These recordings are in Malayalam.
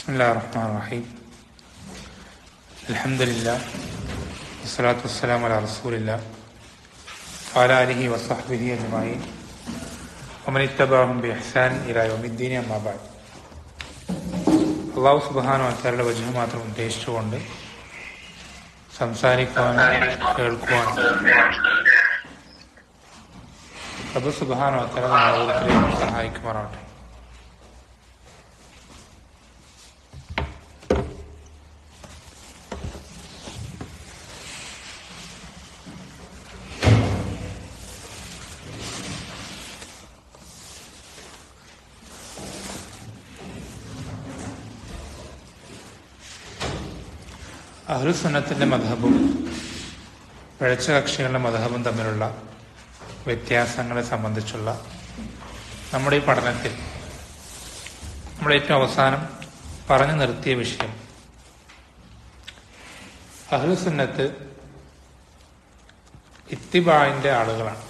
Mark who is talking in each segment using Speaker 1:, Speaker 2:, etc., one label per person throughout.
Speaker 1: ബിസ്മില്ലാഹിർ റഹ്മാനിർ റഹീം. അൽഹംദുലില്ലാഹ് വസ്സലാത്തു വസ്സലാമു അലാ റസൂലില്ലാഹ് വഅലാ ആലിഹി വസ്സഹ്ബിഹി അജ്മഈൻ വമൻ ഇത്തബഅഹും ബിഇഹ്സാൻ ഇലാ യൗമിദ്ദീൻ. അമ്മാ ബഅദ്. അല്ലാഹു സുബ്ഹാനഹു വ തആലയുടെ വജ്ഹ് മാത്രം ഉദ്ദേശിച്ചുകൊണ്ട് സംസാരിക്കുവാനും കേൾക്കുവാനും റബ്ബ് സുബ്ഹാനഹു വ തആല നമ്മെ ഓരോരുത്തരെയും സഹായിക്കുമാറാവട്ടെ. അഹ്ലുസുന്നത്തിന്റെ മദ്ഹബും പിഴച്ച കക്ഷികളുടെ മദ്ഹബും തമ്മിലുള്ള വ്യത്യാസങ്ങളെ സംബന്ധിച്ചുള്ള നമ്മുടെ ഈ പഠനത്തിൽ നമ്മൾ ഏറ്റവും അവസാനം പറഞ്ഞു നിർത്തിയ വിഷയം, അഹ്ലുസുന്നത്ത് ഇത്തിബാഇന്റെ ആളുകളാണ്.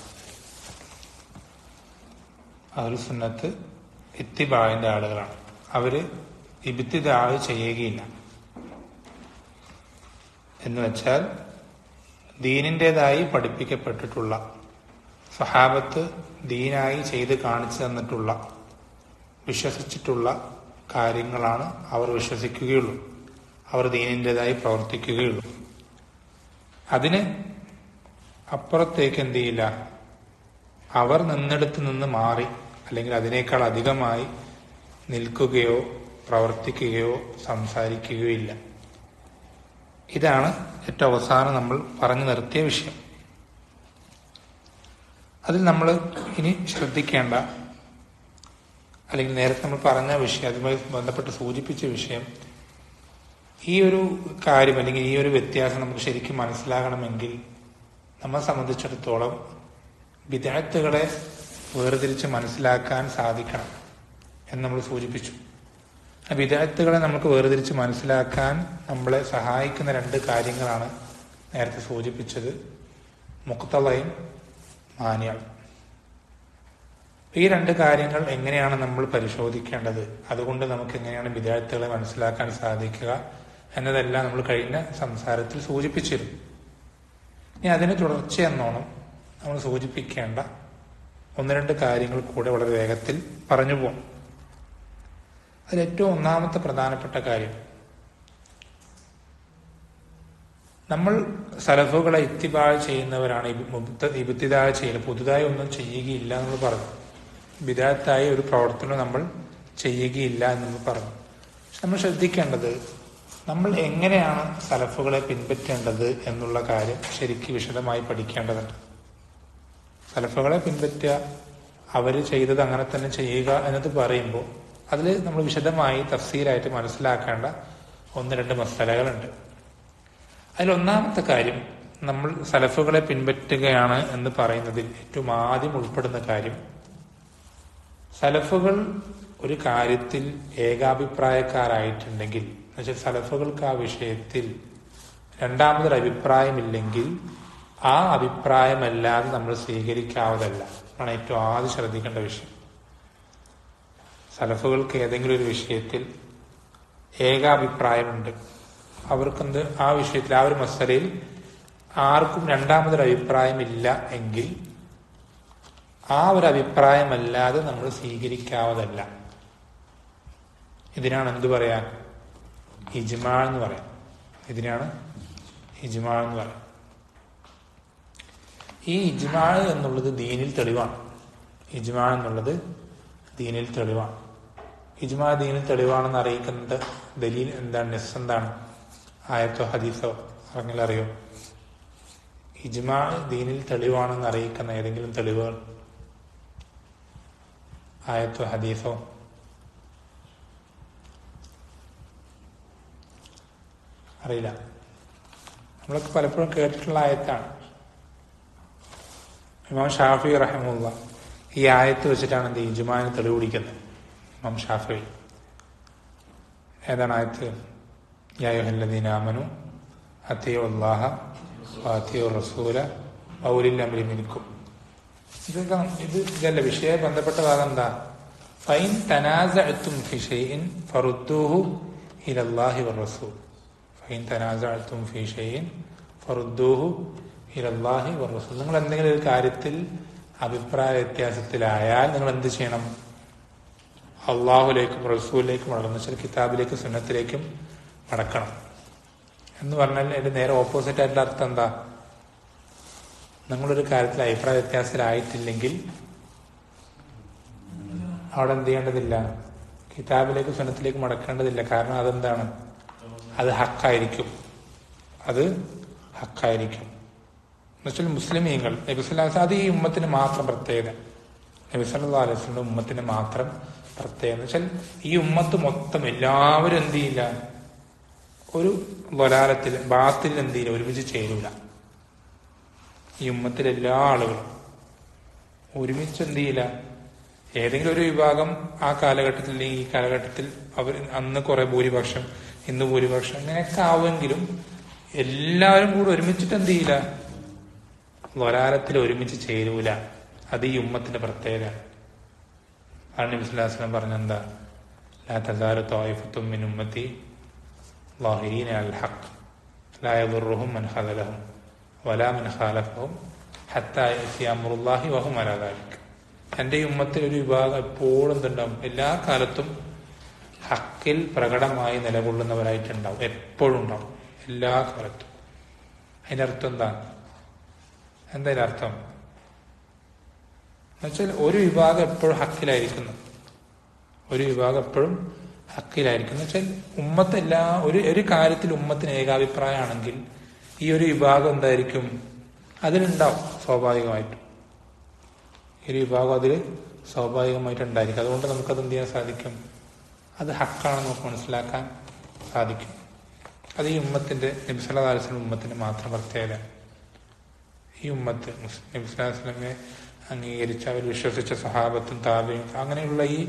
Speaker 1: അഹ്ലുസുന്നത്ത് ഇത്തിബാഇന്റെ ആളുകളാണ്. അവര് ഇബ്തിദാ ചെയ്യുകയില്ല. എന്ന് വെച്ചാൽ ദീനിൻ്റെതായി പഠിപ്പിക്കപ്പെട്ടിട്ടുള്ള, സ്വഹാബത്ത് ദീനായി ചെയ്ത് കാണിച്ചു തന്നിട്ടുള്ള, വിശ്വസിച്ചിട്ടുള്ള കാര്യങ്ങളാണ് അവർ വിശ്വസിക്കുകയുള്ളൂ. അവർ ദീനിൻ്റെതായി പ്രവർത്തിക്കുകയുള്ളൂ. അതിന് അപ്പുറത്തേക്ക് എന്ത് ചെയ്യില്ല, അവർ നിന്നിടത്ത് നിന്ന് മാറി അല്ലെങ്കിൽ അതിനേക്കാൾ അധികമായി നിൽക്കുകയോ പ്രവർത്തിക്കുകയോ സംസാരിക്കുകയോ ഇല്ല. ഇതാണ് ഏറ്റവും അവസാനം നമ്മൾ പറഞ്ഞു നിർത്തിയ വിഷയം. അതിൽ നമ്മൾ ഇനി ശ്രദ്ധിക്കേണ്ട, അല്ലെങ്കിൽ നേരത്തെ നമ്മൾ പറഞ്ഞ വിഷയം, അതുമായി ബന്ധപ്പെട്ട് സൂചിപ്പിച്ച വിഷയം, ഈ ഒരു കാര്യം അല്ലെങ്കിൽ ഈ ഒരു വ്യത്യാസം നമുക്ക് ശരിക്കും മനസ്സിലാകണമെങ്കിൽ നമ്മെ സംബന്ധിച്ചിടത്തോളം ബിദ്അത്തുകളെ വേർതിരിച്ച് മനസ്സിലാക്കാൻ സാധിക്കണം എന്ന് നമ്മൾ സൂചിപ്പിച്ചു. ബിദ്അത്തുകളെ നമുക്ക് വേർതിരിച്ച് മനസ്സിലാക്കാൻ നമ്മളെ സഹായിക്കുന്ന രണ്ട് കാര്യങ്ങളാണ് നേരത്തെ സൂചിപ്പിച്ചത്: മുഖ്തളയും മാനിയും. ഈ രണ്ട് കാര്യങ്ങൾ എങ്ങനെയാണ് നമ്മൾ പരിശോധിക്കേണ്ടത്, അതുകൊണ്ട് നമുക്ക് എങ്ങനെയാണ് ബിദ്അത്തുകളെ മനസ്സിലാക്കാൻ സാധിക്കുക എന്നതെല്ലാം നമ്മൾ കഴിഞ്ഞ സംസാരത്തിൽ സൂചിപ്പിച്ചിരുന്നു. ഇനി അതിന് തുടർച്ചയെന്നോണം നമ്മൾ സൂചിപ്പിക്കേണ്ട ഒന്ന് രണ്ട് കാര്യങ്ങൾ കൂടെ വളരെ വേഗത്തിൽ പറഞ്ഞു പോകും. അതിലേറ്റവും ഒന്നാമത്തെ പ്രധാനപ്പെട്ട കാര്യം, നമ്മൾ സലഫുകളെ ഇത്തിബാ ചെയ്യുന്നവരാണ്. ഇബ്തിദാ ചെയ്യൽ, പുതുതായി ഒന്നും ചെയ്യുകയില്ല എന്ന് പറഞ്ഞു. ബിദ്അത്തായി ഒരു പ്രവർത്തനം നമ്മൾ ചെയ്യുകയില്ല എന്ന് പറഞ്ഞു. പക്ഷെ നമ്മൾ ശ്രദ്ധിക്കേണ്ടത്, നമ്മൾ എങ്ങനെയാണ് സലഫുകളെ പിൻപറ്റേണ്ടത് എന്നുള്ള കാര്യം ശരിക്കും വിശദമായി പഠിക്കേണ്ടതുണ്ട്. സലഫുകളെ പിൻപറ്റുക, അവര് ചെയ്തത് അങ്ങനെ തന്നെ ചെയ്യുക എന്നത് പറയുമ്പോൾ അതിൽ നമ്മൾ വിശദമായി തഫ്സീലായിട്ട് മനസ്സിലാക്കേണ്ട ഒന്ന് രണ്ട് മസലകളുണ്ട്. അതിലൊന്നാമത്തെ കാര്യം, നമ്മൾ സലഫുകളെ പിൻപറ്റുകയാണ് എന്ന് പറയുന്നതിൽ ഏറ്റവും ആദ്യം ഉൾപ്പെടുന്ന കാര്യം, സലഫുകൾ ഒരു കാര്യത്തിൽ ഏകാഭിപ്രായക്കാരായിട്ടുണ്ടെങ്കിൽ, എന്നുവെച്ചാൽ സലഫുകൾക്ക് ആ വിഷയത്തിൽ രണ്ടാമതൊരു അഭിപ്രായമില്ലെങ്കിൽ ആ അഭിപ്രായമല്ലാതെ നമ്മൾ സ്വീകരിക്കാവതല്ല ആണ് ഏറ്റവും ആദ്യം ശ്രദ്ധിക്കേണ്ട വിഷയം. സലഫുകൾക്ക് ഏതെങ്കിലും ഒരു വിഷയത്തിൽ ഏകാഭിപ്രായമുണ്ട്, അവർക്കെന്ത് ആ വിഷയത്തിൽ ആ ഒരു മസലയിൽ ആർക്കും രണ്ടാമതൊരു അഭിപ്രായമില്ല എങ്കിൽ ആ ഒരു അഭിപ്രായമല്ലാതെ നമ്മൾ സ്വീകരിക്കാവതല്ല. ഇതിനാണ് എന്ത് പറയാൻ, ഇജ്മാ എന്ന് പറയാം. ഇതിനാണ് ഇജ്മാ എന്ന് പറയാം. ഈ ഇജ്മാ എന്നുള്ളത് ദീനിൽ തെളിവാണ്. ഇജ്മാ എന്നുള്ളത് ദീനിൽ തെളിവാണ്. ഇജ്മാ ദീനിൽ തെളിവാണെന്ന് അറിയിക്കുന്നത് ദലീൽ എന്താണ്, നെസ് എന്താണ്, ആയത്തോ ഹദീസോ പറഞ്ഞാൽ അറിയോ? ഇജ്മാ ദീനിൽ തെളിവാണെന്ന് അറിയിക്കുന്ന ഏതെങ്കിലും തെളിവുകൾ, ആയത്തോ ഹദീസോ? അറിയില്ല. നമ്മളൊക്കെ പലപ്പോഴും കേട്ടിട്ടുള്ള ആയത്താണ്. ഇമാം ഷാഫി റഹിമഹുല്ലാഹ് ഈ ആയത്ത് വെച്ചിട്ടാണ് എന്ത് ഇജ്മാന് തെളിവ് പിടിക്കുന്നത്. ഇമാം ഷാഫി ഏതാണ് ആയത്ത്? യാ അയ്യുഹല്ലദീന ആമനൂ അത്തിഉ അല്ലാഹ വഅത്തിഉ റസൂല വഉലിൽ അംരി മിൻകും. ഇതല്ല വിഷയ ബന്ധപ്പെട്ട ഭാഗം. എന്താ? ഫൈൻ തനാസഅതും ഫി ഷൈഇൻ ഫറുദ്ദൂഹു ഇലല്ലാഹി വറസൂൽ ഫഇൻ തനാസഅതും ഫീ ഷൈഇൻ ഫറുദ്ദൂഹു ഇലല്ലാഹി വറസൂൽ. നിങ്ങൾ എന്തെങ്കിലും ഒരു കാര്യത്തിൽ അഭിപ്രായ വ്യത്യാസത്തിലായാൽ നിങ്ങൾ എന്ത് ചെയ്യണം? അള്ളാഹുലേക്കും റസൂലിലേക്കും മടങ്ങണം. എന്ന് വെച്ചാൽ കിതാബിലേക്കും സുന്നത്തിലേക്കും മടക്കണം എന്ന് പറഞ്ഞാൽ അതിന്റെ നേരെ ഓപ്പോസിറ്റ് ആയിട്ടുള്ള അർത്ഥം എന്താ? നിങ്ങളൊരു കാര്യത്തിൽ അഭിപ്രായ വ്യത്യാസത്തിലായിട്ടില്ലെങ്കിൽ അവിടെ എന്ത് ചെയ്യേണ്ടതില്ല? കിതാബിലേക്ക് സുന്നത്തിലേക്ക് മടക്കേണ്ടതില്ല. കാരണം അതെന്താണ്? അത് ഹക്കായിരിക്കും. അത് ഹക്കായിരിക്കും. എന്നുവെച്ചാൽ മുസ്ലിമീങ്ങൾ നബി സല്ലല്ലാഹു അലൈഹി വസല്ലം, അത് ഈ ഉമ്മത്തിന് മാത്രം പ്രത്യേകത. നബി സല്ലല്ലാഹു അലൈഹി വസല്ലം ഉമ്മത്തിന് മാത്രം പ്രത്യേകത എന്ന് വെച്ചാൽ ഈ ഉമ്മത്ത് മൊത്തം എല്ലാവരും എന്ത് ചെയ്യില്ല? ഒരു വലാലത്തിൽ ബാത്തിൽ എന്ത് ചെയ്യില്ല? ഒരുമിച്ച് ചേരൂല. ഈ ഉമ്മത്തിലെ എല്ലാ ആളുകളും ഒരുമിച്ച് എന്ത് ചെയ്യില്ല? ഏതെങ്കിലും ഒരു വിഭാഗം ആ കാലഘട്ടത്തിൽ അല്ലെങ്കിൽ ഈ കാലഘട്ടത്തിൽ അവർ അന്ന് കുറെ ഭൂരിപക്ഷം, ഇന്ന് ഭൂരിപക്ഷം, അങ്ങനെയൊക്കെ ആവുമെങ്കിലും എല്ലാവരും കൂടെ ഒരുമിച്ചിട്ട് എന്ത് ചെയ്യില്ല? വലാലത്തിൽ ഒരുമിച്ച് ചേരൂല. അത് ഈ ഉമ്മത്തിന്റെ പ്രത്യേകത. ആണ് നബി സല്ലല്ലാഹു അലൈഹി വസല്ലം പറഞ്ഞെന്താ? ലാ തസാലു ത്വായിഫത്തും മിൻ ഉമ്മത്തി ളാഹിരീന അൽ ഹഖ് ലാ യദുർറുഹും മൻ ഖദലഹും വലാ മൻ ഖാലഫഹും ഹത്താ യഅതി അംറുല്ലാഹി വഹും അലാ ദാലിക്. എന്റെ ഈ ഉമ്മത്തിൽ ഒരു വിഭാഗം എപ്പോഴും എന്തുണ്ടാവും? എല്ലാ കാലത്തും ഹക്കിൽ പ്രകടമായി നിലകൊള്ളുന്നവരായിട്ടുണ്ടാവും. എപ്പോഴും ഉണ്ടാവും, എല്ലാ കാലത്തും. അതിന്റെ അർത്ഥം എന്താ? എന്താ അർത്ഥം? എന്നുവെച്ചാൽ ഒരു വിഭാഗം എപ്പോഴും ഹക്കിലായിരിക്കുന്നു. ഒരു വിഭാഗം എപ്പോഴും ഹക്കിലായിരിക്കുന്നു വെച്ചാൽ ഒരു കാര്യത്തിൽ ഉമ്മത്തിന് ഏകാഭിപ്രായമാണെങ്കിൽ ഈ ഒരു വിഭാഗം എന്തായിരിക്കും? അതിലുണ്ടാവും സ്വാഭാവികമായിട്ടും. ഈ ഒരു വിഭാഗം അതിൽ സ്വാഭാവികമായിട്ടുണ്ടായിരിക്കും. അതുകൊണ്ട് നമുക്കത് എന്ത് ചെയ്യാൻ സാധിക്കും? അത് ഹക്കാണെന്ന് നമുക്ക് മനസ്സിലാക്കാൻ സാധിക്കും. അത് ഈ ഉമ്മത്തിന്റെ, നബി സല്ലല്ലാഹു അലൈഹി വസല്ലം ഉമ്മത്തിന്റെ മാത്രം പ്രത്യേകത. ഈ ഉമ്മത്ത് നബി സല്ലല്ലാഹു അലൈഹി വസല്ലമയെ അംഗീകരിച്ച, അവർ വിശ്വസിച്ച സഹാബത്തും താബിയും, അങ്ങനെയുള്ള ഈ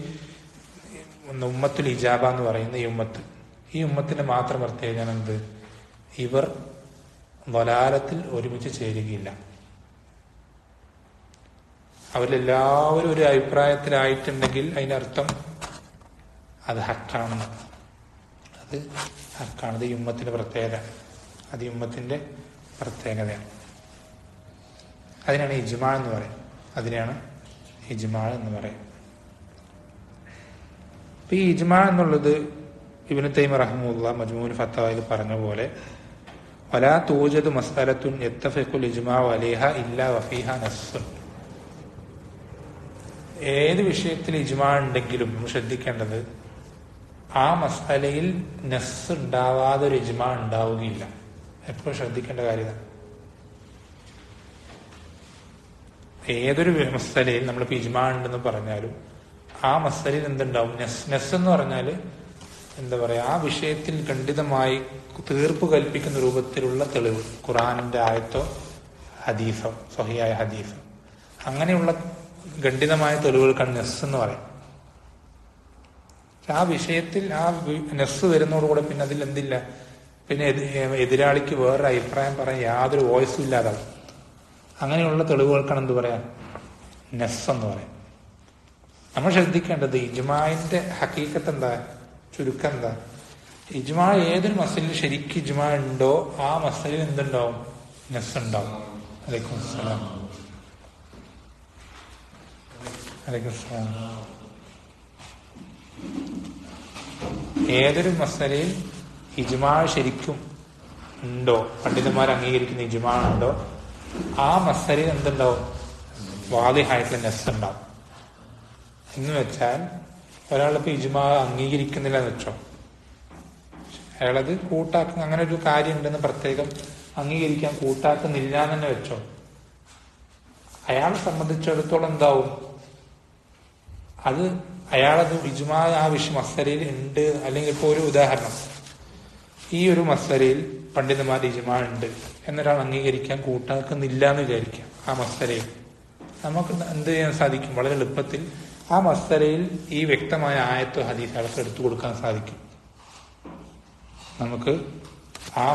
Speaker 1: ഉമ്മത്തുൽ ഇജാബ എന്ന് പറയുന്ന ഈ ഉമ്മത്തിന്റെ മാത്രം പ്രത്യേകത എന്ത്? ഇവർ വലാലത്തിൽ ഒരുമിച്ച് ചേരുകയില്ല. അവരെല്ലാവരും ഒരു അഭിപ്രായത്തിലായിട്ടുണ്ടെങ്കിൽ അതിനർത്ഥം അത് ഹക്കാണെന്ന്. അത് ഹക്കാണ്. അത് ഈ ഉമ്മത്തിന്റെ പ്രത്യേകത. അത് ഈ ഉമ്മത്തിന്റെ പ്രത്യേകതയാണ്. അതിനാണ് ഇജ്മാ എന്ന് പറയുന്നത്. അതിനാണ് ഇജ്മാ എന്ന് പറയുന്നത്. അപ്പൊ ഈ ഇജ്മാ എന്നുള്ളത് ഇബ്നു തൈമിയ്യ റഹിമഹുല്ലാഹ് മജ്മൂഉൽ ഫത്താവയിൽ പറഞ്ഞ പോലെ വലാ തൂജദു മസ്അലത്തുൻ യത്തഫിഖുൽ ഇജ്മാഉ അലൈഹാ ഇല്ലാ വഫീഹാ നസ്സുൻ. ഏത് വിഷയത്തിൽ ഇജ്മാ ഉണ്ടെങ്കിലും നമ്മൾ ശ്രദ്ധിക്കേണ്ടത് ആ മസ്അലയിൽ നസ്സ് ഉണ്ടാവാതെ ഒരു ഇജ്മാ ഉണ്ടാവുകയില്ല. എപ്പോഴും ശ്രദ്ധിക്കേണ്ട കാര്യമാണ്. ഏതൊരു മസ്അലയിൽ നമ്മളിപ്പോൾ ഇജ്മാ ഉണ്ടെന്ന് പറഞ്ഞാലും ആ മസ്അലയിൽ എന്തുണ്ടാവും? നസ് എന്ന് പറഞ്ഞാല് എന്താ പറയാ, ആ വിഷയത്തിൽ ഖണ്ഡിതമായി തീർപ്പ് കൽപ്പിക്കുന്ന രൂപത്തിലുള്ള തെളിവ്, ഖുർആനിന്റെ ആയത്തോ ഹദീസോ, സ്വഹിയായ ഹദീസോ, അങ്ങനെയുള്ള ഖണ്ഡിതമായ തെളിവുകൾക്കാണ് നസ് എന്ന് പറയും. ആ വിഷയത്തിൽ ആ നസ് വരുന്നതോടുകൂടെ പിന്നെ അതിൽ എന്തില്ല, പിന്നെ എതിരാളിക്ക് വേറൊരു അഭിപ്രായം പറയാൻ യാതൊരു വോയിസും ഇല്ലാതാവും. അങ്ങനെയുള്ള തെളിവുകൾക്കാണ് എന്ത് പറയാം? നസ് എന്ന് പറയാം. നമ്മൾ ശ്രദ്ധിക്കേണ്ടത് ഇജ്മാഇന്റെ ഹഖീഖത്ത് എന്താ, ചുരുക്കം എന്താ? ഇജ്മാ ഏതൊരു മസലിൽ ശരിക്കും ഇജ്മാ ഉണ്ടോ ആ മസലിൽ എന്തുണ്ടാവും? നസ് ഉണ്ടാവും. അലൈക്കും അസ്സലാം. അലൈക്കും അസ്സലാം. ഏതൊരു മസലയിൽ ഇജ്മാ ശരിക്കും ഉണ്ടോ, പണ്ഡിതന്മാർ അംഗീകരിക്കുന്ന ഇജ്മാ ഉണ്ടോ, ആ മസലയിൽ എന്തുണ്ടാവും? വാദിഹായിട്ടുള്ള നസ് ഉണ്ടാവും. എന്ന് വെച്ചാൽ ഒരാളിപ്പോ ഇജ്മാ അംഗീകരിക്കുന്നില്ല എന്ന് വെച്ചോ, അയാളത് കൂട്ടാക്കുന്ന, അങ്ങനെ ഒരു കാര്യം ഉണ്ടെന്ന് പ്രത്യേകം അംഗീകരിക്കാൻ കൂട്ടാക്കുന്നില്ല എന്ന് തന്നെ വെച്ചോ, അയാളെ സംബന്ധിച്ചിടത്തോളം എന്താവും? അത് അയാളത് ഇജ്മാ ആ മസലയിൽ ഉണ്ട്. അല്ലെങ്കിൽ ഇപ്പൊ ഒരു ഉദാഹരണം, ഈ ഒരു മസലയിൽ പണ്ഡിതന്മാരുടെ ഇജ്മാ ഉണ്ട് എന്നൊരാൾ അംഗീകരിക്കാൻ കൂട്ടാക്കുന്നില്ല എന്ന് വിചാരിക്കാം. ആ മസലയിൽ നമുക്ക് എന്ത് ചെയ്യാൻ സാധിക്കും? വളരെ എളുപ്പത്തിൽ ആ മസലയിൽ ഈ വ്യക്തമായ ആയത്തോ ഹദീസ് അയാൾക്ക് എടുത്തു കൊടുക്കാൻ സാധിക്കും. നമുക്ക് ആ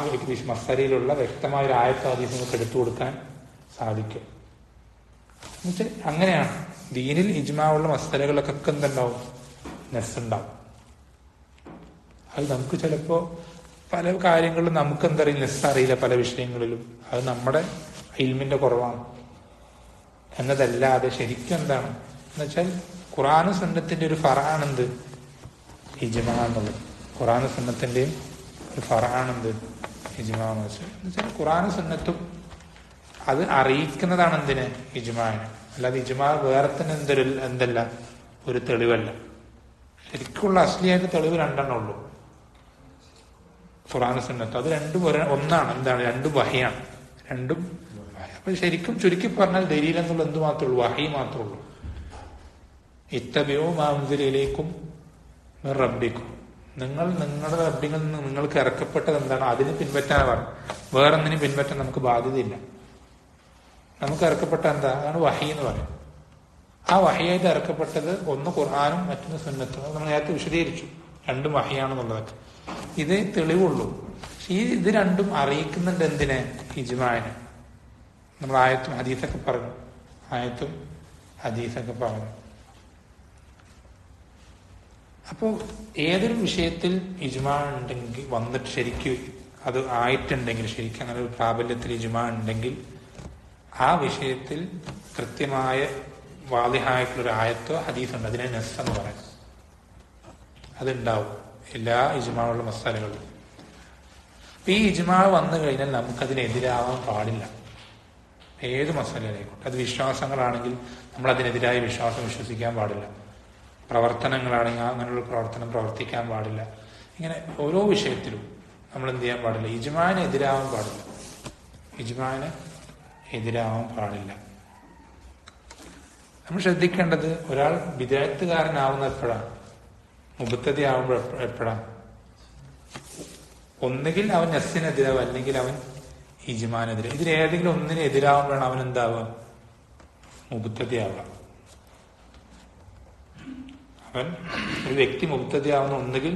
Speaker 1: മസലയിലുള്ള വ്യക്തമായ ഒരു ആയത്തോ ഹദീസ് നമുക്ക് എടുത്തു കൊടുക്കാൻ സാധിക്കും. എന്നുവെച്ചാൽ അങ്ങനെയാണ് ദീനിൽ ഇജ്മാ ഉള്ള മസലകളൊക്കെ എന്തുണ്ടാവും? നസ് ഉണ്ടാവും. അത് നമുക്ക് ചിലപ്പോൾ പല കാര്യങ്ങളിലും നമുക്ക് എന്തറിയില്ല, നെസ്സറിയില്ല പല വിഷയങ്ങളിലും. അത് നമ്മുടെ ഇൽമിന്റെ കുറവാണ് എന്നതല്ലാതെ ശരിക്കും എന്താണ് എന്നുവെച്ചാൽ ഖുർആനും സുന്നത്തിന്റെ ഒരു ഫറാണെന്ത് ഇജ്മാ എന്നുള്ളത്. ഖുർആനും സുന്നത്തിന്റെയും ഒരു ഫറാണെന്ത് ഇജ്മാ എന്ന് വെച്ചാൽ ഖുർആനും സുന്നത്തും അത് അറിയിക്കുന്നതാണ് എന്തിന് ഇജ്മാന്. അല്ലാതെ ഇജ്മാ വേറെ തന്നെ എന്തല്ല ഒരു തെളിവല്ല. ശരിക്കുള്ള അസ്ലിയായിട്ട് തെളിവ് രണ്ടെണ്ണം ഉള്ളൂ, ഖുർആനും സുന്നത്തും. അത് രണ്ടും ഒന്നാണ്. എന്താണ്? രണ്ടും വഹിയാണ്. രണ്ടും അപ്പൊ ശരിക്കും ചുരുക്കി പറഞ്ഞാൽ ദലീൽ എന്നുള്ള എന്ത് മാത്രമേ ഉള്ളൂ? വഹി മാത്രമേ ഉള്ളൂ. ഇത്തബിഉ മാ ഉൻസില ഇലൈക്കും മിൻ റബ്ബിക്കും, നിങ്ങൾ നിങ്ങളുടെ റബ്ബിൽ നിന്ന് നിങ്ങൾക്ക് ഇറക്കപ്പെട്ടത് എന്താണ് അതിന് പിൻപറ്റാനാണ് പറഞ്ഞു. വേറൊന്നിനും പിൻപറ്റാൻ നമുക്ക് ബാധ്യതയില്ല. നമുക്ക് ഇറക്കപ്പെട്ട എന്താ? അതാണ് വഹി എന്ന് പറയും. ആ വഹിയായിട്ട് ഇറക്കപ്പെട്ടത് ഒന്ന് ഖുർആനും മറ്റൊന്ന് സുന്നത്തും. അത് നമ്മൾ നേരത്തെ വിശദീകരിച്ചു, രണ്ടും വഹിയാണെന്നുള്ളതൊക്കെ. ഇതേ തെളിവുള്ളൂ. ഇത് രണ്ടും അറിയിക്കുന്നുണ്ട് എന്തിനെ? ഇജ്മാനെ. നമ്മൾ ആയത്തും ഹദീസൊക്കെ പറഞ്ഞു, ആയത്തും ഹദീസൊക്കെ പറഞ്ഞു. അപ്പോ ഏതൊരു വിഷയത്തിൽ ഇജ്മാ ഉണ്ടെങ്കിൽ വന്നിട്ട് ശരിക്കും അത് ആയിട്ടുണ്ടെങ്കിൽ, ശരിക്കും അങ്ങനെ ഒരു പ്രാബല്യത്തിൽ ഇജ്മാ ഉണ്ടെങ്കിൽ ആ വിഷയത്തിൽ കൃത്യമായ വാദിഹായിട്ടുള്ളൊരു ആയത്തോ ഹദീസുണ്ട്, അതിനെ നസ് എന്ന് പറയാം. അതുണ്ടാവും എല്ലാ ഇജ്മാഉള്ള മസാലകളിലും. അപ്പൊ ഈ ഇജ്മാ വന്നു കഴിഞ്ഞാൽ നമുക്കതിനെതിരാവാൻ പാടില്ല. ഏത് മസാലയിലായിക്കോട്ടെ. അത് വിശ്വാസങ്ങളാണെങ്കിൽ നമ്മൾ അതിനെതിരായ വിശ്വാസം വിശ്വസിക്കാൻ പാടില്ല. പ്രവർത്തനങ്ങളാണെങ്കിൽ അങ്ങനെയുള്ള പ്രവർത്തനം പ്രവർത്തിക്കാൻ പാടില്ല. ഇങ്ങനെ ഓരോ വിഷയത്തിലും നമ്മൾ എന്ത് ചെയ്യാൻ പാടില്ല? ഇജ്മാന് എതിരാവാൻ പാടില്ല. ഇജ്മാന് എതിരാവാൻ പാടില്ല. നമ്മൾ ശ്രദ്ധിക്കേണ്ടത് ഒരാൾ ബിദ്അത്തുകാരനാവുന്ന എപ്പോഴാണ്? മുബ്തദി ആവുമ്പോൾ എപ്പോഴാണ്? ഒന്നുകിൽ അവൻ നസ്സിനെതിരാവും, അല്ലെങ്കിൽ അവൻ ഇജ്മാനെതിരെ. ഇതിലേതെങ്കിലും ഒന്നിന് എതിരാവുമ്പോഴാണ് അവൻ എന്താവുക? മുബ്തദി ആവുക. അവൻ ഒരു വ്യക്തി മുബ്തദി ആവുന്ന ഒന്നുകിൽ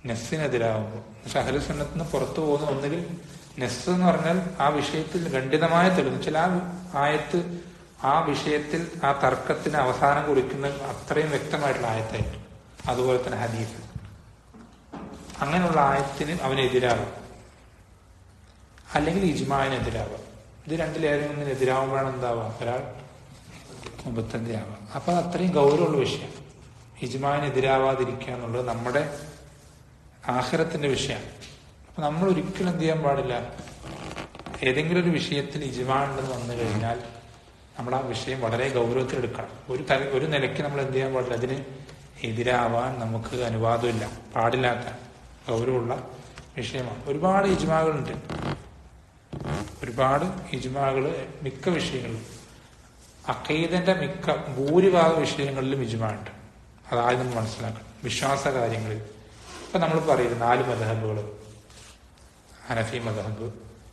Speaker 1: നസ്സിനെതിരാവുമ്പോൾ. പക്ഷെ അഹ്ലു സുന്നത്തിന് പുറത്തു പോകുന്ന ഒന്നുകിൽ നസ് എന്ന് പറഞ്ഞാൽ ആ വിഷയത്തിൽ ഖണ്ഡിതമായ തെളിവ്, വെച്ചാൽ ആ ആയത്ത് ആ വിഷയത്തിൽ ആ തർക്കത്തിന് അവസാനം കുറിക്കുന്ന അത്രയും വ്യക്തമായിട്ടുള്ള ആയത്തായിട്ട്. അതുപോലെ തന്നെ ഹദീസ്, അങ്ങനെയുള്ള ആയത്തിന് അവനെതിരാകും, അല്ലെങ്കിൽ ഇജ്മാനെതിരാവുക. ഇത് രണ്ടിലേതെങ്കിലും എതിരാവുമ്പോഴാണ് എന്താവുക? ഒരാൾ മുബത്തദി ആവുക. അപ്പൊ അത്രയും ഗൗരവമുള്ള വിഷയം. ഇജ്മാനെതിരാവാതിരിക്കുക എന്നുള്ളത് നമ്മുടെ ആഖിറത്തിന്റെ വിഷയമാണ്. അപ്പൊ നമ്മൾ ഒരിക്കലും എന്ത് ചെയ്യാൻ പാടില്ല? ഏതെങ്കിലും ഒരു വിഷയത്തിൽ ഇജ്മാ ഉണ്ടെന്ന് വന്നു കഴിഞ്ഞാൽ നമ്മൾ ആ വിഷയം വളരെ ഗൗരവത്തിൽ എടുക്കണം. ഒരു നിലയ്ക്ക് നമ്മൾ എന്ത് ചെയ്യാൻ പാടില്ല? അതിന് എതിരാവാൻ നമുക്ക് അനുവാദമില്ല, പാടില്ലാത്ത ഗൗരവമുള്ള വിഷയമാണ്. ഒരുപാട് ഇജ്മാകളുണ്ട്, ഒരുപാട് ഇജ്മാകള് മിക്ക വിഷയങ്ങളിലും. അഖീദന്റെ ഭൂരിഭാഗ വിഷയങ്ങളിലും ഇജ്മാ ഉണ്ട്. അതായത് നമ്മൾ മനസ്സിലാക്കണം. വിശ്വാസ കാര്യങ്ങളിൽ ഇപ്പൊ നമ്മൾ പറയുന്നത് 4 മദ്ഹബുകൾ: ഹനഫി മദ്ഹബ്,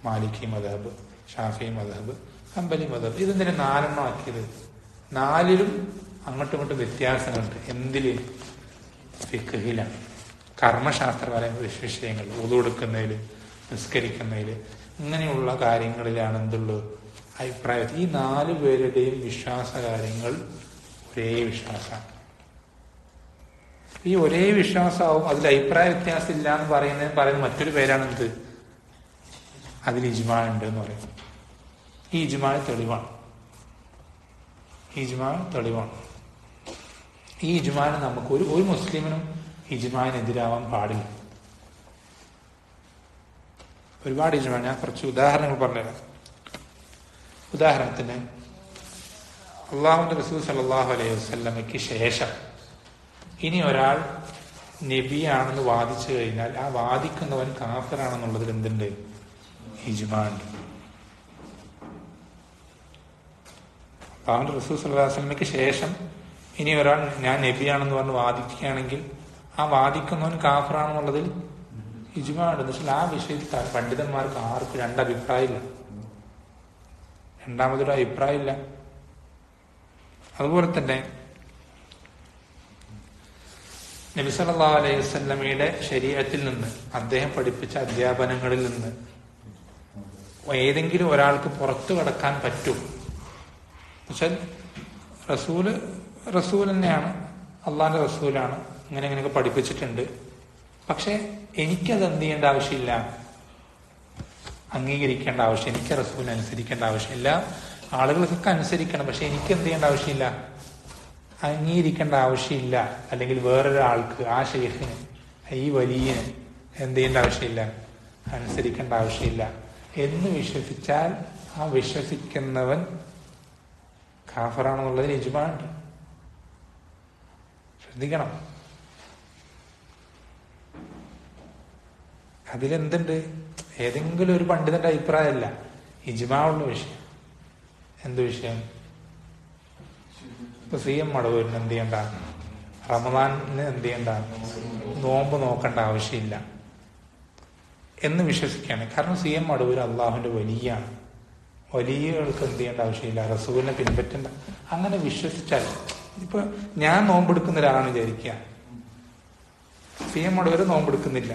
Speaker 1: മാലിക്കി മദ്ഹബ്, ഷാഫി മദ്ഹബ്, ഹംബലി മദ്ഹബ്. ഇതെന്തിനാ 4 ആക്കിയത്? 4ലും അങ്ങോട്ടും ഇങ്ങോട്ടും വ്യത്യാസങ്ങളുണ്ട്. എന്തില്? ഫിഖ്ഹിലാണ്, കർമ്മശാസ്ത്രപരമായ വിഷയങ്ങളിൽ, ഉളു എടുക്കുന്നതിൽ, നിസ്കരിക്കുന്നതിൽ, ഇങ്ങനെയുള്ള കാര്യങ്ങളിലാണ് എന്തുള്ളത്? അഭിപ്രായത്തിൽ. ഈ 4 പേരുടെയും വിശ്വാസ കാര്യങ്ങൾ ഒരേ വിശ്വാസമാണ്. ഈ ഒരേ വിശ്വാസമാവും, അതിൽ അഭിപ്രായ വ്യത്യാസം ഇല്ല എന്ന് പറയുന്ന മറ്റൊരു പേരാണ് എന്ത്? അതിൽ ഇജ്മാ ഉണ്ട് എന്ന് പറയുന്നത്. ഈ ഇജ്മാ തെളിവാണ്. ഇജ്മാ തെളിവാണ്. ഈ ഇജ്മാന് നമുക്ക് ഒരു മുസ്ലിമിനും ഇജ്മാനെതിരാവാൻ പാടില്ല. ഒരുപാട് ഇജ്മാ, ഞാൻ കുറച്ച് ഉദാഹരണങ്ങൾ പറഞ്ഞുതരാം. ഉദാഹരണത്തിന്, അള്ളാഹുവിന്റെ റസൂൽ സല്ലല്ലാഹു അലൈഹി വസല്ലമയ്ക്ക് ശേഷം ഇനി ഒരാൾ നബിയാണെന്ന് വാദിച്ചു കഴിഞ്ഞാൽ ആ വാദിക്കുന്നവൻ കാഫിറാണെന്നുള്ളതിൽ എന്തുണ്ട്? ഇജ്മാ ഉണ്ട്. അള്ളാഹുവിന്റെ റസൂൽ സല്ലല്ലാഹു അലൈഹി വസല്ലമയ്ക്ക് ശേഷം ഇനി ഒരാൾ ഞാൻ നബിയാണെന്ന് പറഞ്ഞ് വാദിക്കുകയാണെങ്കിൽ ആ വാദിക്കുന്നവൻ കാഫിറാണെന്നുള്ളതിൽ ഇജ്മാ ഉണ്ട്. എന്ന് വെച്ചാൽ ആ വിഷയത്തിൽ പണ്ഡിതന്മാർക്ക് ആർക്കും രണ്ടഭിപ്രായമില്ല, രണ്ടാമതൊരു അഭിപ്രായമില്ല. അതുപോലെ തന്നെ നബി സല്ലല്ലാഹു അലൈഹി വസല്ലമയുടെ ശരീഅത്തിൽ നിന്ന്, അദ്ദേഹം പഠിപ്പിച്ച അധ്യാപനങ്ങളിൽ നിന്ന് ഏതെങ്കിലും ഒരാൾക്ക് പുറത്തു കടക്കാൻ പറ്റും. എന്നുവെച്ചാൽ റസൂൽ തന്നെയാണ്, അള്ളാന്റെ റസൂലാണ്, ഇങ്ങനെയൊക്കെ പഠിപ്പിച്ചിട്ടുണ്ട്. പക്ഷെ എനിക്കത് എന്ത് ചെയ്യേണ്ട ആവശ്യമില്ല, അംഗീകരിക്കേണ്ട ആവശ്യം, എനിക്ക് റസൂലിനെ അനുസരിക്കേണ്ട ആവശ്യമില്ല. ആളുകൾക്കൊക്കെ അനുസരിക്കണം, പക്ഷെ എനിക്ക് എന്ത് ചെയ്യേണ്ട ആവശ്യമില്ല, അംഗീകരിക്കേണ്ട ആവശ്യമില്ല. അല്ലെങ്കിൽ വേറൊരാൾക്ക്, ആ ഷെയ്ഖിന്, ഈ വലിയന് എന്ത് ചെയ്യേണ്ട ആവശ്യമില്ല, അനുസരിക്കേണ്ട ആവശ്യമില്ല എന്ന് വിശ്വസിച്ചാൽ ആ വിശ്വസിക്കുന്നവൻ കാഫറാണെന്നുള്ളതിൽ ഇജ്മാഉണ്ട്. ശ്രദ്ധിക്കണം. അതിലെന്തുണ്ട്? ഏതെങ്കിലും ഒരു പണ്ഡിതന്റെ അഭിപ്രായമല്ല, ഇജ്മാഉള്ള വിഷയം. എന്ത് വിഷയം? ഇപ്പൊ CM മടവൂരിന് എന്ത് ചെയ്യണ്ട, റമദാനിന് എന്ത് ചെയ്യണ്ട, നോമ്പ് നോക്കേണ്ട ആവശ്യമില്ല എന്ന് വിശ്വസിക്കുകയാണ്. കാരണം CM മടവൂർ അള്ളാഹുവിന്റെ വലിയാണ്, വലിയകൾക്ക് എന്ത് ചെയ്യേണ്ട ആവശ്യമില്ല, റസൂലിനെ പിൻപറ്റേണ്ട. അങ്ങനെ വിശ്വസിച്ചാൽ, ഇപ്പൊ ഞാൻ നോമ്പെടുക്കുന്ന ഒരാളാണ് വിചാരിക്കുക, CM മടവൂർ നോമ്പെടുക്കുന്നില്ല,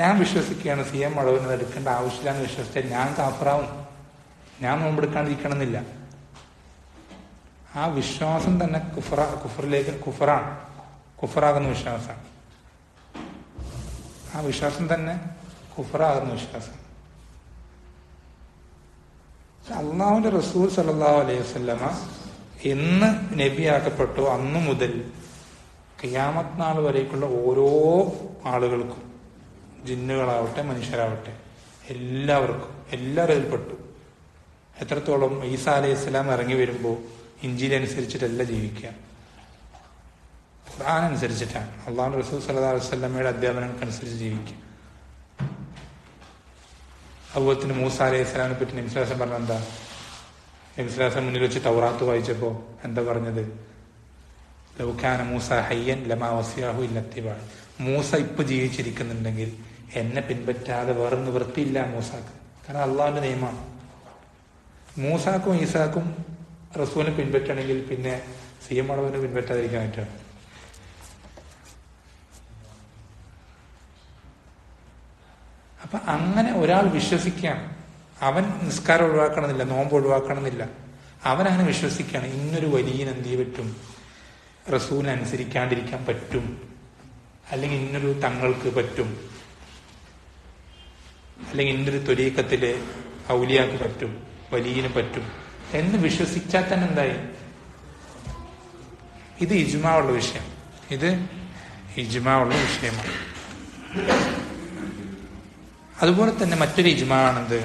Speaker 1: ഞാൻ വിശ്വസിക്കുകയാണ് CM മടവൂരിന് എടുക്കേണ്ട ആവശ്യമില്ലാന്ന് വിശ്വസിച്ചാൽ ഞാൻ കാഫറാവും. ഞാൻ നോമ്പെടുക്കാണ്ടിരിക്കണമെന്നില്ല. ആ വിശ്വാസം തന്നെ കുഫറിലേക്ക് കുഫറാകുന്ന വിശ്വാസമാണ്. ആ വിശ്വാസം തന്നെ കുഫറാകുന്ന വിശ്വാസം. അള്ളാഹുവിന്റെ റസൂൽ സല്ലല്ലാഹു അലൈഹി വസല്ലമ എന്ന് നബിയാക്കപ്പെട്ടു അന്നു മുതൽ ഖിയാമത്ത് നാൾ വരേക്കുള്ള ഓരോ ആളുകൾക്കും, ജിന്നുകളാവട്ടെ മനുഷ്യരാവട്ടെ, എല്ലാവർക്കും, എല്ലാവരും പെട്ടു. എത്രത്തോളം ഈസാ അലൈഹി സ്വലാം ഇറങ്ങി വരുമ്പോൾ ഇഞ്ചീൽ അനുസരിച്ചിട്ടല്ല ജീവിക്കുക, ഖുർആൻ അനുസരിച്ചിട്ടാണ്, അള്ളാഹു റസൂൽ സല്ലല്ലാഹു അലൈഹി വസല്ലമയുടെ അധ്യാപനങ്ങൾക്കനുസരിച്ച് ജീവിക്കുക. അതുപോലെ മൂസാ അലൈഹി സ്വലാമിനെ പറ്റി നബി സ്വല്ലല്ലാഹു അലൈഹി വസല്ലം പറഞ്ഞ എന്താ? നബി സ്വല്ലല്ലാഹു അലൈഹി വസല്ലം മുന്നിൽ വെച്ച് തൗറാത്ത് വായിച്ചപ്പോ എന്താ പറഞ്ഞത്? ലൗ കാന മൂസ ഹയ്യൻ ലമാ വസിയഹു ഇല്ല ഇത്തിബാ. മൂസ ഇപ്പൊ ജീവിച്ചിരിക്കുന്നുണ്ടെങ്കിൽ എന്നെ പിൻപറ്റാതെ വേറെ നിവൃത്തിയില്ല മൂസാക്ക്. കാരണം അള്ളാഹുവിന്റെ നിയമമാണ്. മൂസാക്കും ഈസാക്കും റസൂലിനെ പിൻപറ്റണമെങ്കിൽ പിന്നെ CM മടവൂരിനെ പിൻപറ്റാതിരിക്കാൻ പറ്റും? അപ്പൊ അങ്ങനെ ഒരാൾ വിശ്വസിക്കുകയാണ്, അവൻ നിസ്കാരം ഒഴിവാക്കണമെന്നില്ല, നോമ്പ് ഒഴിവാക്കണമെന്നില്ല, അവൻ അങ്ങനെ വിശ്വസിക്കുകയാണ്, ഇന്നൊരു വലിയന് എന്ത് ചെയ്യാൻ പറ്റും, റസൂലിനെ അനുസരിക്കാണ്ടിരിക്കാൻ പറ്റും, അല്ലെങ്കിൽ ഇന്നൊരു തങ്ങൾക്ക് പറ്റും, അല്ലെങ്കിൽ ഇന്നൊരു ത്വരീഖത്തിലെ ഔലിയാക്ക് പറ്റും, വലിയന് പറ്റും എന്ന് വിശ്വസിച്ചാൽ തന്നെ എന്തായി? ഇത് ഇജ്മാഉള്ള വിഷയം. ഇത് ഇജ്മാഉള്ള വിഷയമാണ്. അതുപോലെ തന്നെ മറ്റൊരു ഇജ്മാആണെന്ത്?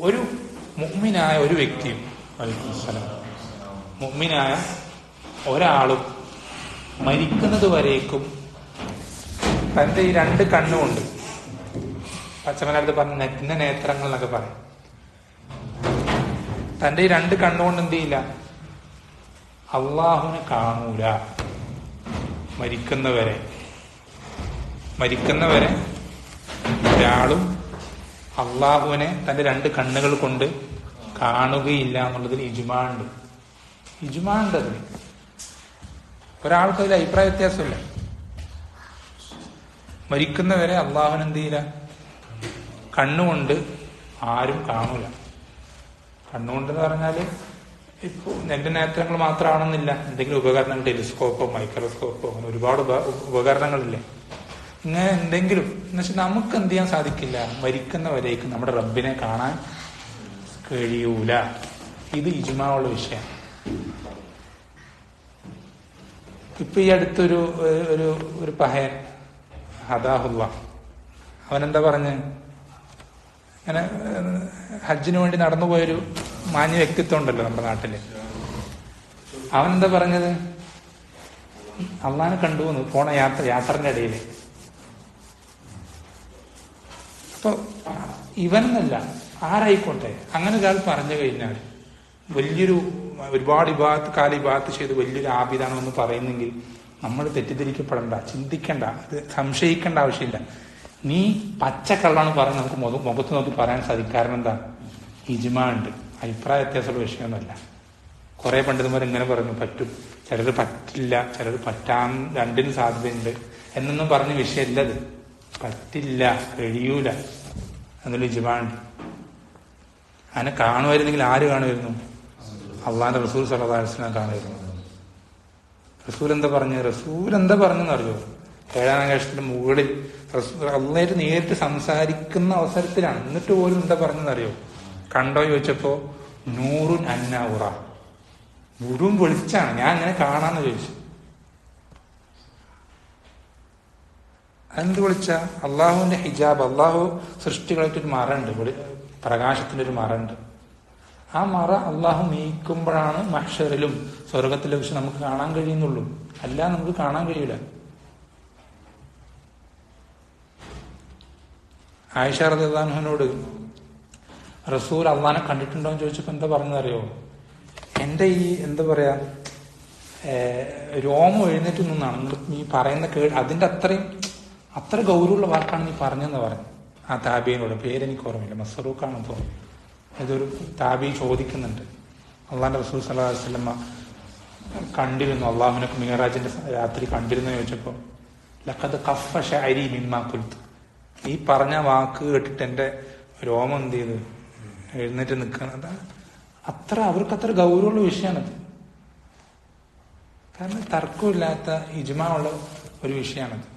Speaker 1: ഒരു മുഅ്മിനായ ഒരു വ്യക്തിയും, മുഅ്മിനായ ഒരാളും മരിക്കുന്നത് വരേക്കും തന്റെ ഈ രണ്ട് കണ്ണുകൊണ്ട്, പച്ചമലയാളത്തിൽ പറഞ്ഞ നഗ്ന നേത്രങ്ങൾ എന്നൊക്കെ പറയും, തന്റെ ഈ രണ്ട് കണ്ണുകൊണ്ട് എന്ത് ചെയ്യില്ല, അള്ളാഹുവിനെ കാണൂല. മരിക്കുന്നവരെ ഒരാളും അള്ളാഹുവിനെ തന്റെ രണ്ട് കണ്ണുകൾ കൊണ്ട് കാണുകയില്ല എന്നുള്ളതിൽ ഇജ്മാഉണ്ട്. അതിന് ഒരാൾക്ക് അതിൽ അഭിപ്രായ വ്യത്യാസമില്ല. മരിക്കുന്നവരെ അള്ളാഹുവിനെ എന്ത് ചെയ്യില്ല, കണ്ണുകൊണ്ട് ആരും കാണൂല. കണ്ണുകൊണ്ടെന്ന് പറഞ്ഞാല് ഇപ്പൊ എന്റെ നേത്രങ്ങൾ മാത്രമാണെന്നില്ല, എന്തെങ്കിലും ഉപകരണങ്ങൾ, ടെലിസ്കോപ്പോ മൈക്രോസ്കോപ്പോ, അങ്ങനെ ഒരുപാട് ഉപകരണങ്ങളില്ലേ. ഇങ്ങനെ എന്തെങ്കിലും എന്നുവെച്ചാൽ നമുക്ക് എന്ത് ചെയ്യാൻ സാധിക്കില്ല, മരിക്കുന്നവരേക്ക് നമ്മുടെ റബ്ബിനെ കാണാൻ കഴിയൂല. ഇത് ഇജ്മാഉള്ള വിഷയം. ഇപ്പൊ ഈ അടുത്തൊരു ഒരു പഹയൻ ഹദാഹുല്ല, അവനെന്താ പറഞ്ഞ്, അങ്ങനെ ഹജ്ജിന് വേണ്ടി നടന്നു പോയൊരു മാന്യ വ്യക്തിത്വം ഉണ്ടല്ലോ നമ്മുടെ നാട്ടില്. അവനെന്താ പറഞ്ഞത്? അള്ളാനെ കണ്ടു പോണ യാത്രന്റെ ഇടയില്. അപ്പൊ ഇവനെന്നല്ല, ആരായിക്കോട്ടെ, അങ്ങനെ ഒരാൾ പറഞ്ഞു കഴിഞ്ഞാൽ വലിയൊരു ഒരുപാട് കാലം ഇബാദത്ത് ചെയ്ത് വലിയൊരു ആബിദാണെന്ന് പറയുന്നെങ്കിൽ നമ്മൾ തെറ്റിദ്ധരിക്കപ്പെടണ്ട, ചിന്തിക്കണ്ട, അത് സംശയിക്കേണ്ട ആവശ്യമില്ല. നീ പച്ചക്കള്ളാണ് പറഞ്ഞ് നമുക്ക് മുഖത്ത് നോക്കി പറയാൻ സാധിക്കും. കാരണം എന്താ? ഇജ്മാ ഉണ്ട്, അഭിപ്രായ വ്യത്യാസമുള്ള വിഷയമൊന്നുമല്ല. കുറെ പണ്ഡിതന്മാർ ഇങ്ങനെ പറഞ്ഞു, പറ്റും, ചിലർ പറ്റില്ല, ചിലർ പറ്റാൻ, രണ്ടിനും സാധ്യതയുണ്ട് എന്നൊന്നും പറഞ്ഞ വിഷയമല്ല അത്. പറ്റില്ല, കഴിയൂല എന്നുള്ള ഇജ്മാ ഉണ്ട്. അങ്ങനെ കാണുമായിരുന്നെങ്കിൽ ആര് കാണുമായിരുന്നു? അള്ളാന്റെ റസൂൽ സല്ലല്ലാഹു അലൈഹി വസല്ലം കാണുമായിരുന്നു. റസൂൽ എന്താ പറഞ്ഞെന്ന് അറിയോ? 7-ാം ആകാശത്തിന്റെ മുകളിൽ അള്ളാഹുവിനെ നേരിട്ട് സംസാരിക്കുന്ന അവസരത്തിലാണ്. എന്നിട്ട് പോലും എന്താ പറഞ്ഞെന്നറിയോ? കണ്ടോ ചോദിച്ചപ്പോ നൂറുൻ അന്നൗറ, മുഴുവൻ വെളിച്ചാണ്, ഞാൻ അങ്ങനെ കാണാന്ന് ചോദിച്ചു. അതെന്ത് വിളിച്ച? അള്ളാഹുവിന്റെ ഹിജാബ്, അള്ളാഹു സൃഷ്ടികളായിട്ടൊരു മറണ്ട്, പ്രകാശത്തിന്റെ ഒരു മറണ്ട്. ആ മറ അള്ളാഹു നീക്കുമ്പോഴാണ് മഹ്ശറിലും സ്വർഗത്തിലും വെച്ച് നമുക്ക് കാണാൻ കഴിയുന്നുള്ളൂ, അല്ല നമുക്ക് കാണാൻ കഴിയില്ല. ആയിഷ റളിയല്ലാഹു അൻഹയോട് റസൂൽ അള്ളാഹിനെ കണ്ടിട്ടുണ്ടോ എന്ന് ചോദിച്ചപ്പോ എന്താ പറഞ്ഞതറിയോ? എന്റെ ഈ എന്താ പറയാ രോമം എഴുന്നേറ്റ് നിന്നാണ് നിങ്ങൾ ഈ പറയുന്ന അതിന്റെ അത്ര ഗൗരവമുള്ള വാക്കാണ് നീ പറഞ്ഞെന്ന് പറഞ്ഞു. ആ താബിയനോട്, പേരെനിക്ക് ഓർമ്മയില്ല, മസ്റൂഖാണെന്ന് തോന്നുന്നു. ഇതൊരു താബി ചോദിക്കുന്നുണ്ട്, അള്ളാഹിന്റെ റസൂൽ സല്ലല്ലാഹു അലൈഹി വസല്ലമ കണ്ടിരുന്നു, അള്ളാഹുവിനെ മിഅ്റാജിന്റെ രാത്രി കണ്ടിരുന്നു ചോദിച്ചപ്പോ ലഖദ് ഖഫ്ഫ ശഅരി മിമ്മാ ഖുൽത്, ഈ പറഞ്ഞ വാക്ക് കേട്ടിട്ട് എന്റെ രോമം എന്ത് ചെയ്ത് എഴുന്നേറ്റ് നിൽക്കുന്നത്. അവർക്ക് അത്ര ഗൗരവമുള്ള വിഷയമാണത്. കാരണം തർക്കമില്ലാത്ത ഇജ്മാ ഉള്ള ഒരു വിഷയമാണത്.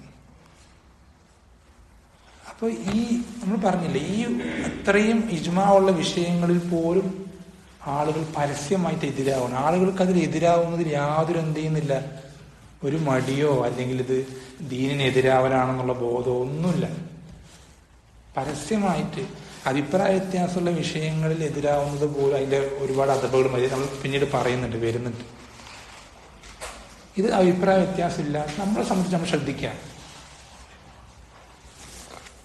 Speaker 1: അപ്പൊ ഈ നമ്മൾ പറഞ്ഞില്ലേ, ഈ അത്രയും ഇജ്മാ ഉള്ള വിഷയങ്ങളിൽ പോലും ആളുകൾ പരസ്യമായിട്ട് എതിരാവണം. ആളുകൾക്ക് അതിൽ എതിരാവുന്നതിൽ യാതൊരു എന്ത് ചെയ്യുന്നില്ല, ഒരു മടിയോ അല്ലെങ്കിൽ ഇത് ദീനിനെതിരാവലാണെന്നുള്ള ബോധമോ ഒന്നുമില്ല. പരസ്യമായിട്ട് അഭിപ്രായ വ്യത്യാസമുള്ള വിഷയങ്ങളിൽ എതിരാവുന്നത് പോലും അതിന്റെ ഒരുപാട് അദബുകൾ മതി, നമ്മൾ പിന്നീട് വരുന്നുണ്ട്. ഇത് അഭിപ്രായ വ്യത്യാസമില്ല. നമ്മളെ സംബന്ധിച്ച് നമ്മൾ ശ്രദ്ധിക്കുക,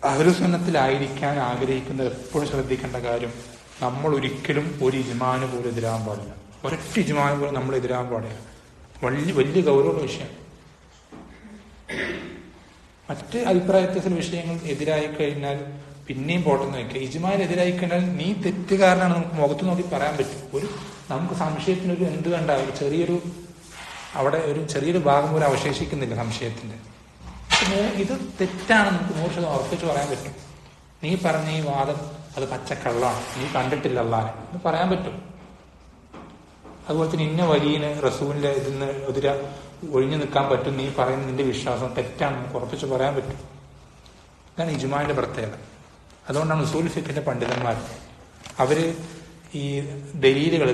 Speaker 1: അഹ്ലുസുന്നത്തിലായിരിക്കാൻ ആഗ്രഹിക്കുന്നത് എപ്പോഴും ശ്രദ്ധിക്കേണ്ട കാര്യം, നമ്മൾ ഒരിക്കലും ഒരു ഇജ്മാന് പോലും എതിരാകാൻ പാടില്ല. ഒരൊറ്റ ഇജ്മാന് പോലും നമ്മൾ എതിരാകാൻ പാടില്ല. വലിയ ഗൗരവമുള്ള വിഷയം. മറ്റ് അഭിപ്രായ വ്യത്യാസ വിഷയങ്ങൾ എതിരായി കഴിഞ്ഞാൽ പിന്നെയും പോട്ടെന്ന് വയ്ക്കുക. ഇജ്മാന് എതിരായി കഴിഞ്ഞാൽ നീ തെറ്റുകാരനാണ് നമുക്ക് മുഖത്ത് നോക്കി പറയാൻ പറ്റും. നമുക്ക് സംശയത്തിനൊരു എന്ത് വേണ്ട, ഒരു ചെറിയൊരു ഭാഗം പോലും അവശേഷിക്കുന്നില്ല സംശയത്തിന്റെ. ഇത് തെറ്റാണ് നമുക്ക് 100% ഉറപ്പിച്ച് പറയാൻ പറ്റും. നീ പറഞ്ഞ ഈ വാദം അത് പച്ചക്കള്ളാണ്, നീ കണ്ടിട്ടില്ല അല്ലാഹനെ എന്ന് പറയാൻ പറ്റും. അതുപോലെ തന്നെ ഇന്ന വലിയന് റസൂലിന്റെ ഇതിന് ഒഴിഞ്ഞു നിൽക്കാൻ പറ്റും, നീ പറയുന്ന നിന്റെ വിശ്വാസം തെറ്റാണ് നമുക്ക് ഉറപ്പിച്ച് പറയാൻ പറ്റും. ഇതാണ് ഇജ്മാന്റെ പ്രത്യേകത. അതുകൊണ്ടാണ് ഉസൂൽ ഫിഖിന്റെ പണ്ഡിതന്മാർ അവര് ഈ ദലീലുകൾ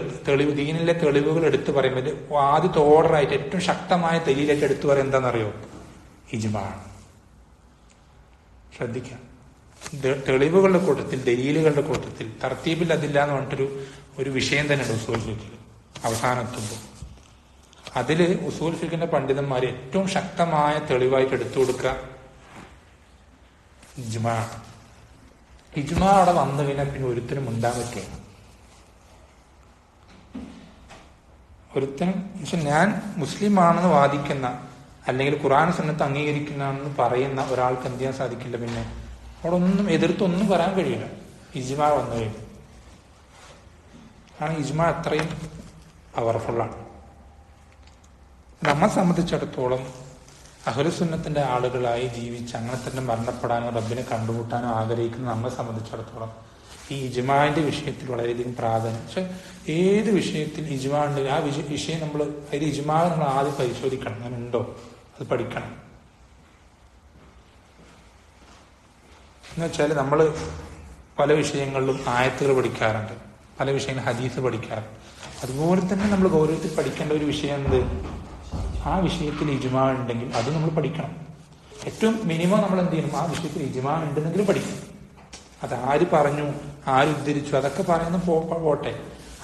Speaker 1: ദീനിലെ തെളിവുകൾ എടുത്തു പറയുമ്പോൾ ആദ്യത്തെ ഓർഡറായിട്ട് ഏറ്റവും ശക്തമായ ദലീലായിട്ട് എടുത്തു പറയുന്നത് എന്താണെന്നറിയോ? ഇജ്മാഅ്. ശ്രദ്ധിക്കാം, തെളിവുകളുടെ കൂട്ടത്തിൽ, ദലീലുകളുടെ കൂട്ടത്തിൽ തർത്തീബിൽ അതില്ല എന്ന് പറഞ്ഞിട്ടൊരു വിഷയം തന്നെയുണ്ട് ഉസൂൽ ഫിഖിൽ. അവസാനത്തുമ്പോൾ അതില് ഉസൂൽ ഫിഖിന്റെ പണ്ഡിതന്മാർ ഏറ്റവും ശക്തമായ തെളിവായിട്ട് എടുത്തു കൊടുക്കുക ഇജ്മാഅ്. ഇജ്മാഅ് അവിടെ വന്നു കഴിഞ്ഞാൽ പിന്നെ ഒരുത്തനും ഉണ്ടാകാൻ പറ്റില്ല. ഒരുത്തനും ഞാൻ മുസ്ലിമാണെന്ന് വാദിക്കുന്ന അല്ലെങ്കിൽ ഖുർആൻ സുന്നത്ത് അംഗീകരിക്കുന്നതാണെന്ന് പറയുന്ന ഒരാൾക്ക് എന്ത് ചെയ്യാൻ സാധിക്കില്ല, പിന്നെ അവിടെ ഒന്നും എതിർത്തൊന്നും പറയാൻ കഴിയില്ല ഇജ്മാഅ് വന്നു കഴിഞ്ഞു. കാരണം ഇജ്മാഅ് അത്രയും പവർഫുള്ളാണ്. നമ്മെ സംബന്ധിച്ചിടത്തോളം അഹ്ലുസുന്നത്തിന്റെ ആളുകളായി ജീവിച്ച് അങ്ങനെ തന്നെ മരണപ്പെടാനോ റബ്ബിനെ കണ്ടുമുട്ടാനോ ആഗ്രഹിക്കുന്ന നമ്മെ സംബന്ധിച്ചിടത്തോളം ഈ ഇജ്മാഇന്റെ വിഷയത്തിൽ വളരെയധികം പ്രാധാന്യം. പക്ഷെ ഏത് വിഷയത്തിൽ ഇജ്മാ ഉണ്ട്, ആ വിഷയം നമ്മൾ അതിൽ ഇജ്മാഅ് നമ്മൾ ആദ്യം പരിശോധിക്കണം, അങ്ങനെ ഉണ്ടോ, അത് പഠിക്കണം. എന്ന് വെച്ചാൽ നമ്മൾ പല വിഷയങ്ങളിലും ആയത്തുകൾ പഠിക്കാറുണ്ട്, പല വിഷയങ്ങളും ഹദീസ് പഠിക്കാറുണ്ട്. അതുപോലെ തന്നെ നമ്മൾ ഗൗരവത്തിൽ പഠിക്കേണ്ട ഒരു വിഷയം എന്ത്, ആ വിഷയത്തിൽ ഇജ്മാഅ് ഉണ്ടെങ്കിൽ അത് നമ്മൾ പഠിക്കണം. ഏറ്റവും മിനിമം നമ്മൾ എന്ത് ചെയ്യണം, ആ വിഷയത്തിൽ ഇജ്മാഅ് ഉണ്ടെന്നെങ്കിലും പഠിക്കണം. അത് ആര് പറഞ്ഞു, ആര് ഉദ്ധരിച്ചു, അതൊക്കെ പറയുന്ന പോട്ടെ,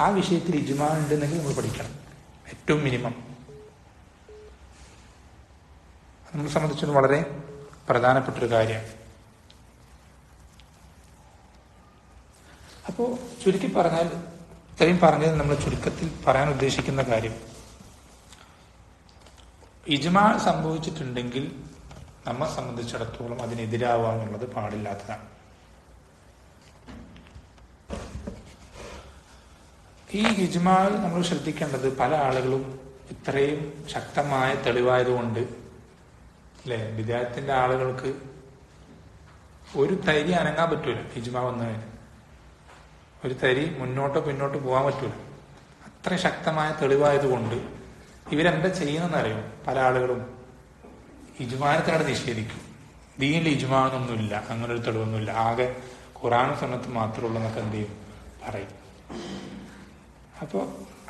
Speaker 1: ആ വിഷയത്തിൽ ഇജ്മാഅ് ഉണ്ടെന്നെങ്കിൽ നമ്മൾ പഠിക്കണം. ഏറ്റവും മിനിമം നമ്മളെ സംബന്ധിച്ചത് വളരെ പ്രധാനപ്പെട്ടൊരു കാര്യമാണ്. അപ്പോ ചുരുക്കി പറഞ്ഞാൽ, ഇത്രയും പറഞ്ഞത് നമ്മൾ ചുരുക്കത്തിൽ പറയാൻ ഉദ്ദേശിക്കുന്ന കാര്യം, ഇജ്മാഅ് സംഭവിച്ചിട്ടുണ്ടെങ്കിൽ നമ്മെ സംബന്ധിച്ചിടത്തോളം അതിനെതിരാവുക എന്നുള്ളത് പാടില്ലാത്തതാണ്. ഈ ഇജ്മാഅ് നമ്മൾ ശ്രദ്ധിക്കേണ്ടത്, പല ആളുകളും ഇത്രയും ശക്തമായ തെളിവായതുകൊണ്ട് അല്ലെ, വിദേഹത്തിന്റെ ആളുകൾക്ക് ഒരു തരി അനങ്ങാൻ പറ്റൂല. ഇജ്മാഅ് വന്നു കഴിഞ്ഞാൽ ഒരു തരി മുന്നോട്ടോ പിന്നോട്ടോ പോകാൻ പറ്റൂല. അത്ര ശക്തമായ തെളിവായതുകൊണ്ട് ഇവരെന്താ ചെയ്യുന്നറിയോ? പല ആളുകളും ഇജ്മാനത്തിനോട് നിഷേധിക്കും. ദീനിൽ ഇജ്മാനൊന്നുമില്ല, അങ്ങനെ ഒരു തെളിവൊന്നുമില്ല, ആകെ ഖുർആനും സുന്നത്തും മാത്രമേ ഉള്ളൂ എന്നൊക്കെ എന്ത് ചെയ്യും പറയും. അപ്പൊ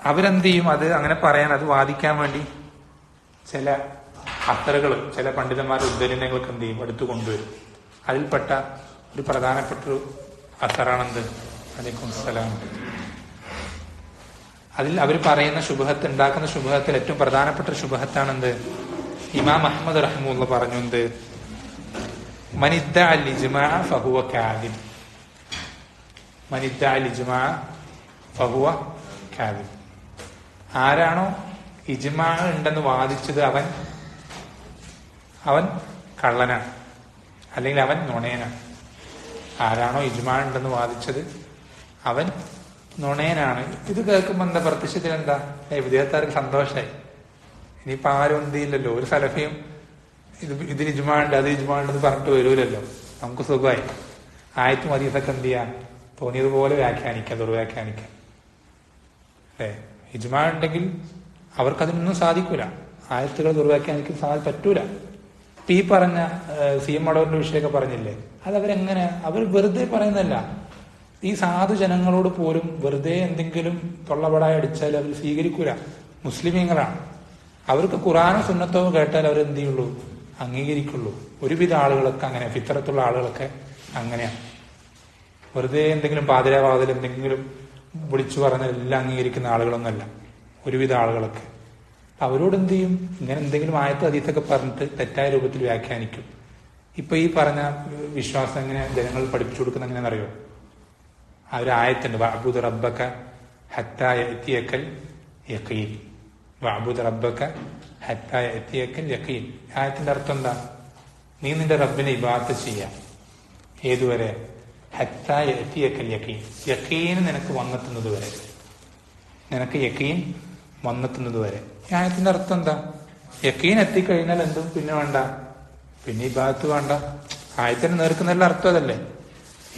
Speaker 1: അവരെന്ത് ചെയ്യും? അത് അങ്ങനെ പറയാൻ, അത് വാദിക്കാൻ വേണ്ടി ചില അത്തറുകൾ, ചില പണ്ഡിതന്മാരുടെ ഉദ്ധരണങ്ങളൊക്കെ എന്ത് ചെയ്യും എടുത്തു കൊണ്ടുവരും. അതിൽപ്പെട്ട ഒരു പ്രധാനപ്പെട്ടൊരു അസറാണെന്ത്? അലൈക്കും സലാം. അതിൽ അവർ പറയുന്ന ശുബഹത്ത്, ഉണ്ടാക്കുന്ന ശുബഹത്തിൽ ഏറ്റവും പ്രധാനപ്പെട്ട ശുബഹത്താണെന്ത്? ഇമാം അഹ്മദ് റഹ്മുള്ള പറഞ്ഞു എന്ത്? മനിദ്ദഅ അൽ ഇജ്മാഅ ഫഹുവ കാദിബ്. മനിദ്ദഅ അൽ ഇജ്മാഅ ഫഹുവ കാദിബ്. ആരാണോ ഇജ്മാ ഉണ്ടെന്ന് വാദിച്ചത് അവൻ കള്ളനാണ്, അല്ലെങ്കിൽ അവൻ നുണയനാണ്. ആരാണോ ഇജ്മാ ഉണ്ടെന്ന് വാദിച്ചത് അവൻ നുണയനാണ്. ഇത് കേൾക്കുമ്പോൾ എന്താ പ്രത്യക്ഷത്തിൽ എന്താ? വിദ്യാർത്ഥികൾക്ക് സന്തോഷമായി. ഇനിയിപ്പോ ആരും എന്ത് ചെയ്യില്ലല്ലോ, ഒരു സലഫിയും ഇതിൽ ഇജ്മാ ഉണ്ട് അത് ഇജ്മാ ഉണ്ടെന്ന് പറഞ്ഞിട്ട് വരൂലല്ലോ. നമുക്ക് സുഖമായി ആയത്തും ഹദീസൊക്കെ എന്ത് ചെയ്യാം, തോന്നിയതുപോലെ വ്യാഖ്യാനിക്കാം, ദുർവ്യാഖ്യാനിക്കാം. അല്ലേ? ഇജ്മാ ഉണ്ടെങ്കിൽ അവർക്കതിനൊന്നും സാധിക്കൂല, ആയത്തുകൾ ദുർവ്യാഖ്യാനിക്കാൻ പറ്റൂല. ഈ പറഞ്ഞ സി എം മടവൂരിന്റെ വിഷയമൊക്കെ പറഞ്ഞില്ലേ, അതവരെങ്ങനെ, അവർ വെറുതെ പറയുന്നല്ല. ഈ സാധു ജനങ്ങളോട് പോലും വെറുതെ എന്തെങ്കിലും തൊള്ളപടായി അടിച്ചാൽ അവർ സ്വീകരിക്കൂല. മുസ്ലിമീങ്ങളാണ്, അവർക്ക് ഖുർആനോ സുന്നത്തോ കേട്ടാൽ അവർ എന്ത് ചെയ്യുള്ളൂ? അംഗീകരിക്കുള്ളൂ. ഒരുവിധ ആളുകളൊക്കെ അങ്ങനെ, ഫിത്രത്തുള്ള ആളുകളൊക്കെ അങ്ങനെയാണ്. വെറുതെ എന്തെങ്കിലും പാതിരാവാതിൽ എന്തെങ്കിലും വിളിച്ചു പറഞ്ഞാൽ എല്ലാം അംഗീകരിക്കുന്ന ആളുകളൊന്നല്ല ഒരുവിധ ആളുകളൊക്കെ. അവരോട് എന്ത് ചെയ്യും? ഇങ്ങനെ എന്തെങ്കിലും ആയത്ത് ഹദീസൊക്കെ പറഞ്ഞിട്ട് തെറ്റായ രൂപത്തിൽ വ്യാഖ്യാനിക്കും. ഇപ്പൊ ഈ പറഞ്ഞ വിശ്വാസം എങ്ങനെ ജനങ്ങൾ പഠിപ്പിച്ചു കൊടുക്കുന്ന എങ്ങനെയാണെന്നറിയോ? ആ ഒരു ആയത്തുണ്ട്, വഅബ്ദുദ് റബ്ബക ഹത്താ യഅതിയകൽ യഖീൻ. വഅബ്ദുദ് റബ്ബക ഹത്താ യഅതിയകൽ യഖീൻ. ആയത്തിന്റെ അർത്ഥം എന്താ? നീ നിന്റെ റബ്ബിനെ ഇബാദത്ത് ചെയ്യാം. ഏതുവരെ? ഹത്താ യഅതിയകൽ യഖീൻ. യഖീൻ നിനക്ക് വന്നെത്തുന്നത് വരെ. നിനക്ക് യഖീൻ വന്നെത്തുന്നത് വരെ. ഈ ആയത്തിന്റെ അർത്ഥം എന്താ? യഖീൻ എത്തിക്കഴിഞ്ഞാൽ എന്തും പിന്നെ വേണ്ട, പിന്നെ ഇബാദത്ത് വേണ്ട. ആയത്തിന് നേർക്കുന്നതിന്റെ അർത്ഥം അതല്ലേ?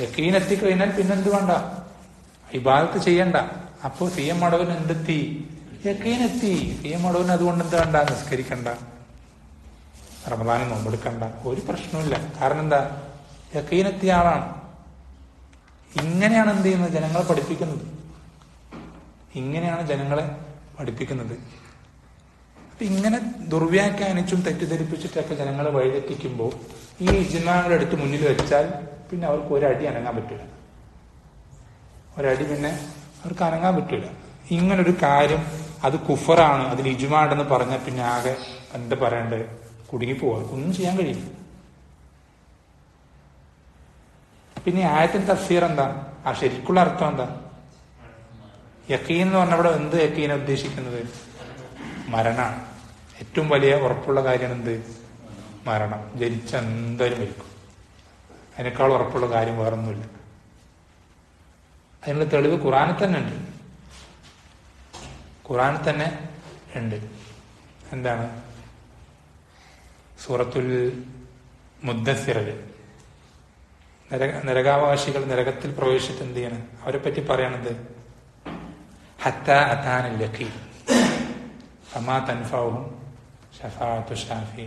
Speaker 1: യഖീൻ എത്തിക്കഴിഞ്ഞാൽ പിന്നെ എന്ത് വേണ്ട? ഇബാദത്ത് ചെയ്യണ്ട. അപ്പോ സി എം മടവൻ എന്തെത്തി? യഖീൻ എത്തി. സി എം മടവൻ അതുകൊണ്ട് എന്ത് വേണ്ട? നിസ്കരിക്കണ്ട, റമദാനിൽ നോമ്പെടുക്കണ്ട, ഒരു പ്രശ്നമില്ല. കാരണം എന്താ? യഖീൻ എത്തിയ ആളാണ്. ഇങ്ങനെയാണ് എന്ത് ചെയ്യുന്നത്? ജനങ്ങളെ പഠിപ്പിക്കുന്നത്. ഇങ്ങനെയാണ് ജനങ്ങളെ പഠിപ്പിക്കുന്നത്. അപ്പൊ ഇങ്ങനെ ദുർവ്യാഖ്യാനിച്ചും തെറ്റിദ്ധരിപ്പിച്ചിട്ടൊക്കെ ജനങ്ങളെ വഴിതെറ്റിക്കുമ്പോൾ ഈ ഇജ്മാഅുകളെ എടുത്ത് മുന്നിൽ വെച്ചാൽ പിന്നെ അവർക്ക് ഒരടി അനങ്ങാൻ പറ്റില്ല. ഒരടി പിന്നെ അവർക്ക് അനങ്ങാൻ പറ്റില്ല. ഇങ്ങനൊരു കാര്യം അത് കുഫറാണ്, അതിൽ ഇജ്മാ ഉണ്ടെന്ന് പറഞ്ഞാൽ പിന്നെ ആകെ എന്താ പറയണ്ടത്? കുടുങ്ങിപ്പോവാ, ഒന്നും ചെയ്യാൻ കഴിയും. പിന്നെ ആയത്തിന്റെ തഫ്സീർ എന്താ? ആ ശരിക്കുള്ള അർത്ഥം എന്താ? യഖീൻ എന്ന് പറഞ്ഞ ഇവിടെ എന്ത് യഖീന ഉദ്ദേശിക്കുന്നത്? മരണമാണ്. ഏറ്റവും വലിയ ഉറപ്പുള്ള കാര്യമാണ് എന്ത്? മരണം. ജനിച്ച എന്തായാലും മരിക്കും. അതിനേക്കാൾ ഉറപ്പുള്ള കാര്യം വേറൊന്നുമില്ല. അതിനുള്ള തെളിവ് ഖുർആനിൽ തന്നെ ഉണ്ട്. ഖുർആനിൽ തന്നെ ഉണ്ട്. എന്താണ്? സൂറത്തുൽ മുദ്ദസ്സിറില് നരകാവകാശികൾ നരകത്തിൽ പ്രവേശിച്ചിട്ട് എന്ത് ചെയ്യണം? അവരെ പറ്റി പറയണത് ഹത്താ അതാനൽ യഖീൻ ഫമാ തൻഫഉഹും ശഫാഅത്തു ശാഫി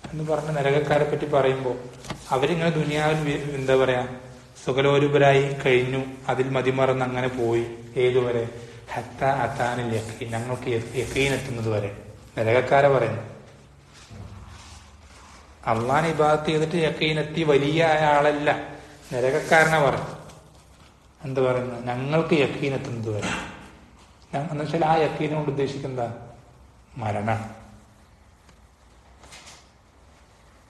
Speaker 1: എന്ന് പറഞ്ഞ നരകക്കാരെ പറ്റി പറയുമ്പോൾ അവരിങ്ങനെ ദുനിയാവിൽ എന്താ പറയാ സുഖലോലുപരായി കഴിഞ്ഞു, അതിൽ മതിമറന്ന് അങ്ങനെ പോയി. ഏതുവരെ? ഹത്താ അതാനൽ യഖീൻ, ഞങ്ങൾക്ക് യഖീൻ എത്തുന്നത് വരെ. നരകക്കാരെ പറയുന്നു. അള്ളാഹനെ ഇബാദത്ത് ചെയ്തിട്ട് യഖീൻ എത്തി വലിയ ആളല്ല, നരകക്കാരനെ പറഞ്ഞു. എന്താ പറയുന്നത്? ഞങ്ങൾക്ക് യഖീൻ എത്തുന്നത് വരെ. എന്നുവെച്ചാൽ ആ യഖീനെ കൊണ്ട് ഉദ്ദേശിക്കുന്ന മരണം.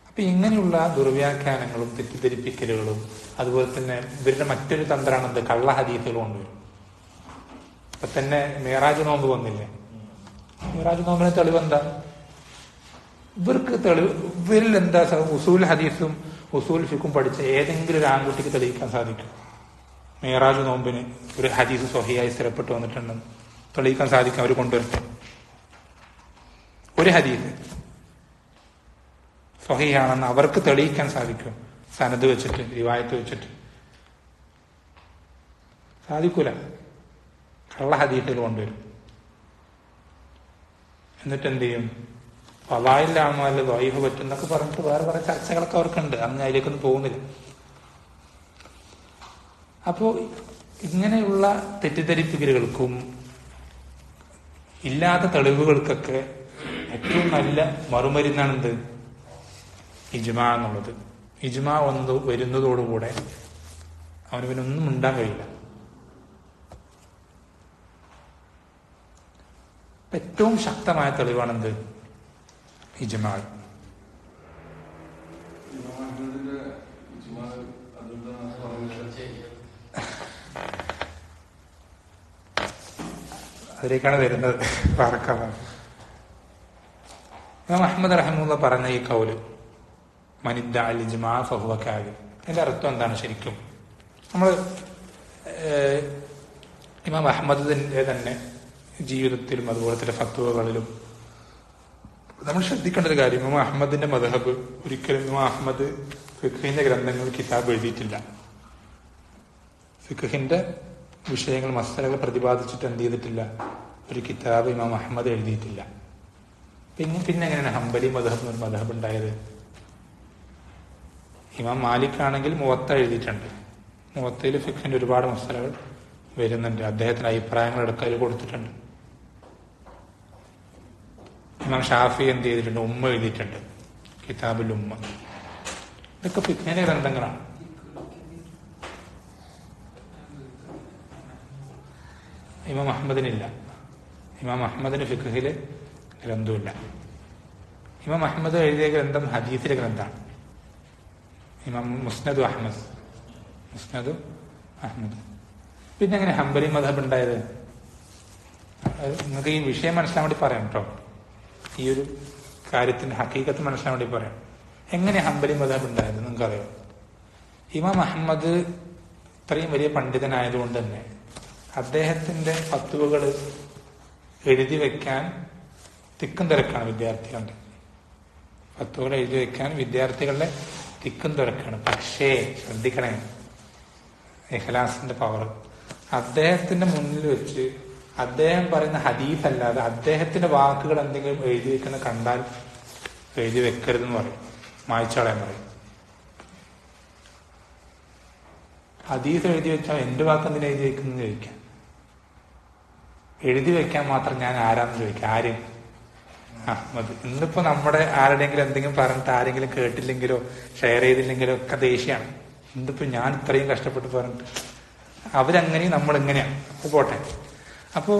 Speaker 1: അപ്പൊ ഇങ്ങനെയുള്ള ദുർവ്യാഖ്യാനങ്ങളും തെറ്റിദ്ധരിപ്പിക്കലുകളും അതുപോലെ തന്നെ ഇവരുടെ മറ്റൊരു തന്ത്രമാണ് എന്ത്? കള്ള ഹദീസുകൾ കൊണ്ടുവരും. അപ്പൊ തന്നെ മേറാജ് നോമ്പ് വന്നില്ലേ? മേറാജ് നോമ്പിന് തെളിവെന്താ? ഇവർക്ക് തെളിവ്, ഇവരിൽ എന്താ? ഉസൂൽ ഹദീസും ഉസൂൽ ഫിഖും പഠിച്ച ഏതെങ്കിലും ഒരു ആൺകുട്ടിക്ക് തെളിയിക്കാൻ സാധിക്കും? മേറാജ് നോമ്പിന് ഒരു ഹദീസ് സ്വഹിയായി സ്ഥിരപ്പെട്ടു വന്നിട്ടുണ്ടെന്ന് തെളിയിക്കാൻ സാധിക്കും? അവർ കൊണ്ടുവരട്ടെ ഒരു ഹദീസ് സ്വഹിയാണെന്ന് അവർക്ക് തെളിയിക്കാൻ സാധിക്കും? സനദ് വെച്ചിട്ട്, റിവായത്ത് വെച്ചിട്ട് സാധിക്കൂല. കള്ള ഹദീസുകൾ കൊണ്ടുവരും. എന്നിട്ട് എന്ത് ചെയ്യും, ഫളായിലാണോ അല്ല ദ്വൈഫ് പറ്റും എന്നൊക്കെ പറഞ്ഞിട്ട് വേറെ കുറെ ചർച്ചകളൊക്കെ അവർക്കുണ്ട്. അന്ന് അതിലേക്കൊന്നും പോകുന്നില്ല. അപ്പോ ഇങ്ങനെയുള്ള തെറ്റിദ്ധരിപ്പിക്കലുകൾക്കും ഇല്ലാത്ത തെളിവുകൾക്കൊക്കെ ഏറ്റവും നല്ല മറുമരുന്നാണെന്ത്? ഇജ്മാ എന്നുള്ളത്. ഇജ്മാ വരുന്നതോടുകൂടെ അവന് പിന്നെ ഒന്നും മിണ്ടാൻ കഴിയില്ല. ഏറ്റവും ശക്തമായ തെളിവാണെന്ത്? ഇജ്മാ. അതിലേക്കാണ് വരുന്നത്. ഇമാം അഹ്മദ് റഹിമഹുല്ലാഹ് പറഞ്ഞ ഈ കൗല് മനിദ്ദഅ അൽ ഇജ്മാ ഫഹുവ കാദിബ്, ഇതിന്റെ അർത്ഥം എന്താണ് ശരിക്കും? നമ്മൾ ഇമാം അഹ്മദിന്റെ തന്നെ ജീവിതത്തിലും അതുപോലെ തന്നെ ഫത്വകളിലും നമ്മൾ ശ്രദ്ധിക്കേണ്ട ഒരു കാര്യം, ഇമാം അഹ്മദിന്റെ മദ്ഹബ് ഒരിക്കലും ഇമാം അഹ്മദ് ഫിഖ്ഹിന്റെ ഗ്രന്ഥങ്ങൾ കിതാബ് എഴുതിയിട്ടില്ല. ഫിഖ്ഹിന്റെ വിഷയങ്ങൾ മസ്അലകൾ പ്രതിപാദിച്ചിട്ട് എന്ത് ചെയ്തിട്ടില്ല, ഒരു കിതാബ് ഇമാം അഹ്മദ് എഴുതിയിട്ടില്ല. പിന്നെ എങ്ങനെയാണ് ഹംബലി മദ്ഹബ് ഒരു മദ്ഹബ് ഉണ്ടായത്? ഇമാം മാലിക് ആണെങ്കിൽ മുവത്ത എഴുതിയിട്ടുണ്ട്. മുവത്തയിൽ ഫിഖ്ഹിന്റെ ഒരുപാട് മസ്അലകൾ വരുന്നുണ്ട്. അദ്ദേഹത്തിന്റെ അഭിപ്രായങ്ങൾ എടുക്കൽ കൊടുത്തിട്ടുണ്ട്. ഇമാം ഷാഫി എന്ത് ചെയ്തിട്ടുണ്ട്? ഉമ്മ എഴുതിയിട്ടുണ്ട്, കിതാബുൽ ഉമ്മ. ഇതൊക്കെ ഫിഖ്ഹിന്റെ ഗ്രന്ഥങ്ങളാണ്. ഇമാം അഹ്മദിനില്ല. ഇമാം അഹ്മദിന് ഫിഖ്ഹില് ഗ്രന്ഥമില്ല. ഇമാം അഹ്മദ് എഴുതിയ ഗ്രന്ഥം ഹദീസിലെ ഗ്രന്ഥമാണ്. ഇമാം മുസ്നദ് അഹ്മദ്. പിന്നെ എങ്ങനെ ഹംബലി മദ്ഹബ് ഉണ്ടായത്? നിങ്ങൾക്ക് ഈ വിഷയം മനസ്സിലാൻ വേണ്ടി പറയാം കേട്ടോ. ഈ ഒരു കാര്യത്തിന്റെ ഹഖീഖത്ത് മനസ്സിലാൻ വേണ്ടി പറയാം. എങ്ങനെ ഹംബലി മദ്ഹബ് ഉണ്ടായത് നിങ്ങൾക്കറിയാം? ഇമാം അഹ്മദ് ഇത്രയും വലിയ പണ്ഡിതനായതുകൊണ്ട് തന്നെ അദ്ദേഹത്തിന്റെ ഫത്വകൾ എഴുതി വെക്കാൻ തിക്കും തിരക്കാണ് വിദ്യാർത്ഥികളുടെ. ഫത്വകൾ എഴുതി വെക്കാൻ വിദ്യാർത്ഥികളുടെ തിക്കും തിരക്കാണ്. പക്ഷേ ശ്രദ്ധിക്കണേ, ഇഖ്ലാസിന്റെ പവർ. അദ്ദേഹത്തിന്റെ മുന്നിൽ വെച്ച് അദ്ദേഹം പറയുന്ന ഹദീസ് അല്ലാതെ അദ്ദേഹത്തിന്റെ വാക്കുകൾ എന്തെങ്കിലും എഴുതി വെക്കുന്ന കണ്ടാൽ എഴുതി വെക്കരുതെന്ന് പറയും, മായ്ച്ചളയാൻ പറയും. ഹദീസ് എഴുതി വെച്ചാൽ എന്റെ വാക്ക് എന്തിനാ എഴുതി വെക്കുന്നത് ചോദിക്കാം. എഴുതി വെക്കാൻ മാത്രം ഞാൻ ആരാന്ന് ചോദിക്കാം. ആര്? അഹ്മദ്. ഇന്നിപ്പോ നമ്മുടെ ആരുടെയെങ്കിലും എന്തെങ്കിലും പറഞ്ഞിട്ട് ആരെങ്കിലും കേട്ടില്ലെങ്കിലോ ഷെയർ ചെയ്തില്ലെങ്കിലോ ഒക്കെ ദേഷ്യമാണ്. ഇന്നിപ്പോ ഞാൻ ഇത്രയും കഷ്ടപ്പെട്ട് പറഞ്ഞിട്ട് അവരങ്ങനെയും നമ്മളെങ്ങനെയാണ്. പോട്ടെ. അപ്പോ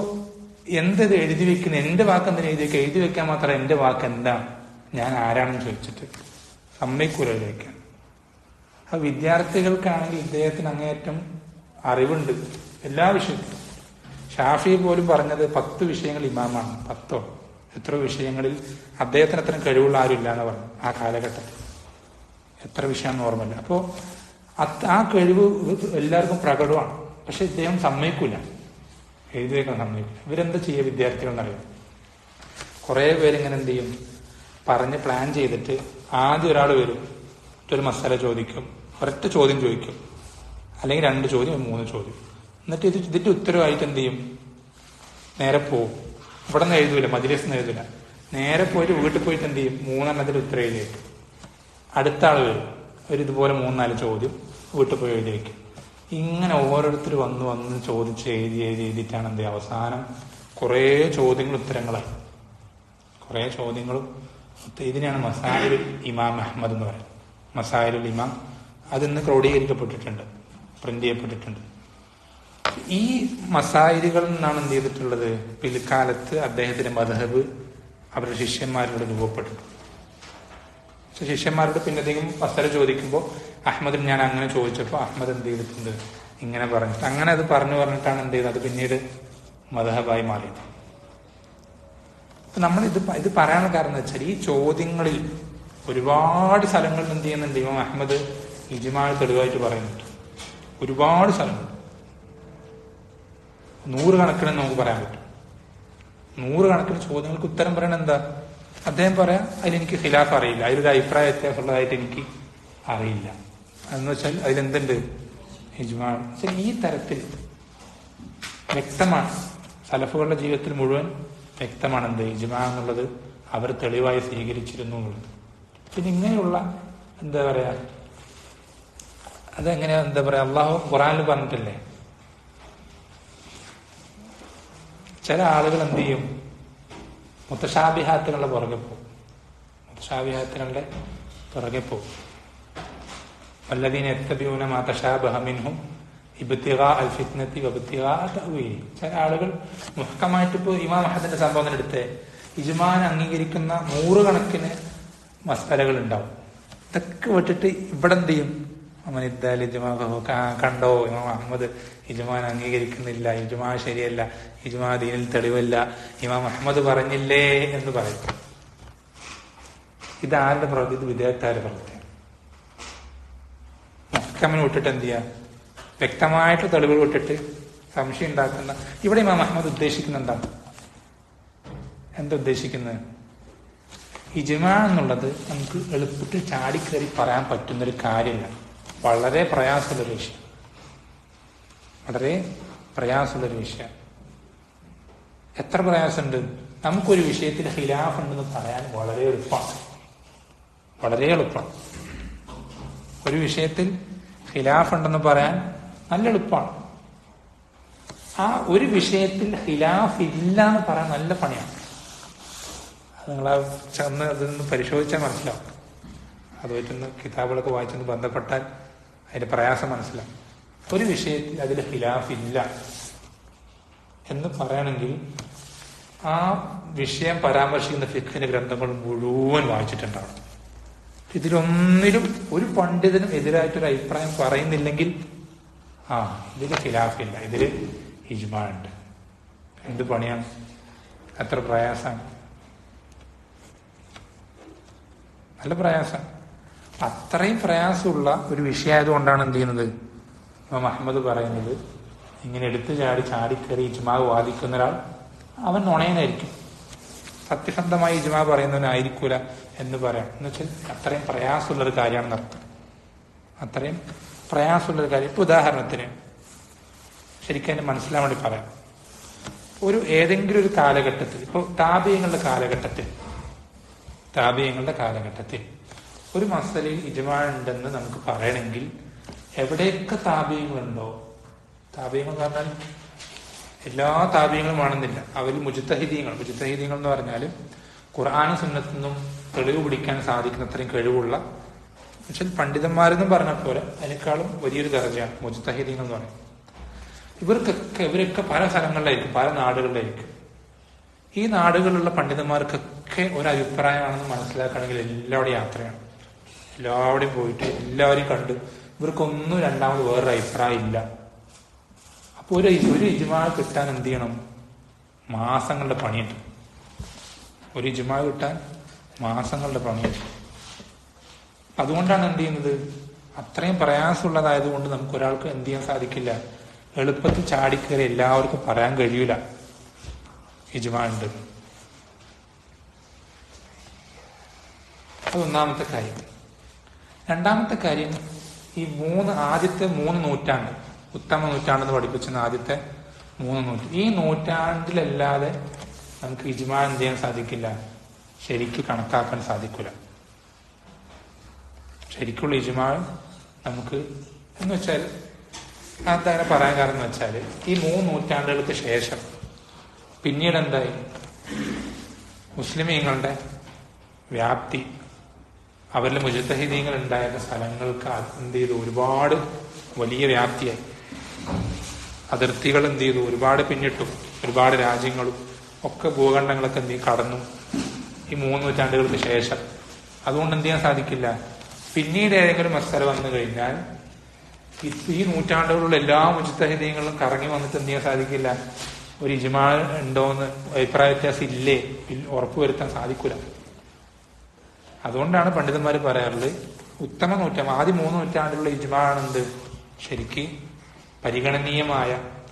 Speaker 1: എന്തത് എഴുതി വെക്കുന്നത്? എന്റെ വാക്ക് എന്തിനാ എഴുതി വെക്കുക? എഴുതി വെക്കാൻ മാത്രം എന്റെ വാക്ക് എന്താ, ഞാൻ ആരാണെന്ന് ചോദിച്ചിട്ട് സമ്മതിക്കൂല എഴുതി വെക്കാൻ. ആ വിദ്യാർത്ഥികൾക്കാണെങ്കിൽ ഇദ്ദേഹത്തിന് അങ്ങേയറ്റം അറിവുണ്ട് എല്ലാ വിഷയത്തിലും. ഷാഫി പോലും പറഞ്ഞത് 10 വിഷയങ്ങൾ ഇമാമാണ്. 10 എത്ര വിഷയങ്ങളിൽ അദ്ദേഹത്തിന് അത്ര കഴിവുള്ള ആരും ഇല്ല എന്ന് പറഞ്ഞു ആ കാലഘട്ടത്തിൽ. എത്ര വിഷയം ഓർമ്മയില്ല. അപ്പോ ആ കഴിവ് എല്ലാവർക്കും പ്രകടമാണ്. പക്ഷെ ഇദ്ദേഹം സമ്മതിക്കൂല, എഴുതി വെക്കാൻ സമ്മതിക്കില്ല. ഇവരെന്താ ചെയ്യുക വിദ്യാർത്ഥികൾ എന്നറിയാം? കുറെ പേരിങ്ങനെ എന്ത് ചെയ്യും, പറഞ്ഞ് പ്ലാൻ ചെയ്തിട്ട് ആദ്യം ഒരാൾ വരും, ഒരു മസാല ചോദിക്കും, ഒരൊറ്റ ചോദ്യം ചോദിക്കും, അല്ലെങ്കിൽ 2 ചോദ്യം 3 ചോദ്യം. എന്നിട്ട് ഇതിന്റെ ഉത്തരവായിട്ട് എന്ത് ചെയ്യും, നേരെ പോവും. ഇവിടെ നിന്ന് എഴുതൂല, മജ്‌ലിസിൽ നിന്ന് എഴുതൂല, നേരെ പോയിട്ട് വീട്ടിൽ പോയിട്ട് എന്ത് ചെയ്യും, 3 ഉത്തരം എഴുതി വയ്ക്കും. അടുത്ത ആൾ വരും, ഇതുപോലെ 3-4 ചോദ്യം വീട്ടിൽ പോയി എഴുതി വയ്ക്കും. ഇങ്ങനെ ഓരോരുത്തർ വന്ന് ചോദിച്ച് എഴുതിയിട്ടാണ് എന്ത് ചെയ്യുക, അവസാനം കുറേ ചോദ്യങ്ങൾ ഉത്തരങ്ങളായി. കുറേ ചോദ്യങ്ങളും ഇതിനെയാണ് മസായിലുൽ ഇമാം അഹ്മദ് എന്ന് പറയുന്നത്. മസായിലുൽ ഇമാം അതിന്ന് ക്രോഡീകരിക്കപ്പെട്ടിട്ടുണ്ട്, പ്രിന്റ് ചെയ്യപ്പെട്ടിട്ടുണ്ട്. ഈ മസായിലുകളിൽ നിന്നാണ് എന്ത് ചെയ്തിട്ടുള്ളത്, പിൽക്കാലത്ത് അദ്ദേഹത്തിന്റെ മദ്ഹബ് അവരുടെ ശിഷ്യന്മാരോട് രൂപപ്പെട്ടിട്ടുണ്ട്. ശിഷ്യന്മാരോട് പിന്നെ അധികം മസാല ചോദിക്കുമ്പോൾ അഹ്മദിന് ഞാൻ അങ്ങനെ ചോദിച്ചപ്പോൾ അഹ്മദ് എന്ത് ചെയ്തിട്ടുണ്ട്, ഇങ്ങനെ പറഞ്ഞിട്ട് അങ്ങനെ അത് പറഞ്ഞിട്ടാണ് എന്ത് ചെയ്തത്, അത് പിന്നീട് മദ്ഹബായി മാറിയത്. അപ്പൊ നമ്മൾ ഇത് പറയാനുള്ള കാരണം എന്താ വെച്ചാൽ, ഈ ചോദ്യങ്ങളിൽ ഒരുപാട് സ്ഥലങ്ങളിൽ എന്ത് ചെയ്യുന്നുണ്ട്, ഇമാം അഹ്മദ് ഇജ്മാ തെളിവായിട്ട് പറയുന്നുണ്ട്. ഒരുപാട് സ്ഥലങ്ങൾ, 100 കണക്കിന് നമുക്ക് പറയാൻ പറ്റും. 100 കണക്കിന് ചോദ്യങ്ങൾക്ക് ഉത്തരം പറയണ എന്താ, അദ്ദേഹം പറയാം അതിലെനിക്ക് ഖിലാഫ് അറിയില്ല, അതിലൊരു അഭിപ്രായ വ്യത്യാസമുള്ളതായിട്ട് എനിക്ക് അറിയില്ല എന്ന് വെച്ചാൽ അതിലെന്തുണ്ട്, ഇജ്മാ. ഈ തരത്തിൽ വ്യക്തമാണ് സലഫുകളുടെ ജീവിതത്തിൽ മുഴുവൻ വ്യക്തമാണ് എന്ത് ഇജ്മാ എന്നുള്ളത് അവർ തെളിവായി സ്വീകരിച്ചിരുന്നു എന്നുള്ളത്. പിന്നെ ഇങ്ങനെയുള്ള എന്താ പറയാ, അതെങ്ങനെയാ എന്താ പറയാ, അള്ളാഹു ഖുർആനിൽ പറഞ്ഞിട്ടില്ലേ, ചില ആളുകൾ എന്ത് ചെയ്യും, മുത്തശാബിഹാത്തുകളുടെ പുറകെ പോകും. മുത്തശാബിഹാത്തുകളുടെ പുറകെ പോകും. വല്ലദീന യത്തബിഊന മാ തശാബഹ മിൻഹും ഇബ്തിഗാ അൽ ഫിത്നതി വബ്തിഗാ തഅ്വീലി. ചില ആളുകൾ മുഹ്കമായിട്ട് ഇപ്പോൾ ഇമാം അഹ്മദിന്റെ സംഭവം എടുത്ത് ഇജ്മാൻ അംഗീകരിക്കുന്ന 100 കണക്കിന് മസ്അലകൾ ഉണ്ടാവും. ഇതൊക്കെ വിട്ടിട്ട് ഇവിടെ എന്ത് ചെയ്യും, കണ്ടോ ഇമാം അഹമ്മദ് ഇജ്മാൻ അംഗീകരിക്കുന്നില്ല, ഇജ്മാ ശരിയല്ല, ഇജ്മാ ദീനിൽ തെളിവല്ല, ഇമാം അഹമ്മദ് പറഞ്ഞില്ലേ എന്ന് പറയും. ഇതാരുടെ പ്രവൃത്തി? ഇത് വിദേഹത്താരുടെ പ്രവൃത്തിയാണ്. മുഹ്കമിനെ വിട്ടിട്ട് എന്ത് ചെയ്യുക, വ്യക്തമായിട്ട് തെളിവുകൾ വിട്ടിട്ട് സംശയം ഉണ്ടാക്കുന്ന. ഇവിടെ ഇമാം അഹമ്മദ് ഉദ്ദേശിക്കുന്ന എന്താണ്, എന്താ ഉദ്ദേശിക്കുന്നത്? ഇജ്മാ എന്നുള്ളത് നമുക്ക് എളുപ്പത്തിൽ ചാടിക്കയറി പറയാൻ പറ്റുന്നൊരു കാര്യമില്ല. വളരെ പ്രയാസമുള്ളൊരു വിഷയം, വളരെ പ്രയാസമുള്ളൊരു വിഷയം. എത്ര പ്രയാസമുണ്ട്? നമുക്കൊരു വിഷയത്തിൽ ഖിലാഫ് ഉണ്ടെന്ന് പറയാൻ വളരെ എളുപ്പമാണ്, വളരെ എളുപ്പമാണ്. ഒരു വിഷയത്തിൽ ഖിലാഫ് ഉണ്ടെന്ന് പറയാൻ നല്ല എളുപ്പമാണ്. ആ ഒരു വിഷയത്തിൽ ഖിലാഫ് ഇല്ല എന്ന് പറയാൻ നല്ല പണിയാണ്. നിങ്ങൾ ചെന്ന് അതൊന്ന് പരിശോധിച്ചാൽ മനസ്സിലാവും. അതുമായിട്ടൊന്ന് കിതാബുകളൊക്കെ വായിച്ചൊന്ന് ബന്ധപ്പെട്ടാൽ അതിന്റെ പ്രയാസം മനസ്സിലാവും. ഒരു വിഷയത്തിൽ അതിൽ ഖിലാഫ് ഇല്ല എന്ന് പറയണമെങ്കിൽ ആ വിഷയം പരാമർശിക്കുന്ന ഫിഖ്ഹിന്റെ ഗ്രന്ഥങ്ങൾ മുഴുവൻ വായിച്ചിട്ടുണ്ടാവും. ഇതിലൊന്നിലും ഒരു പണ്ഡിതനും എതിരായിട്ടൊരു അഭിപ്രായം പറയുന്നില്ലെങ്കിൽ ഇതില് ഖിലാഫില്ല, ഇതില് ഇജ്മാ ഉണ്ട്. എന്ത് പണിയാണ്, എത്ര പ്രയാസമാണ്, നല്ല പ്രയാസം. അത്രയും പ്രയാസമുള്ള ഒരു വിഷയമായതുകൊണ്ടാണ് എന്ത് ചെയ്യുന്നത്, ഇമാം അഹ്മദ് പറയുന്നത്, ഇങ്ങനെ എടുത്തു ചാടിക്കയറി ഇജ്മാ വാദിക്കുന്ന ഒരാൾ അവൻ നുണയനായിരിക്കും, സത്യസന്ധമായി ഇജ്മാ പറയുന്നവനായിരിക്കൂല എന്ന് പറയാം. എന്ന് വെച്ചാൽ അത്രയും പ്രയാസമുള്ളൊരു കാര്യമാണെന്ന് അർത്ഥം, അത്രയും പ്രയാസമുള്ളൊരു കാര്യം. ഇപ്പൊ ഉദാഹരണത്തിന് ശരിക്കും അതിന് മനസ്സിലാൻ വേണ്ടി പറയാം. ഏതെങ്കിലും ഒരു കാലഘട്ടത്തിൽ, ഇപ്പൊ താബിഈങ്ങളുടെ കാലഘട്ടത്തിൽ ഒരു മസലയിൽ ഇജ്മാ ഉണ്ടെന്ന് നമുക്ക് പറയണമെങ്കിൽ എവിടെയൊക്കെ താബിഈങ്ങളുണ്ടോ, താബിഈങ്ങൾ എന്ന് പറഞ്ഞാൽ എല്ലാ താബിഈങ്ങളും ആണെന്നില്ല, അവരിൽ മുജ്തഹിദീങ്ങൾ എന്ന് പറഞ്ഞാൽ ഖുർആനും സുന്നത്തിനും തെളിവ് പിടിക്കാൻ സാധിക്കുന്ന അത്രയും കഴിവുള്ള, പക്ഷെ പണ്ഡിതന്മാരെന്നും പറഞ്ഞ പോലെ അതിനേക്കാളും വലിയൊരു ദർജയാണ് മുജ്തഹിദീങ്ങൾ എന്ന് പറയുന്നത്. ഇവരൊക്കെ പല സ്ഥലങ്ങളിലായിരിക്കും, പല നാടുകളിലായിരിക്കും. ഈ നാടുകളിലുള്ള പണ്ഡിതന്മാർക്കൊക്കെ ഒരഭിപ്രായമാണെന്ന് മനസ്സിലാക്കണമെങ്കിൽ എല്ലാവരുടെയും യാത്രയാണ്. എല്ലാവരുടെയും പോയിട്ട് എല്ലാവരെയും കണ്ട് ഇവർക്കൊന്നും രണ്ടാമത് വേറൊരു അഭിപ്രായം ഇല്ല. അപ്പൊ ഒരു ഇജ്മാ കിട്ടാൻ എന്ത് ചെയ്യണം, മാസങ്ങളുടെ പണിയുണ്ട്. ഒരു ഇജ്മാ കിട്ടാൻ മാസങ്ങളുടെ പണിയുണ്ട്. അതുകൊണ്ടാണ് എന്ത് ചെയ്യുന്നത്, അത്രയും പ്രയാസമുള്ളതായതുകൊണ്ട് നമുക്ക് ഒരാൾക്ക് എന്ത് ചെയ്യാൻ സാധിക്കില്ല, എളുപ്പത്തിൽ ചാടിക്കയറി എല്ലാവർക്കും പറയാൻ കഴിയൂല ഇജ്മാ ഉണ്ട്. അതൊന്നാമത്തെ കാര്യം. രണ്ടാമത്തെ കാര്യം, ആദ്യത്തെ 3 നൂറ്റാണ്ട്, ഉത്തമ നൂറ്റാണ്ടെന്ന് പഠിപ്പിച്ചിരുന്ന ആദ്യത്തെ 3 നൂറ്റാണ്ട്, ഈ നൂറ്റാണ്ടിലല്ലാതെ നമുക്ക് ഇജ്മാ എന്ത് ചെയ്യാൻ സാധിക്കില്ല, ശരിക്ക് കണക്കാക്കാൻ സാധിക്കില്ല. ശരിക്കുള്ള ഇജ്മാ നമുക്ക് എന്ന് വെച്ചാൽ അതങ്ങനെ പറയാൻ കാരണം എന്ന് വെച്ചാൽ ഈ 3 നൂറ്റാണ്ടുകൾക്ക് ശേഷം പിന്നീട് എന്തായി, മുസ്ലിമീങ്ങളുടെ വ്യാപ്തി, അവരിലെ മുജ്തഹിദീങ്ങൾ ഉണ്ടായിരുന്ന സ്ഥലങ്ങൾക്ക് എന്ത് ചെയ്തു, ഒരുപാട് വലിയ വ്യാപ്തിയായി. അതിർത്തികൾ എന്ത് ചെയ്തു, ഒരുപാട് പിന്നിട്ടു. ഒരുപാട് രാജ്യങ്ങളും ഒക്കെ ഭൂഖണ്ഡങ്ങളൊക്കെ എന്ത് ചെയ്യും, കടന്നു ഈ 3 നൂറ്റാണ്ടുകൾക്ക് ശേഷം. അതുകൊണ്ട് എന്ത് ചെയ്യാൻ സാധിക്കില്ല, പിന്നീട് ഏതെങ്കിലും മസ്അല വന്നു കഴിഞ്ഞാൽ ഈ നൂറ്റാണ്ടുകളിലുള്ള എല്ലാ മുജ്തഹിദീങ്ങളും കറങ്ങി വന്നിട്ട് എന്ത് ചെയ്യാൻ സാധിക്കില്ല, ഒരു ഇജ്മാ ഉണ്ടോന്ന് അഭിപ്രായ വ്യത്യാസം ഇല്ലേ ഉറപ്പുവരുത്താൻ സാധിക്കില്ല. അതുകൊണ്ടാണ് പണ്ഡിതന്മാർ പറയാറുള്ളത്, ഉത്തമ നൂറ്റാണ്ട് ആദ്യ 3 നൂറ്റാണ്ടിലുള്ള ഇജ്മാ ആണെന്ത് ശരിക്ക്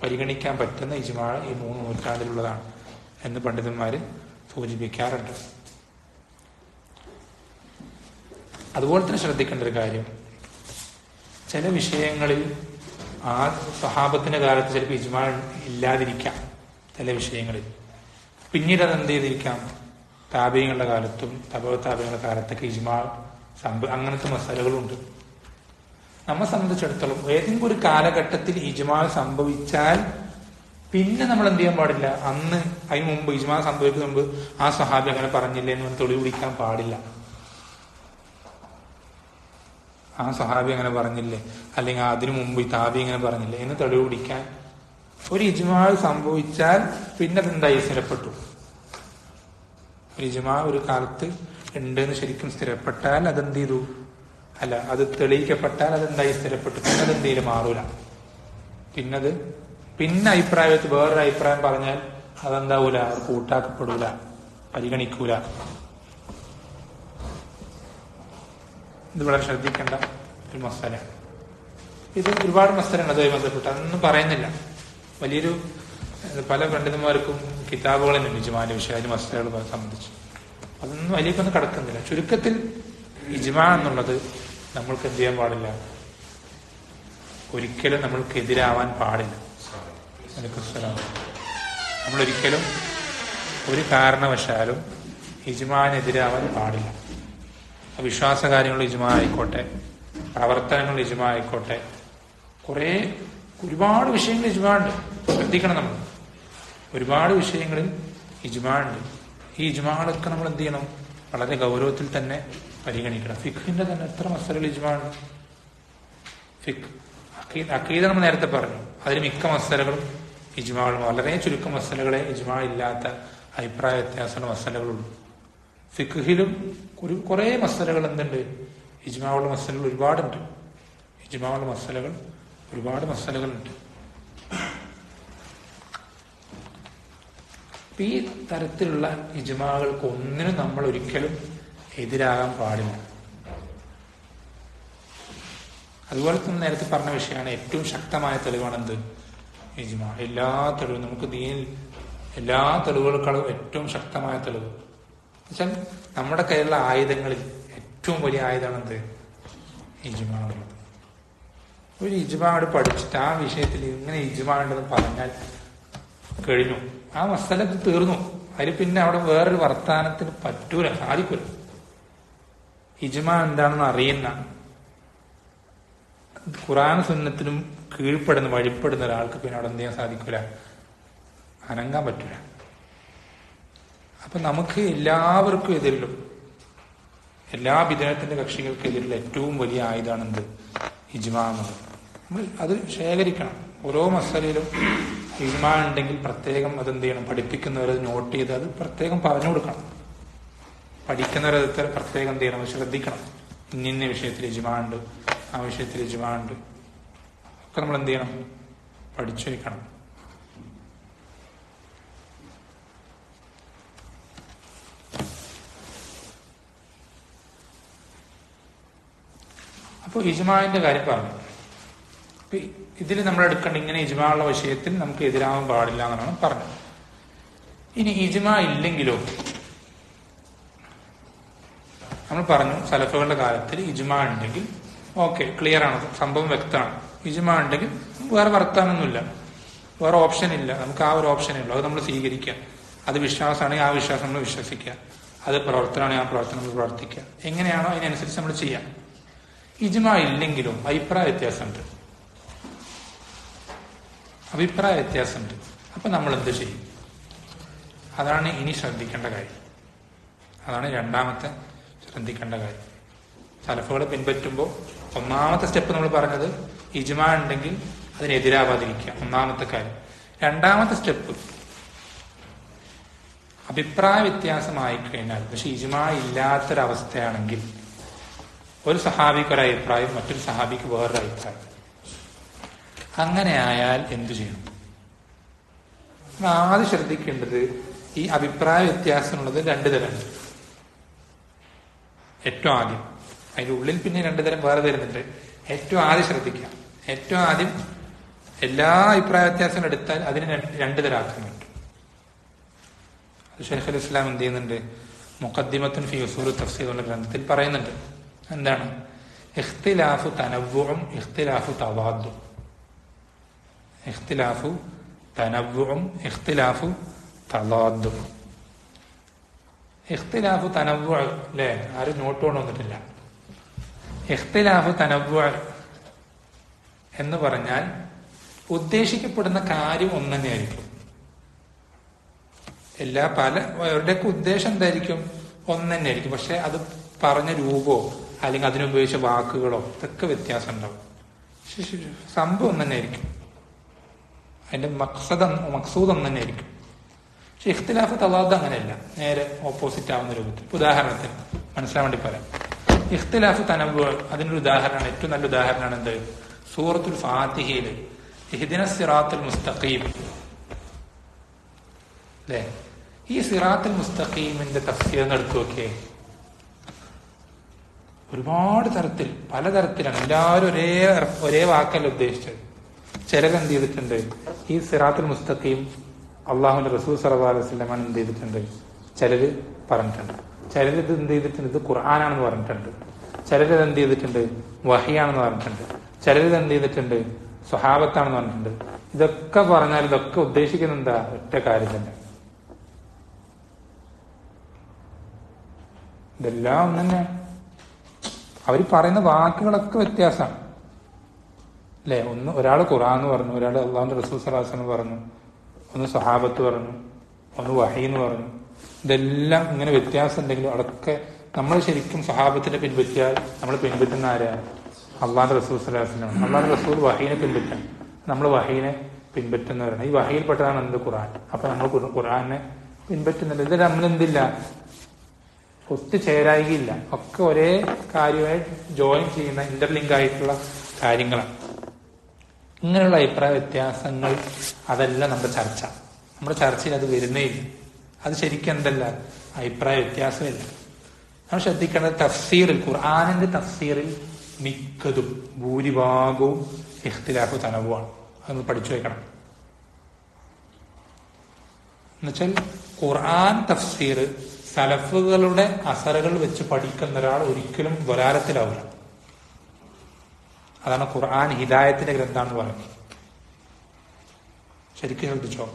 Speaker 1: പരിഗണിക്കാൻ പറ്റുന്ന ഇജ്മാ ഈ 3 നൂറ്റാണ്ടിലുള്ളതാണ് എന്ന് പണ്ഡിതന്മാര് സൂചിപ്പിക്കാറുണ്ട്. അതുപോലെ തന്നെ ശ്രദ്ധിക്കേണ്ട ഒരു കാര്യം, ചില വിഷയങ്ങളിൽ സഹാബത്തിന്റെ കാലത്ത് ചിലപ്പോൾ ഇജ്മാ ഇല്ലാതിരിക്കാം. ചില വിഷയങ്ങളിൽ പിന്നീട് അത് എന്ത് ചെയ്തിരിക്കാം, താബീങ്ങളുടെ കാലത്തും താബീങ്ങളുടെ കാലത്തൊക്കെ ഇജ്മാ അങ്ങനത്തെ മസാലകളുണ്ട്. നമ്മെ സംബന്ധിച്ചിടത്തോളം ഏതെങ്കിലും ഒരു കാലഘട്ടത്തിൽ ഇജ്മാ സംഭവിച്ചാൽ പിന്നെ നമ്മൾ എന്ത് ചെയ്യാൻ പാടില്ല, അന്ന് അതിന് മുമ്പ് ഇജ്മാ സംഭവിക്കുന്ന മുമ്പ് ആ സഹാബി അങ്ങനെ പറഞ്ഞില്ലേ എന്ന് തെളിവ് പിടിക്കാൻ പാടില്ല. ആ സഹാബി അങ്ങനെ പറഞ്ഞില്ലേ, അല്ലെങ്കിൽ അതിനു മുമ്പ് ഈ താബി ഇങ്ങനെ പറഞ്ഞില്ലേ എന്ന് തെളിവ് പിടിക്കാൻ ഒരു ഇജ്മാ സംഭവിച്ചാൽ പിന്നെ അതെന്തായി സ്ഥിരപ്പെട്ടു. ഒരു ഇജ്മാ ഒരു കാലത്ത് ഉണ്ടെന്ന് ശരിക്കും സ്ഥിരപ്പെട്ടാൽ അതെന്ത് ചെയ്തു, അല്ല അത് തെളിയിക്കപ്പെട്ടാൽ അതെന്തായി സ്ഥിരപ്പെട്ടു. പിന്നെ അതെന്തെങ്കിലും മാറൂല. പിന്നെ അഭിപ്രായത്തിൽ വേറൊരു അഭിപ്രായം പറഞ്ഞാൽ അതെന്താവൂല, അത് കൂട്ടാക്കപ്പെടൂല, പരിഗണിക്കൂല. ഇത് വളരെ ശ്രദ്ധിക്കേണ്ട ഒരു മസാലയാണ്. ഇത് ഒരുപാട് മസാലയാണ് അതുമായി ബന്ധപ്പെട്ട്, അതൊന്നും പറയുന്നില്ല. വലിയൊരു പല പണ്ഡിതന്മാർക്കും കിതാബുകളെ ഇജ്മാന്റെ വിഷയം മസാലകൾ സംബന്ധിച്ച് അതൊന്നും വലിയൊന്നും കടക്കുന്നില്ല. ചുരുക്കത്തിൽ ഇജ്മാ എന്നുള്ളത് നമ്മൾക്ക് എന്ത് ചെയ്യാൻ പാടില്ല, ഒരിക്കലും നമ്മൾക്ക് എതിരാവാൻ പാടില്ല. നമ്മളൊരിക്കലും ഒരു കാരണവശാലും ഇജ്മാനെതിരാവാൻ പാടില്ല. വിശ്വാസ കാര്യങ്ങളിൽ ഇജ്മാ ആയിക്കോട്ടെ, പ്രവർത്തനങ്ങളിൽ ഇജ്മാ ആയിക്കോട്ടെ, ഒരുപാട് വിഷയങ്ങളിൽ ഇജ്മാ ഉണ്ട്. ശ്രദ്ധിക്കണം, നമ്മൾ ഒരുപാട് വിഷയങ്ങളിൽ ഇജ്മാ ഉണ്ട്. ഈ ഇജ്മാകളൊക്കെ നമ്മൾ എന്ത് ചെയ്യണം, വളരെ ഗൗരവത്തിൽ തന്നെ പരിഗണിക്കണം. ഫിഖിന്റെ തന്നെ എത്ര മസലകൾ ഇജ്മാ ഉണ്ട്. ഫിഖ് അഖീദ നമ്മൾ നേരത്തെ പറഞ്ഞു, അതിൽ മിക്ക മസലകളും ഇജ്മാകളും, വളരെ ചുരുക്കം മസലകളെ ഇജ്മാ ഇല്ലാത്ത അഭിപ്രായ വ്യത്യാസമുള്ള മസലകളുള്ളൂ. ഫിഖിലും കുറെ മസലകൾ എന്തുണ്ട്, ഇജ്മാവുള്ള മസലകൾ ഒരുപാടുണ്ട്. ഇജ്മാവുള്ള മസലകൾ ഒരുപാട് മസലകളുണ്ട്. ഈ തരത്തിലുള്ള ഇജ്മാകൾക്ക് ഒന്നിനും നമ്മൾ ഒരിക്കലും എതിരാകാൻ പാടില്ല. അതുപോലെ തന്നെ നേരത്തെ പറഞ്ഞ വിഷയമാണ്, ഏറ്റവും ശക്തമായ തെളിവാണ് എന്ത്, ഇജ്മാ. എല്ലാ തെളിവും നമുക്ക് ദീനിൽ എല്ലാ തെളിവുകൾക്കാളും ഏറ്റവും ശക്തമായ തെളിവ് എന്നുവെച്ചാൽ നമ്മുടെ കയ്യിലുള്ള ആയുധങ്ങളിൽ ഏറ്റവും വലിയ ആയുധമാണ് എന്ത്, ഇജ്മാ ഉള്ളത്. ഒരു ഇജ്മാ പഠിച്ചിട്ട് ആ വിഷയത്തിൽ ഇങ്ങനെ ഇജ്മാ ഉണ്ടെന്ന് പറഞ്ഞാൽ കഴിഞ്ഞു, ആ മസലത്ത് തീർന്നു. അതിൽ പിന്നെ അവിടെ വേറൊരു വർത്താനത്തിന് പറ്റൂല, സാധിക്കൂല. ഇജ്മാ എന്താണെന്ന് അറിയുന്ന, ഖുർആൻ സുന്നത്തിനും കീഴ്പ്പെടുന്ന വഴിപ്പെടുന്ന ഒരാൾക്ക് പിന്നെ അവിടെ എന്ത് ചെയ്യാൻ സാധിക്കൂല, അനങ്ങാൻ പറ്റൂല. അപ്പൊ നമുക്ക് എല്ലാവർക്കും എതിരിലും, എല്ലാ വിദേഹത്തിന്റെ കക്ഷികൾക്കെതിരിലുള്ള ഏറ്റവും വലിയ ആയുധമാണ് എന്ത്, ഇജ്മാ എന്നുള്ളത്. നമ്മൾ അത് ശേഖരിക്കണം. ഓരോ മസലയിലും ഇജ്മാ ഉണ്ടെങ്കിൽ പ്രത്യേകം അതെന്ത് ചെയ്യണം, പഠിപ്പിക്കുന്നവരത് നോട്ട് ചെയ്ത് അത് പ്രത്യേകം പറഞ്ഞു കൊടുക്കണം. പഠിക്കുന്നവരത് പ്രത്യേകം എന്ത് ചെയ്യണം, ശ്രദ്ധിക്കണം. ഇന്ന വിഷയത്തിൽ ഇജ്മാ ഉണ്ട്, ആ വിഷയത്തിൽ ഇജ്മാ ഉണ്ട്, ഒക്കെ നമ്മൾ എന്ത് ചെയ്യണം, പഠിച്ചു വയ്ക്കണം. അപ്പോൾ ഇജ്മാന്റെ കാര്യം പറഞ്ഞു. ഇതിൽ നമ്മൾ എടുക്കേണ്ട ഇങ്ങനെ ഇജ്മാ ഉള്ള വിഷയത്തിൽ നമുക്ക് എതിരാവാൻ പാടില്ല എന്നാണ് പറഞ്ഞത്. ഇനി ഇജ്മാ ഇല്ലെങ്കിലോ, നമ്മൾ പറഞ്ഞു സലഫുകളുടെ കാലത്തിൽ ഇജ്മാ ഉണ്ടെങ്കിൽ ഓക്കെ, ക്ലിയർ ആണ്, സംഭവം വ്യക്തമാണ്. ഇജ്മാ ഉണ്ടെങ്കിൽ വേറെ വർത്താനൊന്നുമില്ല, വേറെ ഓപ്ഷൻ ഇല്ല. നമുക്ക് ആ ഒരു ഓപ്ഷനേ ഉള്ളൂ, അത് നമ്മൾ സ്വീകരിക്കുക. അത് വിശ്വാസമാണെങ്കിൽ ആ വിശ്വാസം നമ്മൾ വിശ്വസിക്കുക, അത് പ്രവർത്തനമാണെങ്കിൽ ആ പ്രവർത്തനം നമ്മൾ പ്രവർത്തിക്കുക. എങ്ങനെയാണോ അതിനനുസരിച്ച് നമ്മൾ ചെയ്യാം. ഇജ്മാ ഇല്ലെങ്കിലും അഭിപ്രായ വ്യത്യാസമുണ്ട്. അപ്പൊ നമ്മൾ എന്ത് ചെയ്യും? അതാണ് ഇനി ശ്രദ്ധിക്കേണ്ട കാര്യം. അതാണ് രണ്ടാമത്തെ ശ്രദ്ധിക്കേണ്ട കാര്യം. സലഫുകളെ പിൻപറ്റുമ്പോൾ ഒന്നാമത്തെ സ്റ്റെപ്പ് നമ്മൾ പറഞ്ഞത് ഇജ്മാ ഉണ്ടെങ്കിൽ അതിനെതിരാവാതിരിക്കുക, ഒന്നാമത്തെ കാര്യം. രണ്ടാമത്തെ സ്റ്റെപ്പ് അഭിപ്രായ വ്യത്യാസമായി കഴിഞ്ഞാൽ, പക്ഷെ ഇജ്മാ ഇല്ലാത്തൊരവസ്ഥയാണെങ്കിൽ, ഒരു സഹാബിക്ക് ഒരു അഭിപ്രായം, മറ്റൊരു സഹാബിക്ക് വേറൊരു അഭിപ്രായം, അങ്ങനെ ആയാൽ എന്തു ചെയ്യണം? ആദ്യം ശ്രദ്ധിക്കേണ്ടത്, ഈ അഭിപ്രായ വ്യത്യാസമുള്ളത് രണ്ടു തരമുണ്ട്. ഏറ്റവും ആദ്യം അതിന്റെ ഉള്ളിൽ പിന്നെ രണ്ടു തരം വേറെ തരുന്നുണ്ട്. ഏറ്റവും ആദ്യം ശ്രദ്ധിക്കാം. ഏറ്റവും ആദ്യം എല്ലാ അഭിപ്രായ വ്യത്യാസങ്ങളും എടുത്താൽ അതിന് രണ്ടു തരാക്കുന്നുണ്ട്. അത് ശൈഖുൽ ഇസ്ലാം എന്ത് ചെയ്യുന്നുണ്ട്, മുഖദ്ദിമത്തുൻ ഫി ഉസൂൽ തഫ്സീർ എന്ന ഗ്രന്ഥത്തിൽ പറയുന്നുണ്ട്. എന്താണ്? ഇഖ്തിലാഫു തനവ്വുഉം ഇഖ്തിലാഫു തവാദും. ഇഖ്തിലാഫു തനവ്വുഉം ഇഖ്തിലാഫു തവാദും. ഇഖ്തിലാഫു തനവ്വു അല്ലേ? ആരും നോട്ട് കൊണ്ട് വന്നിട്ടില്ല. ഇഖ്തിലാഫു തനവ്വു എന്ന് പറഞ്ഞാൽ ഉദ്ദേശിക്കപ്പെടുന്ന കാര്യം ഒന്ന് തന്നെയായിരിക്കും. അവരുടെയൊക്കെ ഉദ്ദേശം എന്തായിരിക്കും? ഒന്ന് തന്നെയായിരിക്കും. പക്ഷെ അത് പറഞ്ഞ രൂപമോ അല്ലെങ്കിൽ അതിനുപയോഗിച്ച വാക്കുകളോ ഇതൊക്കെ വ്യത്യാസം ഉണ്ടാവും. സംഭവം ഒന്ന് തന്നെയായിരിക്കും. അതിന്റെ മക്സൂദ് ഒന്ന് തന്നെയായിരിക്കും. പക്ഷെ ഇഖ്തിലാഫ് തളാദ് അങ്ങനെയല്ല, നേരെ ഓപ്പോസിറ്റ് ആവുന്ന രൂപത്തിൽ. ഉദാഹരണത്തിന് മനസ്സിലാൻ വേണ്ടി പറയാം. ഇഖ്തിലാഫ് തനവ്വു അതിനൊരു ഉദാഹരണമാണ്, ഏറ്റവും നല്ല ഉദാഹരണമാണ് എന്ത്? സൂറത്തുൽ ഫാത്തിഹയിൽ ഇഹ്ദിനസ് സിറാത്തുൽ മുസ്തഖീം അല്ലേ? ഈ സിറാത്തുൽ മുസ്തഖീമിന്റെ തഫ്സീർ എടുത്തു നോക്കിയേ. ഒരുപാട് തരത്തിൽ, പലതരത്തിലാണ്. എല്ലാവരും ഒരേ വാക്കല്ല ഉദ്ദേശിച്ചത്. ചിലരെന്ത് ചെയ്തിട്ടുണ്ട്? ഈ സിറാത്തുൽ മുസ്തഖീം അള്ളാഹുവിന്റെ റസൂൽ സല്ലല്ലാഹു അലൈഹി വസല്ലം എന്ത് ചെയ്തിട്ടുണ്ട്? ചിലര് പറഞ്ഞിട്ടുണ്ട്. ചിലരിത് എന്ത് ചെയ്തിട്ടുണ്ട്? ഇത് ഖുർആനാണെന്ന് പറഞ്ഞിട്ടുണ്ട്. ചിലരിത് എന്ത് ചെയ്തിട്ടുണ്ട്? വഹിയാണെന്ന് പറഞ്ഞിട്ടുണ്ട്. ചിലരിത് എന്ത് ചെയ്തിട്ടുണ്ട്? സ്വഹാബത്താണെന്ന് പറഞ്ഞിട്ടുണ്ട്. ഇതൊക്കെ പറഞ്ഞാൽ ഇതൊക്കെ ഉദ്ദേശിക്കുന്ന എന്താ? ഒറ്റ കാര്യം തന്നെ. ഇതെല്ലാം ഒന്ന് തന്നെ. അവർ പറയുന്ന വാക്കുകളൊക്കെ വ്യത്യാസമാണ് അല്ലെ? ഒരാൾ ഖുർആൻ എന്ന് പറഞ്ഞു, ഒരാൾ അള്ളാഹുവിന്റെ റസൂൽ സ്വല്ലല്ലാഹു അലൈഹി വസല്ലം പറഞ്ഞു, ഒന്ന് സ്വഹാബത്ത് പറഞ്ഞു, ഒന്ന് വഹീന്ന് പറഞ്ഞു. ഇതെല്ലാം ഇങ്ങനെ വ്യത്യാസം ഉണ്ടെങ്കിലും അതൊക്കെ നമ്മൾ ശരിക്കും സ്വഹാബത്തിനെ പിൻപറ്റിയാൽ നമ്മൾ പിൻപറ്റുന്ന ആരാ? അള്ളാഹുന്റെ റസൂൽ സ്വല്ലല്ലാഹു അലൈഹി വസല്ലം. അള്ളാഹുന്റെ റസൂൽ വഹീനെ പിൻപറ്റാൻ, നമ്മൾ വഹീനെ പിൻപറ്റുന്നവരാണ്. ഈ വഹീൽപ്പെട്ടതാണ് എന്ത്? ഖുർആൻ. അപ്പൊ നമ്മൾ ഖുർആനെ പിൻപറ്റുന്നില്ല. ഇത് നമ്മളെന്തില്ല, ഒത്തുചേരായികയില്ല. ഒക്കെ ഒരേ കാര്യമായി ജോയിൻ ചെയ്യുന്ന ഇന്റർലിങ്ക് ആയിട്ടുള്ള കാര്യങ്ങളാണ്. ഇങ്ങനെയുള്ള അഭിപ്രായ വ്യത്യാസങ്ങൾ അതെല്ലാം നമ്മുടെ ചർച്ചയിൽ അത് വരുന്നേ ഇല്ല. അത് ശരിക്കും എന്തല്ല? അഭിപ്രായ വ്യത്യാസമില്ല. നമ്മൾ ശ്രദ്ധിക്കേണ്ടത് തഫ്സീറിൽ, ഖുർആനിന്റെ തഫ്സീറിൽ മിക്കതും ഭൂരിഭാഗവും ഇഖ്തിലാഫു തനവ്വുആണ്. അതൊന്ന് പഠിച്ചു വെക്കണം. എന്നുവെച്ചാൽ ഖുർആൻ തഫ്സീർ സലഫുകളുടെ അസറുകൾ വെച്ച് പഠിക്കുന്ന ഒരാൾ ഒരിക്കലും ദലാലത്തിലാവില്ല. അതാണ് ഖുർആൻ ഹിദായത്തിന്റെ ഗ്രന്ഥാണെന്ന് പറയുന്നത്. ശരിക്കും ശ്രദ്ധിച്ചോ.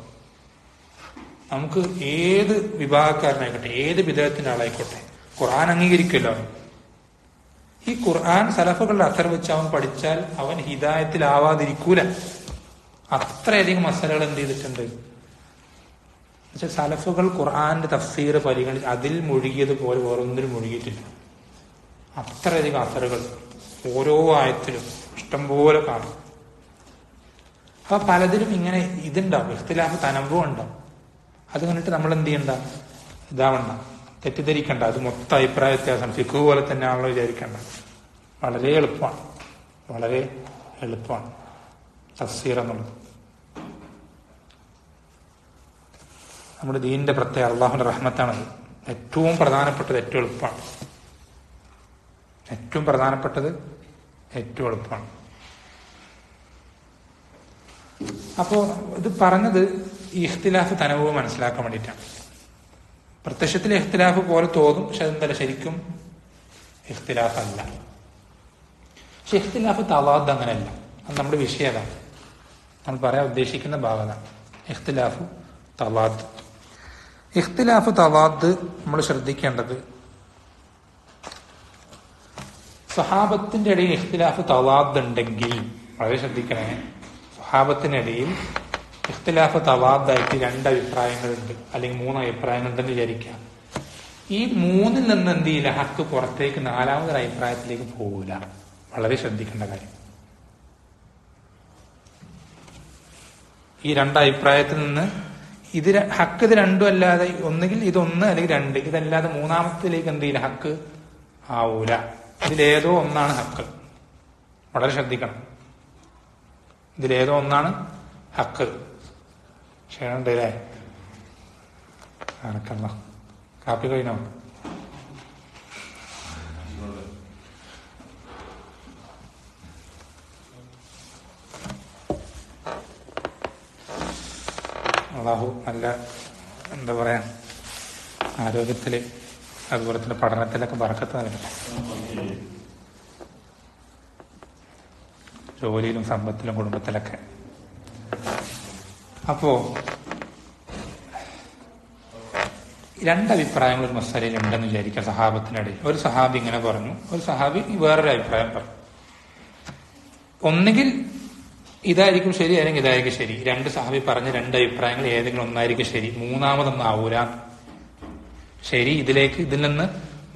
Speaker 1: നമുക്ക് ഏത് വിഭാഗക്കാരനായിക്കോട്ടെ, ഏത് വിധത്തിന്റെ ആളായിക്കോട്ടെ, ഖുർആൻ അംഗീകരിക്കുമല്ലോ. ഈ ഖുർആൻ സലഫുകളുടെ അസർ വെച്ച് അവൻ പഠിച്ചാൽ അവൻ ഹിദായത്തിലാവാതിരിക്കൂല. അത്രയധികം മസലകൾ എന്ത് ചെയ്തിട്ടുണ്ട്? പക്ഷെ സലഫുകൾ ഖുർആന്റെ തഫ്സീർ പരിഗണിച്ച് അതിൽ മുഴുകിയത് പോലെ വേറൊന്നിനും മുഴുകിയിട്ടില്ല. അത്രയധികം അസറുകൾ ഓരോ ആയത്തിലും ഇഷ്ടംപോലെ കാണും. അപ്പൊ പലതിലും ഇങ്ങനെ ഇതുണ്ടാവും, ഇഖ്തിലാഫ് തനവ്വുഅ് ഉണ്ടാവും. അത് കണ്ടിട്ട് നമ്മൾ എന്ത് ചെയ്യണ്ട? ഇതാവണ്ട, തെറ്റിദ്ധരിക്കണ്ട. അത് മൊത്തം അഭിപ്രായ വ്യത്യാസം ഫിഖ് പോലെ തന്നെ ആണല്ലോ വിചാരിക്കണ്ട. വളരെ എളുപ്പമാണ് തഫ്സീർ എന്നുള്ളത്. നമ്മുടെ ദീനിന്റെ പ്രത്യേക അള്ളാഹുവിന്റെ റഹ്മത്താണത്. ഏറ്റവും പ്രധാനപ്പെട്ടത് ഏറ്റവും എളുപ്പമാണ്. അപ്പോ ഇത് പറഞ്ഞത് ഈ ഇഖ്തിലാഫ് തനവ്വുഅ് മനസ്സിലാക്കാൻ വേണ്ടിയിട്ടാണ്. പ്രത്യക്ഷത്തിൽ ഇഖ്തിലാഫ് പോലെ തോന്നും, പക്ഷെ അതെന്തല്ല, ശരിക്കും ഇഖ്തിലാഫ് അല്ല. പക്ഷെ ഇഖ്തിലാഫ് തളാദ് അങ്ങനെയല്ല. അത് നമ്മുടെ വിഷയം അതാണ്, നമ്മൾ പറയാൻ ഉദ്ദേശിക്കുന്ന ഭാഗത. ഇഖ്തിലാഫ് തളാദ് നമ്മൾ ശ്രദ്ധിക്കേണ്ടത്, സഹാബത്തിന്റെ ഇടയിൽ ഇഖ്തിലാഫ് തളാദ് ഉണ്ടെങ്കിൽ വളരെ ശ്രദ്ധിക്കണേ. സഹാബത്തിനിടയിൽ ഇഖ്തിലാഫ് തളാദായിട്ട് 2 അഭിപ്രായങ്ങളുണ്ട്, അല്ലെങ്കിൽ 3 അഭിപ്രായങ്ങളുണ്ടെന്ന് വിചാരിക്കാം. ഈ 3-ൽ നിന്ന് എന്ത് ചെയ്യില്ല, ഹക്ക് പുറത്തേക്ക് 4-മതൊരു അഭിപ്രായത്തിലേക്ക് പോകില്ല. വളരെ ശ്രദ്ധിക്കേണ്ട കാര്യം. ഈ 2 അഭിപ്രായത്തിൽ നിന്ന് ഹക്ക് ഇത് 2 അല്ലാതെ ഒന്നുകിൽ ഇതൊന്ന് അല്ലെങ്കിൽ 2, ഇതല്ലാതെ 3-മത്തിലേക്ക് എന്ത് ചെയ്യില്ല, ഹക്ക് ആവൂല. ഇതിലേതോ ഒന്നാണ് ഹക്ക്. വളരെ ശ്രദ്ധിക്കണം. ഇതിലേതോ ഒന്നാണ് ഹക്ക്. ക്ഷേമണ്ടല്ലേ? ആർക്കല്ല കാപ്പി കഴിഞ്ഞോ? അള്ളാഹു നല്ല എന്താ പറയാ ആരോഗ്യത്തില് അതുപോലെ തന്നെ പഠനത്തിലൊക്കെ ബറക്കത്ത് നൽകട്ടെ. ജോലിയിലും സമ്പത്തിലും കുടുംബത്തിലൊക്കെ. അപ്പോ രണ്ടഭിപ്രായങ്ങൾ ഒരു മസലയിൽ ഉണ്ടെന്ന് വിചാരിക്കാം സഹാബത്തിനിടയിൽ. ഒരു സഹാബി ഇങ്ങനെ പറഞ്ഞു, ഒരു സഹാബി വേറൊരു അഭിപ്രായം പറഞ്ഞു. ഒന്നുകിൽ ഇതായിരിക്കും ശരി, അല്ലെങ്കിൽ ഇതായിരിക്കും ശരി. രണ്ട് സഹാബി പറഞ്ഞ രണ്ട് അഭിപ്രായങ്ങൾ ഏതെങ്കിലും ഒന്നായിരിക്കും ശരി, മൂന്നാമതൊന്നും ആവൂല. ശരി ഇതിൽ നിന്ന്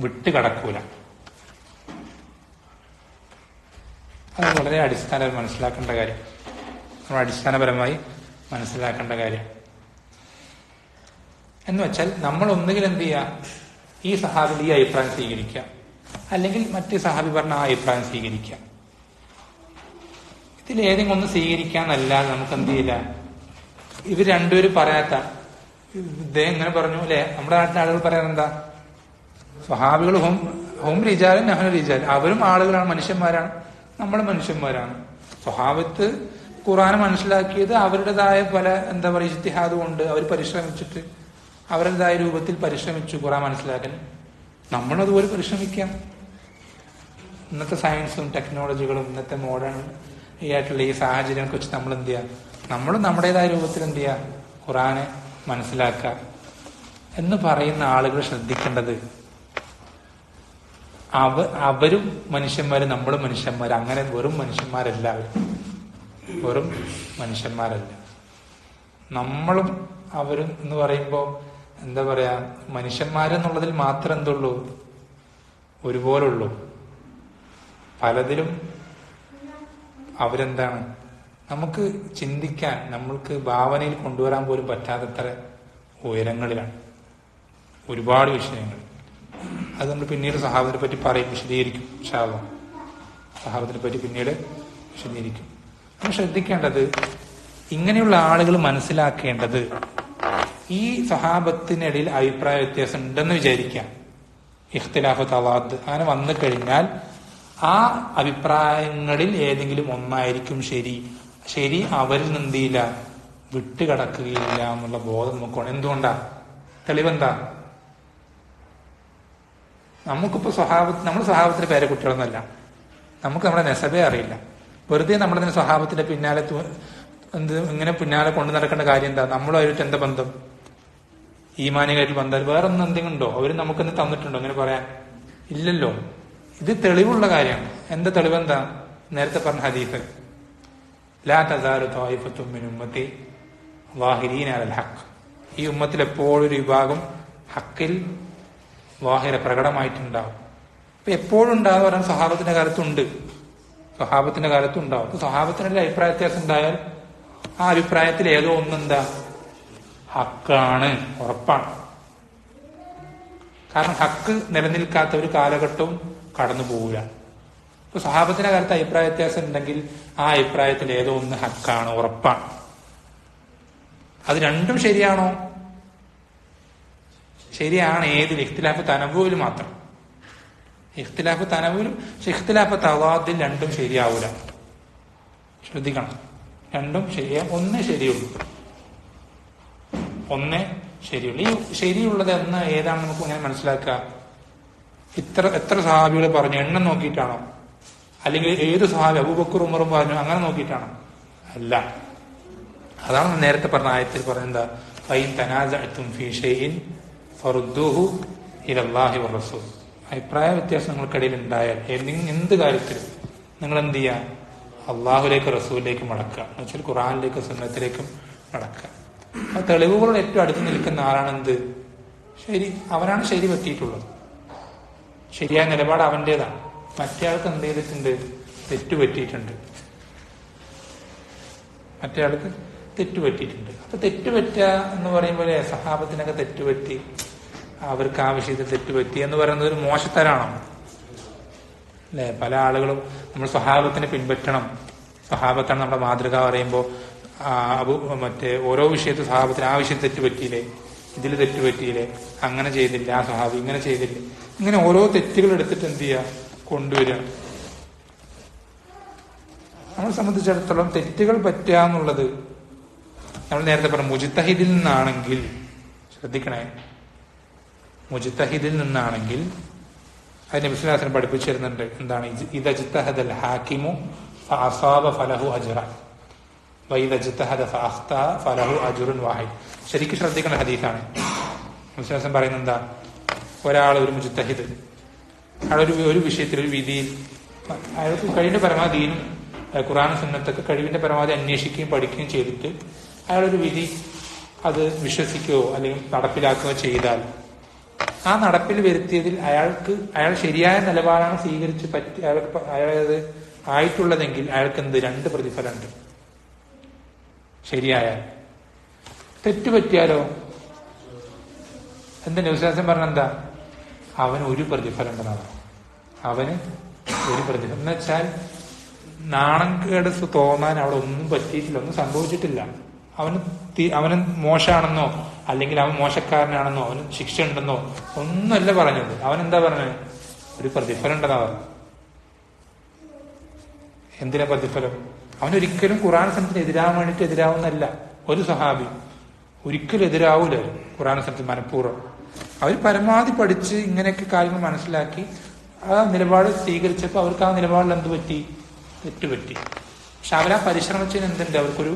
Speaker 1: വിട്ടുകടക്കൂല. അത് വളരെ അടിസ്ഥാനപരമായി മനസ്സിലാക്കേണ്ട കാര്യം, നമ്മൾ അടിസ്ഥാനപരമായി മനസ്സിലാക്കേണ്ട കാര്യം. എന്ന് വെച്ചാൽ നമ്മൾ ഒന്നുകിൽ എന്ത് ചെയ്യുക, ഈ സഹാബി ഈ അഭിപ്രായം സ്വീകരിക്കുക, അല്ലെങ്കിൽ മറ്റേ സഹാബി പറഞ്ഞ ആ അഭിപ്രായം സ്വീകരിക്കുക. ഇതിൽ ഏതെങ്കിലും ഒന്ന് സ്വീകരിക്കാന്നല്ലാതെ നമുക്ക് എന്ത് ചെയ്യില്ല. ഇവർ രണ്ടുപേരും പറയാത്ത, ഇദ്ദേഹം ഇങ്ങനെ പറഞ്ഞു അല്ലെ, നമ്മുടെ നാട്ടിലെ ആളുകൾ പറയാൻ എന്താ, സ്വഹാബികൾ ഹോം റിജാലും നഹ്നു റിജാൽ, അവരും ആളുകളാണ്, മനുഷ്യന്മാരാണ്, നമ്മളും മനുഷ്യന്മാരാണ്. സ്വഹാബത്ത് ഖുർആൻ മനസ്സിലാക്കിയത് അവരുടേതായ പല എന്താ പറയുക ഇജ്തിഹാദ് കൊണ്ട് അവർ പരിശ്രമിച്ചിട്ട് അവരുടേതായ രൂപത്തിൽ പരിശ്രമിച്ചു ഖുർആൻ മനസ്സിലാക്കാൻ. നമ്മളതുപോലെ പരിശ്രമിക്കാം. ഇന്നത്തെ സയൻസും ടെക്നോളജികളും ഇന്നത്തെ മോഡേൺ ആയിട്ടുള്ള ഈ സാഹചര്യങ്ങളെ വെച്ച് നമ്മൾ എന്ത് ചെയ്യുക, നമ്മളും നമ്മുടേതായ രൂപത്തിൽ എന്ത് ചെയ്യുക, ഖുർആനെ മനസ്സിലാക്കുക എന്ന് പറയുന്ന ആളുകൾ ശ്രദ്ധിക്കേണ്ടത്, അവരും മനുഷ്യന്മാര്, നമ്മളും മനുഷ്യന്മാർ, അങ്ങനെ വെറും മനുഷ്യന്മാരല്ല. വെറും മനുഷ്യന്മാരല്ല. നമ്മളും അവരും എന്ന് പറയുമ്പോ എന്താ പറയാ, മനുഷ്യന്മാരെന്നുള്ളതിൽ മാത്രം എന്തുള്ളൂ, ഒരുപോലെ ഉള്ളൂ. പലതിലും അവരെന്താണ് നമുക്ക് ചിന്തിക്കാൻ, നമ്മൾക്ക് ഭാവനയിൽ കൊണ്ടുവരാൻ പോലും പറ്റാത്തത്ര ഉയരങ്ങളിലാണ് ഒരുപാട് വിഷയങ്ങൾ. അത് നമ്മൾ പിന്നീട് സഹാബത്തിനെ പറ്റി പറയും, വിശദീകരിക്കും. സഹാബത്തിനെ പറ്റി പിന്നീട് വിശദീകരിക്കും. നമ്മൾ ശ്രദ്ധിക്കേണ്ടത്, ഇങ്ങനെയുള്ള ആളുകൾ മനസ്സിലാക്കേണ്ടത്, ഈ സഹാബത്തിനിടയിൽ അഭിപ്രായ വ്യത്യാസം ഉണ്ടെന്ന് വിചാരിക്കാം, ഇഖ്തിലാഫ് തവാദ് അങ്ങനെ വന്നു കഴിഞ്ഞാൽ ആ അഭിപ്രായങ്ങളിൽ ഏതെങ്കിലും ഒന്നായിരിക്കും ശരി അവരിൽ നിന്തിയില്ല, വിട്ടുകിടക്കുകയില്ല എന്നുള്ള ബോധം നമുക്കാണ്. എന്തുകൊണ്ടാ? തെളിവെന്താ? നമുക്കിപ്പോ നമ്മൾ സ്വഹാബത്തിന്റെ പേരെ കുട്ടികളൊന്നുമല്ല, നമുക്ക് നമ്മുടെ നെസബേ അറിയില്ല. വെറുതെ നമ്മളിതിന് സ്വഹാബത്തിന്റെ പിന്നാലെ ഇങ്ങനെ പിന്നാലെ കൊണ്ടു നടക്കേണ്ട കാര്യം എന്താ? നമ്മളുമായിട്ട് എന്താ ബന്ധം? ഈമാനികമായിട്ട് ബന്ധം വേറെ ഒന്നും എന്തെങ്കിലും ഉണ്ടോ? അവര് നമുക്കെന്ന് തന്നിട്ടുണ്ടോ അങ്ങനെ പറയാൻ? ഇല്ലല്ലോ. ഇത് തെളിവുള്ള കാര്യമാണ്. എന്താ തെളിവെന്താ? നേരത്തെ പറഞ്ഞ ഹദീസ്, ലാ തസാലു ത്വായിഫത്തും മിൻ ഉമ്മത്തി ളാഹിരീന അലൽ ഹഖ്. ഈ ഉമ്മത്തിൽ എപ്പോഴും ഒരു വിഭാഗം ഹക്കിൽ വാഹിര പ്രകടമായിട്ടുണ്ടാവും. അപ്പൊ എപ്പോഴും ഉണ്ടാകുക പറഞ്ഞാൽ സഹാബത്തിന്റെ കാലത്തുണ്ട്, സഹാബത്തിന്റെ കാലത്തുണ്ടാവും. അപ്പൊ സഹാബത്തിനുള്ള അഭിപ്രായ വ്യത്യാസം ഉണ്ടായാൽ ആ അഭിപ്രായത്തിൽ ഏതോ ഒന്നെന്താ ഹക്കാണ്, ഉറപ്പാണ്. കാരണം ഹക്ക് നിലനിൽക്കാത്ത ഒരു കാലഘട്ടവും കടന്നു പോവില്ല. ഇപ്പൊ സഹാബത്തിന്റെ കാലത്ത് അഭിപ്രായ വ്യത്യാസം ഉണ്ടെങ്കിൽ ആ അഭിപ്രായത്തിൽ ഏതോ ഒന്ന് ഹക്കാണ്, ഉറപ്പാണ്. അത് രണ്ടും ശരിയാണോ? ശരിയാണ്. ഏതിൽ? ഇഖ്തിലാഫ് തനവ്വുവിൽ മാത്രം. ഇഖ്തിലാഫ് തനവ്വുലും ഇഖ്തിലാഫ് തവാദിൽ രണ്ടും ശരിയാവൂല. ശ്രദ്ധിക്കണം, രണ്ടും ഒന്നേ ശരിയുള്ളൂ. ഈ ശരിയുള്ളത് എന്ന് ഏതാണ് നമുക്ക് ഇങ്ങനെ മനസ്സിലാക്കുക? എത്ര സഹാബികൾ പറഞ്ഞു എണ്ണം നോക്കിയിട്ടാണോ? അല്ലെങ്കിൽ ഏത് സഹാബി അബൂബക്കർ ഉമറും പറഞ്ഞു അങ്ങനെ നോക്കിയിട്ടാണോ? അല്ല. അതാണ് നേരത്തെ പറഞ്ഞ ആയത്തിൽ പറഞ്ഞെന്താ, ഫൈൻ തനാസഅ്തും ഫീ ഷൈഇൻ ഫറുദ്ദൂഹു ഇലല്ലാഹി വറസൂൽ. അഭിപ്രായ വ്യത്യാസം നിങ്ങൾക്കിടയിൽ ഉണ്ടായാൽ എന്ത് കാര്യത്തിലും നിങ്ങൾ എന്ത് ചെയ്യുക? അള്ളാഹുലേക്ക് റസൂലിലേക്ക് മടക്കുക, എന്ന് വെച്ചാൽ ഖുർആനിലേക്ക് സുന്നത്തിലേക്കും മടക്കുക. ആ തെളിവുകളുടെ ഏറ്റവും അടുത്ത് നിൽക്കുന്ന ആളാണെന്ത്? ശരി, അവനാണ് ശരി പറ്റിയിട്ടുള്ളത്. ശരിയായ നിലപാട് അവന്റേതാണ്. മറ്റേ ആൾക്ക് എന്ത് ചെയ്തിട്ടുണ്ട്? തെറ്റുപറ്റിയിട്ടുണ്ട്. മറ്റേ ആൾക്ക് തെറ്റുപറ്റിയിട്ടുണ്ട്. അപ്പൊ തെറ്റുപറ്റുക എന്ന് പറയുമ്പോൾ സഹാബത്തിനൊക്കെ തെറ്റുപറ്റി, അവർക്ക് ആ വിഷയത്തിൽ തെറ്റുപറ്റി എന്ന് പറയുന്നത് ഒരു മോശത്തരാണോ? അല്ലെ? പല ആളുകളും നമ്മൾ സ്വഹാബത്തിനെ പിൻപറ്റണം, സ്വഹാബത്താണ് നമ്മുടെ മാതൃക പറയുമ്പോൾ മറ്റേ ഓരോ വിഷയത്തിൽ സ്വഹാബത്തിന് ആ വിഷയം തെറ്റുപറ്റിയില്ലേ, ഇതിൽ തെറ്റുപറ്റിയില്ലേ, അങ്ങനെ ചെയ്തില്ല, ആ സ്വഹാബി ഇങ്ങനെ ചെയ്തില്ലേ, ഇങ്ങനെ ഓരോ തെറ്റുകൾ എടുത്തിട്ട് എന്ത് ചെയ്യുക? കൊണ്ടുവരിക. നമ്മളെ സംബന്ധിച്ചിടത്തോളം തെറ്റുകൾ പറ്റുക എന്നുള്ളത് നമ്മൾ നേരത്തെ പറഞ്ഞു മുജ്തഹിദിൽ നിന്നാണെങ്കിൽ, ശ്രദ്ധിക്കണേ, മുജ്തഹിദിൽ നിന്നാണെങ്കിൽ അത് നബി സ്വല്ലല്ലാഹു അലൈഹി വസല്ലം പഠിപ്പിച്ചു തരുന്നുണ്ട്. എന്താണ്? ഇദ ഇജ്തഹദൽ ഹാകിമു ഫഅസാബ ഫലഹു അജ്റൻ വഇദ ഇജ്തഹദ ഫഅഖ്ത ഫലഹു അജ്റുൻ വാഹിദ്. ശരിക്കും ശ്രദ്ധിക്കേണ്ട ഹദീസാണ്. വിശ്വാസം പറയുന്നത് എന്താ? ഒരാൾ ഒരു മുജ്തഹിദ്, അയാളൊരു വിഷയത്തിൽ ഒരു വിധിയിൽ അയാൾക്ക് കഴിവിന്റെ പരമാവധി ദീനും ഖുർആനും സുന്നത്തൊക്കെ കഴിവിന്റെ പരമാവധി അന്വേഷിക്കുകയും പഠിക്കുകയും ചെയ്തിട്ട് അയാളൊരു വിധി അത് വിശ്വസിക്കുകയോ അല്ലെങ്കിൽ നടപ്പിലാക്കുകയോ ചെയ്താൽ ആ നടപ്പിൽ വരുത്തിയതിൽ അയാൾ ശരിയായ നിലപാടാണ് സ്വീകരിച്ച് അയാളത് ആയിട്ടുള്ളതെങ്കിൽ അയാൾക്ക് എന്ത് 2 പ്രതിഫലമുണ്ട്. ശരിയായാൽ. തെറ്റുപറ്റിയാലോ എന്താ വിശ്വാസം പറഞ്ഞെന്താ? അവന് 1 പ്രതിഫലം ഉണ്ടെന്നാണ്. അവന് 1 പ്രതിഫലം എന്ന് വെച്ചാൽ നാണക്കേട് തോന്നാൻ അവിടെ ഒന്നും പറ്റിയിട്ടില്ല, ഒന്നും സംഭവിച്ചിട്ടില്ല. അവന് മോശമാണെന്നോ അല്ലെങ്കിൽ അവൻ മോശക്കാരനാണെന്നോ അവന് ശിക്ഷ ഉണ്ടെന്നോ ഒന്നുമല്ല പറഞ്ഞത്. അവനെന്താ പറഞ്ഞത്? 1 പ്രതിഫലം ഉണ്ടെന്നാ പറഞ്ഞു. എന്തിനാ പ്രതിഫലം? അവനൊരിക്കലും ഖുർആൻ സനത്തിന് എതിരാവാൻ വേണ്ടിയിട്ട് എതിരാവുന്നല്ല. ഒരു സഹാബി ഒരിക്കലും എതിരാവൂല ഖുർആൻ സനത്തിന് മനഃപൂർവ്വം. അവർ പരമാവധി പഠിച്ച് ഇങ്ങനെയൊക്കെ കാര്യങ്ങൾ മനസ്സിലാക്കി ആ നിലപാട് സ്വീകരിച്ചപ്പോൾ അവർക്ക് ആ നിലപാടിൽ എന്ത് പറ്റി? തെറ്റുപറ്റി. പക്ഷെ അവരാ പരിശ്രമിച്ചതിന് എന്തുണ്ട്? അവർക്കൊരു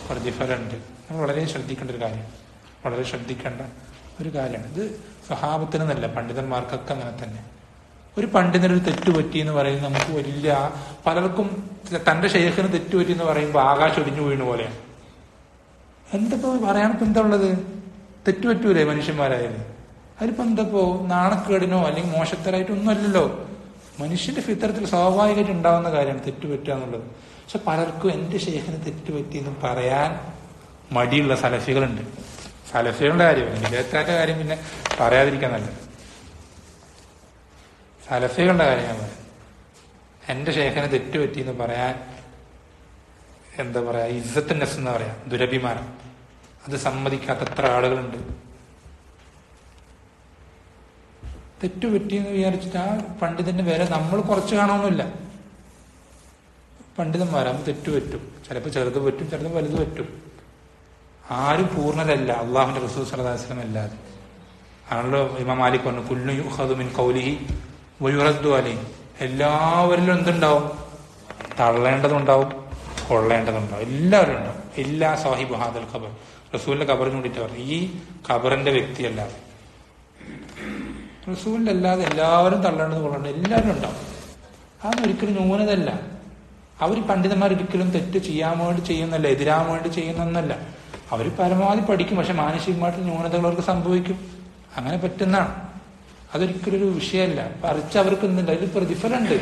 Speaker 1: പ്രതിഫലമുണ്ട്. നമ്മൾ വളരെ ശ്രദ്ധിക്കേണ്ട ഒരു കാര്യം, വളരെ ശ്രദ്ധിക്കേണ്ട ഒരു കാര്യമാണ് ഇത്. സ്വഹാബത്തിനെന്നല്ല, പണ്ഡിതന്മാർക്കൊക്കെ അങ്ങനെ തന്നെ. ഒരു പണ്ഡിതനൊരു തെറ്റുപറ്റി എന്ന് പറയുന്നത് നമുക്ക് വലിയ, പലർക്കും തന്റെ ശൈഖിന് തെറ്റുപറ്റി എന്ന് പറയുമ്പോൾ ആകാശം ഒടിഞ്ഞു വീണു പോലെയാണ്. എന്തപ്പോ പറയാനിപ്പോ എന്താ ഉള്ളത്? തെറ്റുപറ്റൂലേ മനുഷ്യന്മാരായാലും? അതിലിപ്പോ എന്തപ്പോ നാണക്കേടിനോ അല്ലെങ്കിൽ മോശത്തരായിട്ടോ ഒന്നും അല്ലല്ലോ. മനുഷ്യന്റെ ഫിത്രത്തിൽ സ്വാഭാവികമായിട്ട് ഉണ്ടാവുന്ന കാര്യമാണ് തെറ്റുപറ്റുക എന്നുള്ളത്. പക്ഷെ പലർക്കും എന്റെ ശൈഖിന് തെറ്റുപറ്റിയെന്നും പറയാൻ മടിയുള്ള സലഫികളുണ്ട്. സലഫികളുടെ കാര്യമാണ്, വിദേഹത്താന്റെ കാര്യം പിന്നെ പറയാതിരിക്കാൻ നല്ലത്. സലഫികളുടെ കാര്യം ഞാൻ പറയാം. എന്റെ ശൈഖിന് തെറ്റുപറ്റിയെന്ന് പറയാൻ എന്താ പറയാ, ഇസ്സത്ത് നഫ്സ് എന്ന് പറയാം, ദുരഭിമാനം. അത് സമ്മതിക്കാത്തത്ര ആളുകളുണ്ട്. തെറ്റുപറ്റിയെന്ന് വിചാരിച്ചിട്ട് ആ പണ്ഡിതന്റെ വില നമ്മൾ കുറച്ച് കാണുമൊന്നുമില്ല. പണ്ഡിതന്മാരാകുമ്പോൾ തെറ്റുപറ്റും, ചിലപ്പോൾ ചെറുത് പറ്റും, ചിലപ്പോൾ വലുത് പറ്റും. ആരും പൂർണ്ണരല്ല അള്ളാഹുവിന്റെ റസൂൽ സല്ലല്ലാഹു അലൈഹി വസല്ലം അല്ലാതെ. ആണല്ലോ ഇമാം മാലിക് പറഞ്ഞു, കുല്ലു യുഖദു മിൻ ഖൗലിഹി വയുറദ്ദു അലൈഹി. എല്ലാവരിലും എന്തുണ്ടാവും? തള്ളേണ്ടതുണ്ടാവും, കൊള്ളേണ്ടതുണ്ടാവും. എല്ലാവരും ഉണ്ടാവും. എല്ലാ സാഹിബ് ഹാദൽ ഖബർ, റസൂലിന്റെ ഖബറിന് വേണ്ടിയിട്ട് പറഞ്ഞു. ഈ ഖബറിന്റെ വ്യക്തിയല്ലാതെ, റസൂലിന്റെ അല്ലാതെ എല്ലാവരും തള്ളേണ്ടത് കൊള്ളേണ്ടത് എല്ലാവരും ഉണ്ടാവും. അതൊന്നും ഒരിക്കലും ന്യൂനതല്ല. അവർ പണ്ഡിതന്മാർ ഒരിക്കലും തെറ്റ് ചെയ്യാൻ വേണ്ടി ചെയ്യുന്നല്ല, എതിരാൻ വേണ്ടി ചെയ്യുന്നൊന്നല്ല. അവർ പരമാവധി പഠിക്കും, പക്ഷെ മാനസികമായിട്ട് ന്യൂനതകൾ അവർക്ക് സംഭവിക്കും. അങ്ങനെ പറ്റുന്നതാണ്. അതൊരിക്കലും ഒരു വിഷയമല്ല. പറിച്ച് അവർക്ക് എന്തുണ്ട്? അതിൽ പ്രതിഫലമുണ്ട്.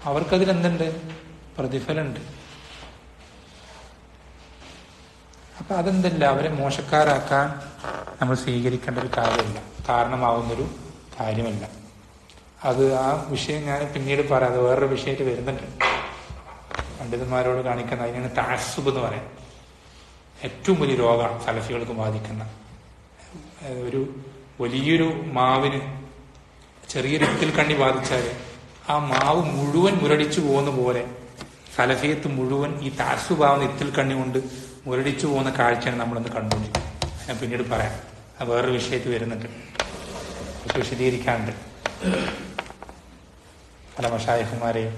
Speaker 1: അവർക്കതിൽ എന്തുണ്ട്? പ്രതിഫലമുണ്ട്. അപ്പൊ അതെന്തല്ല, അവരെ മോശക്കാരാക്കാൻ നമ്മൾ സ്വീകരിക്കേണ്ട ഒരു കാര്യമല്ല, കാരണമാവുന്നൊരു കാര്യമല്ല. അത് ആ വിഷയം ഞാൻ പിന്നീട് പറയാം. അത് വേറൊരു വിഷയമായിട്ട് വരുന്നുണ്ട്. പണ്ഡിതന്മാരോട് കാണിക്കുന്ന അതിനാണ് തഅസ്സുബ് എന്ന് പറയാം. ഏറ്റവും വലിയ രോഗമാണ് സലഫികൾക്ക് ബാധിക്കുന്ന. ഒരു വലിയൊരു മാവിന് ചെറിയൊരു ഇത്തിൽ കണ്ണി ബാധിച്ചാൽ ആ മാവ് മുഴുവൻ മുരടിച്ചു പോകുന്ന പോലെ സലഫിയത്ത് മുഴുവൻ ഈ തഅസ്സുബാവുന്ന ഇത്തിൽ കണ്ണി കൊണ്ട് മുരടിച്ചു പോകുന്ന കാഴ്ചയാണ് നമ്മളൊന്ന് കണ്ടുകൊണ്ടിരിക്കുന്നത്. ഞാൻ പിന്നീട് പറയാം. അത് വേറൊരു വിഷയത്തിൽ വരുന്നുണ്ട്, പക്ഷെ വിശദീകരിക്കാണ്ട്. പല മശായിഖുമാരെയും